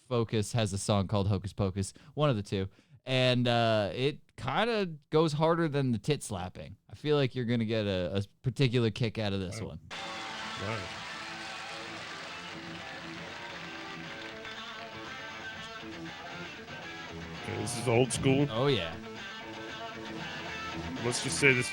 Focus has a song called Hocus Pocus. One of the two, and it kind of goes harder than the tit slapping. I feel like you're gonna get a particular kick out of this one. Wow. Okay, this is old school. Oh yeah. Let's just say this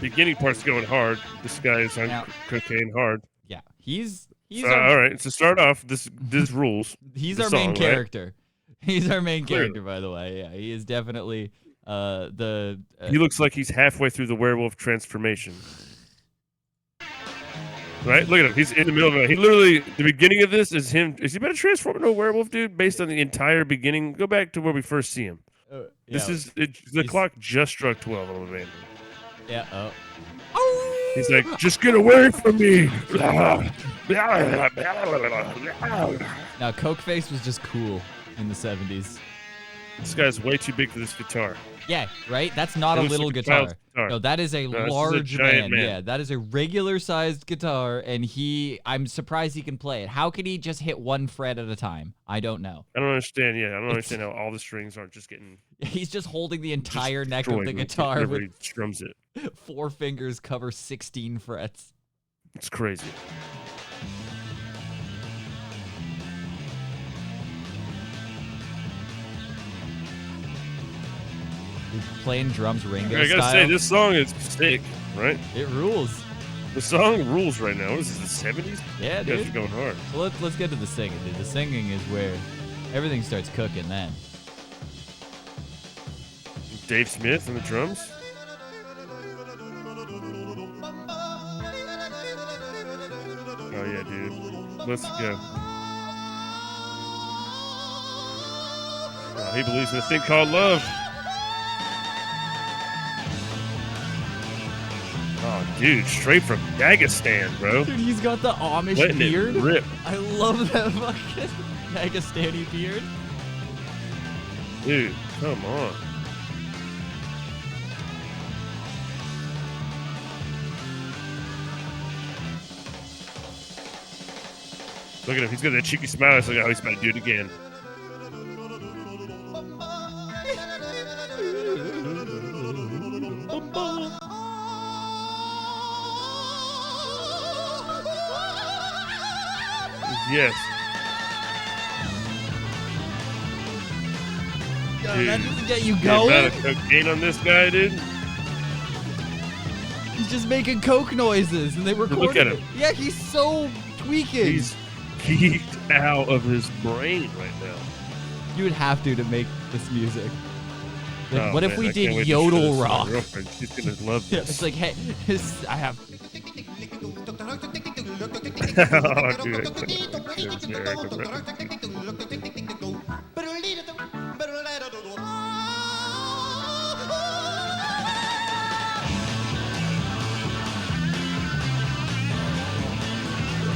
beginning part's going hard. This guy is on cocaine hard. Yeah, he's all right. To start off, this rules. He's our main character. Right? He's our main character, by the way. Yeah, he is definitely he looks like he's halfway through the werewolf transformation. Right? Look at him. He's in the middle of it. He literally, the beginning of this is him. Is he about to transform into a werewolf, dude? Based on the entire beginning. Go back to where we first see him. Yeah, the clock just struck 12 on the van. Yeah. He's like, just get away from me. Now, Coke Face was just cool in the 70s. This guy's way too big for this guitar. Yeah, right? That's not It a looks little like a guitar. child's guitar. No, that is a No, this is a large giant man. Yeah, that is a regular-sized guitar, and I'm surprised he can play it. How can he just hit one fret at a time? I don't know. I don't understand. Yeah, I don't understand how all the strings aren't just getting He's just holding the just entire neck of destroyed the when he- guitar whenever with he strums it. 4 fingers cover 16 frets. It's crazy. Playing drums Ringo I gotta style. say, this song is sick, right? It rules. The song rules right now. What is this, the 70s? Yeah, You guys dude. are going hard. Well, let's get to the singing, dude. The singing is where everything starts cooking then. Dave Smith on the drums. Oh yeah, dude. Let's go. Oh, he believes in a thing called love. Oh, dude, straight from Dagestan, bro. Dude, he's got the Amish Letting it beard. rip. I love that fucking Dagestani beard. Dude, come on. Look at him. He's got that cheeky smile. It's like, oh, he's about to do it again. Yes. Yo, Dude, that doesn't get you the amount going. of cocaine on this guy, dude. He's just making coke noises, and they record Look at it. him. Yeah, he's so tweaking. He's geeked out of his brain right now. You would have to make this music. Like, Oh, what if man, we I can't did wait to show this yodel to my rock? girlfriend. She's gonna love Yeah, this. it's like, hey, I have. Oh, dude, I can't wait. Erica, bro.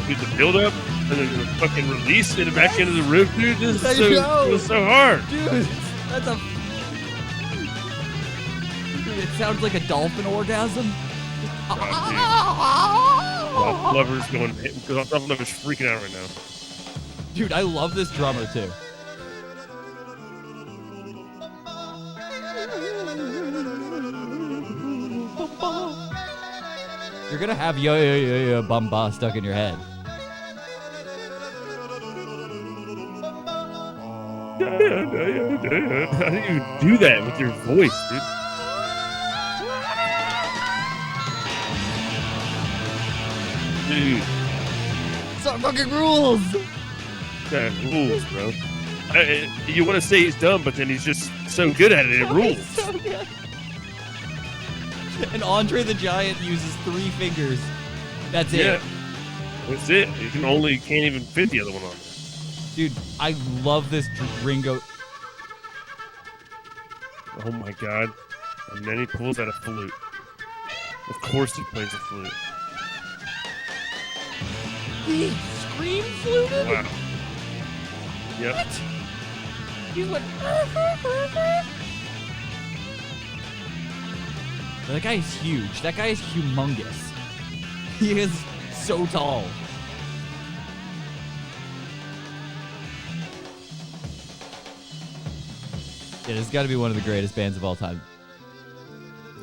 Dude, the build up and then the fucking release it back into the riff, dude. This I is so, know. this is so hard. Dude, that's a. Dude, it sounds like a dolphin orgasm. Golf lovers going, golf lovers freaking out right now. Dude, I love this drummer too. You're gonna have yo bum ba stuck in your head. How do you do that with your voice, dude? Dude, Some fucking rules. that rules, bro. You want to say he's dumb, but then he's just so good at it. It rules. So good. And Andre the Giant uses 3 fingers. That's Yeah, it. that's it. You can't even fit the other one on there. Dude, I love this Ringo. Oh my god! And then he pulls out a flute. Of course, he plays a flute. He scream fluted? Wow. Yep. What? He's like. That guy is huge. That guy is humongous. He is so tall. Yeah, this has got to be one of the greatest bands of all time.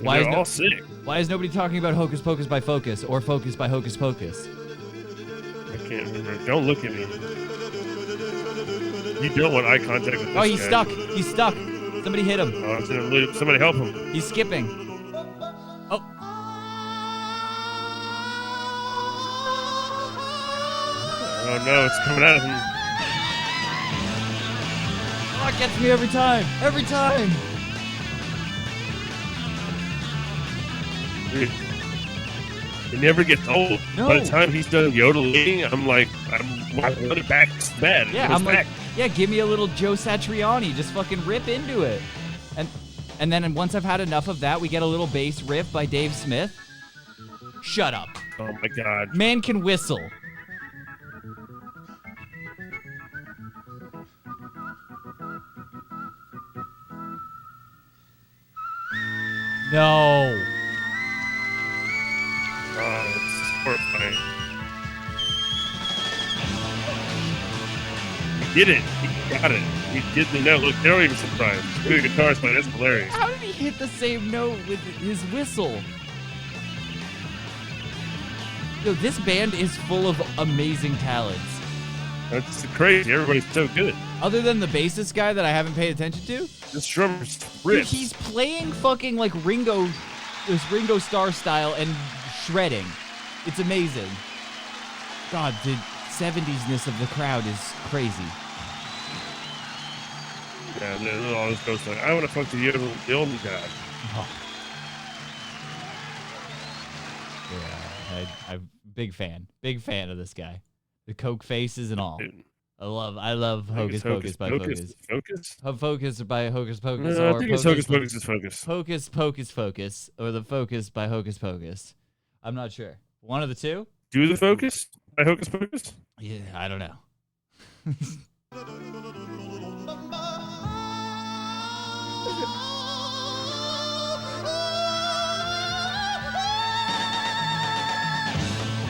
Why They're is, all sick. why is nobody talking about Hocus Pocus by Focus or Focus by Hocus Pocus? I can't remember. Don't look at me. You don't want eye contact with this Oh, he's guy. stuck. He's stuck. Somebody hit him. Oh, it's in a loop. Somebody help him. He's skipping. Oh. Oh no, it's coming out of him. Oh, it gets me every time. Every time. Dude, it never gets old. No. By the time he's done yodeling, I'm like, I want it back bad. It Yeah, goes I'm back. like, yeah, give me a little Joe Satriani. Just fucking rip into it. And then once I've had enough of that, we get a little bass riff by Dave Smith. Shut up. Oh my god. Man can whistle. No. It's horrifying. He did it. He got it. He did the note. Look, they're even surprised. Really guitarist player. That's hilarious. How did he hit the same note with his whistle? Yo, this band is full of amazing talents. That's crazy. Everybody's so good. Other than the bassist guy that I haven't paid attention to? This drummer's Dude, ripped. he's playing fucking like Ringo Starr style and shredding. It's amazing. God, the 70s-ness of the crowd is crazy. Yeah, and all this goes like, I want to fuck the only guy. Oh. Yeah, I'm big fan of this guy. The coke faces and all. Dude. I love Hocus Pocus by Focus. Focus? Focus by Hocus Pocus. No, or I think it's Hocus Pocus is Focus. Hocus Pocus Focus, or the Focus by Hocus Pocus. I'm not sure. One of the two? Do the Focus by Hocus Pocus? Yeah, I don't know.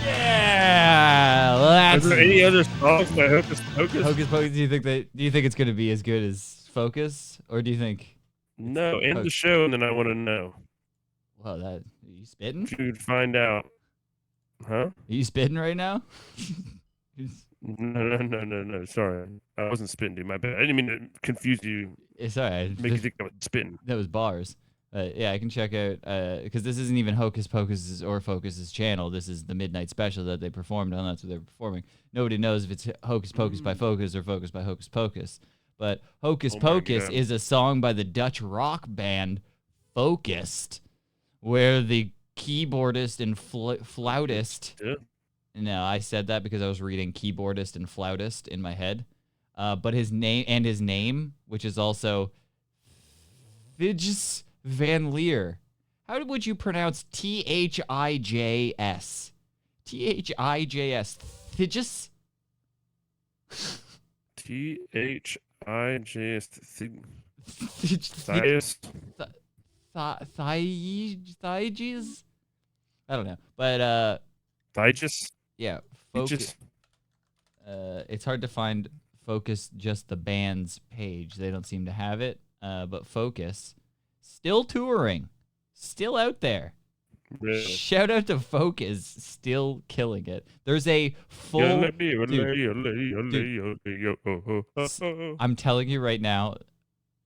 Yeah, well, Is there any other songs by Hocus Pocus? Hocus Pocus. Do you think it's gonna be as good as Focus, or do you think? No, end the show, and then I want to know. Well, are you spitting? If you would find out. Huh? Are you spitting right now? No. Sorry. I wasn't spitting, dude. My bad. I didn't mean to confuse you. It's all right. Make you think I was spitting. That was bars. Yeah, I can check out, because this isn't even Hocus Pocus or Focus's channel. This is the midnight special that they performed on. That's what they're performing. Nobody knows if it's Hocus Pocus by Focus or Focus by Hocus Pocus. But Hocus Pocus is a song by the Dutch rock band Focused, where the keyboardist and flautist... Yeah. No, I said that because I was reading keyboardist and flautist in my head. But his name, which is also Fijs Van Leer. How would you pronounce Thijs? Thijs. Fijs? Thijs. Thijs? I don't know. But, Thijs? yeah. Focus. It's hard to find Focus, just the band's page. They don't seem to have it. But Focus, still touring, still out there. Really? Shout out to Focus, still killing it. There's a full... I'm telling you right now,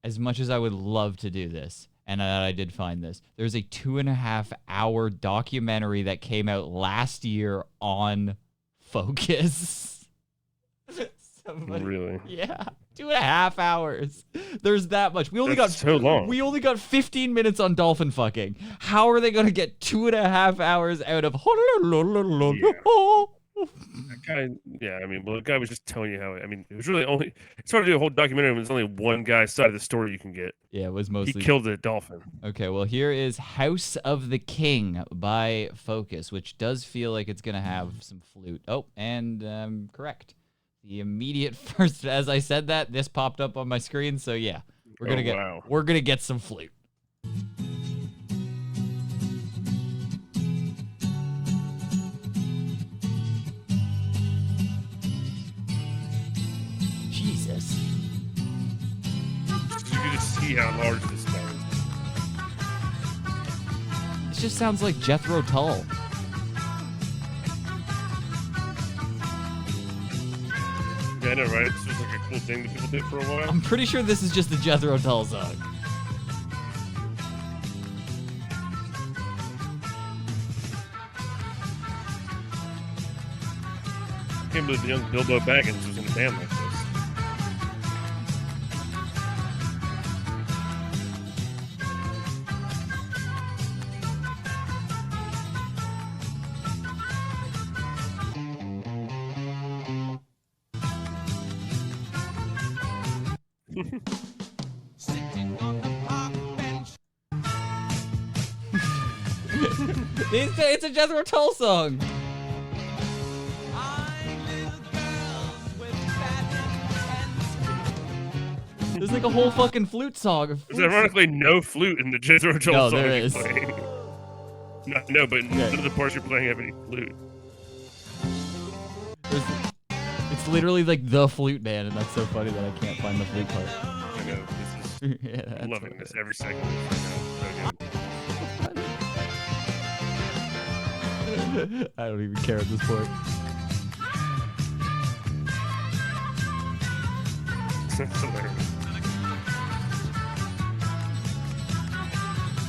as much as I would love to do this, and I did find this, there's a 2.5-hour documentary that came out last year on Focus. Really? Yeah, 2.5 hours. There's that much. We only That's got so long. We only got 15 minutes on dolphin fucking. How are they gonna get 2.5 hours out of? That guy, yeah, I mean, well, the guy was just telling you how. I mean, it was really only. It's hard to do a whole documentary when there's only one guy's side of the story you can get. Yeah, it was mostly. He killed the dolphin. Okay, well, here is House of the King by Focus, which does feel like it's gonna have some flute. Oh, and correct. The immediate first, as I said that, this popped up on my screen. So yeah, we're gonna get some flute. Jesus. You can just see how large this guy is. This just sounds like Jethro Tull. Yeah, I know, right? It's just like a cool thing that people did for a while. I'm pretty sure this is just the Jethro Tull song. I can't believe the young Bilbo Baggins was in a band like this. It's a Jethro Tull song. There's like a whole fucking flute song. There's ironically no flute in the Jethro Tull No, song there you're is. playing. No, but none of the parts you're playing have any flute. It's literally like the flute man, and that's so funny that I can't find the flute part. I know. This is Yeah, that's loving what this it every second. So good. I don't even care at this point. That's hilarious.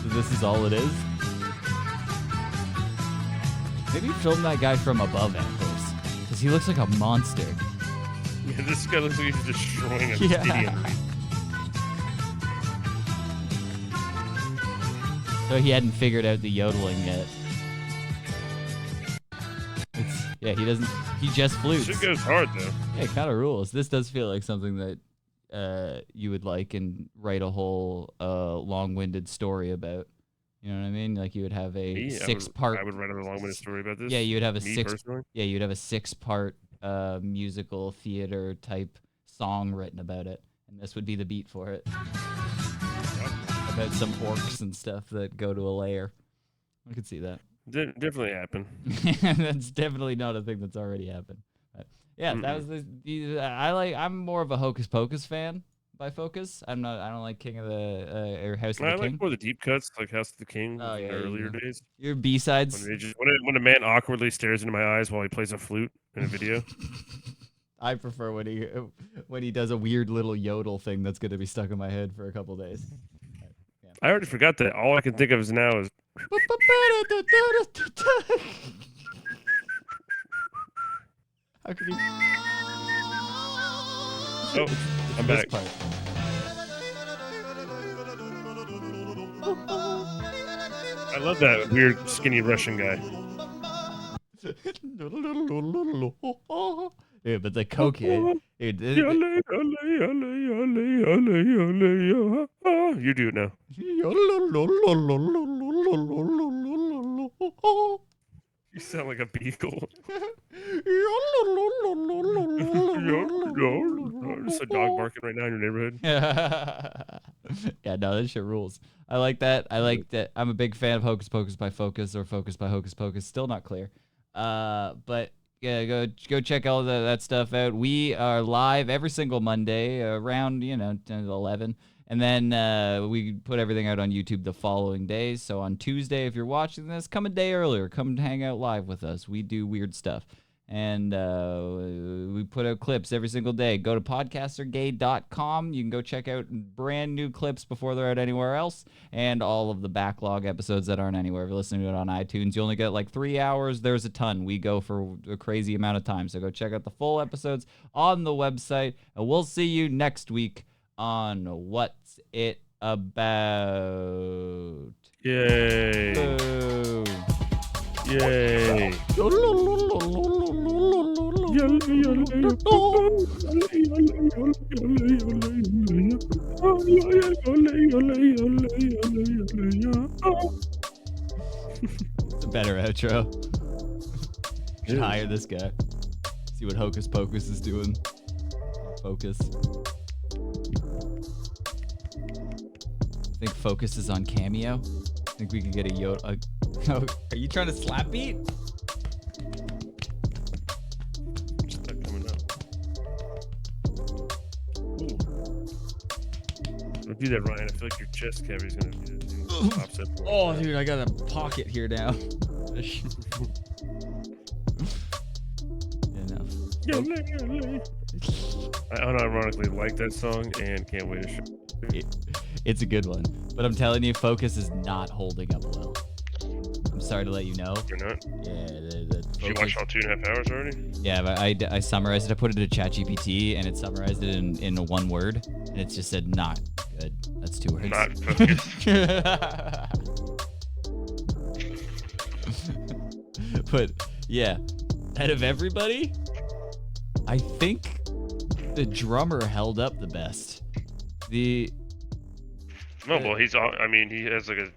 So this is all it is? Maybe film that guy from above angles, because he looks like a monster. Yeah, this guy looks like he's destroying a Yeah. stadium. So he hadn't figured out the yodeling yet. Yeah, he doesn't. He just flutes. Shit goes hard though. Yeah, it kind of rules. This does feel like something that you would like and write a whole long-winded story about. You know what I mean? Like you would have a Me? six-part. I would write a long-winded story about this. Yeah, you would have a Me six. personally? Yeah, you'd have a six-part musical theater type song written about it, and this would be the beat for it. About some orcs and stuff that go to a lair. I could see that. Definitely happen. That's definitely not a thing that's already happened. But yeah, that was I'm more of a Hocus Pocus fan by Focus. I don't like King of the or House of the I King. like more the deep cuts, like House of the King Oh, in yeah, the earlier yeah. days. Your B-sides. When a man awkwardly stares into my eyes while he plays a flute in a video. I prefer when he does a weird little yodel thing that's going to be stuck in my head for a couple days. I already forgot that. All I can think of now is. How could you? Oh, I'm This back. part. I love that weird skinny Russian guy. Yeah, but the coke hit. Dude, You do it now. You sound like a beagle. Just a dog barking right now in your neighborhood. Yeah, no, that shit rules. I like that. I like that. I'm a big fan of Hocus Pocus by Focus or Focus by Hocus Pocus. Still not clear. But yeah, go check all that stuff out. We are live every single Monday around 10 to 11. And then we put everything out on YouTube the following day. So on Tuesday, if you're watching this, come a day earlier. Come hang out live with us. We do weird stuff. And we put out clips every single day. Go to podcastergay.com. You can go check out brand new clips before they're out anywhere else. And all of the backlog episodes that aren't anywhere. If you're listening to it on iTunes, you only get like 3 hours. There's a ton. We go for a crazy amount of time. So go check out the full episodes on the website. And we'll see you next week on What's It About? Yay. Boo. Yay. It's a better outro. Should hire this guy. See what Hocus Pocus is doing. Focus. Think Focus is on Cameo? Think we could get a Oh, are you trying to slap beat? It's not coming up. Ooh. Don't do that, Ryan. I feel like your chest cavity's gonna be the thing that pops up. Oh, dude, I got a pocket here now. I unironically like that song and can't wait to show it. It's a good one. But I'm telling you, Focus is not holding up well. I'm sorry to let you know. You're not? Yeah, Did you watch all 2.5 hours already? Yeah, but I summarized it. I put it into ChatGPT, and it summarized it in one word, and it just said not good. That's 2 words. Not focused. But yeah, out of everybody, I think the drummer held up the best. No, well, he has like a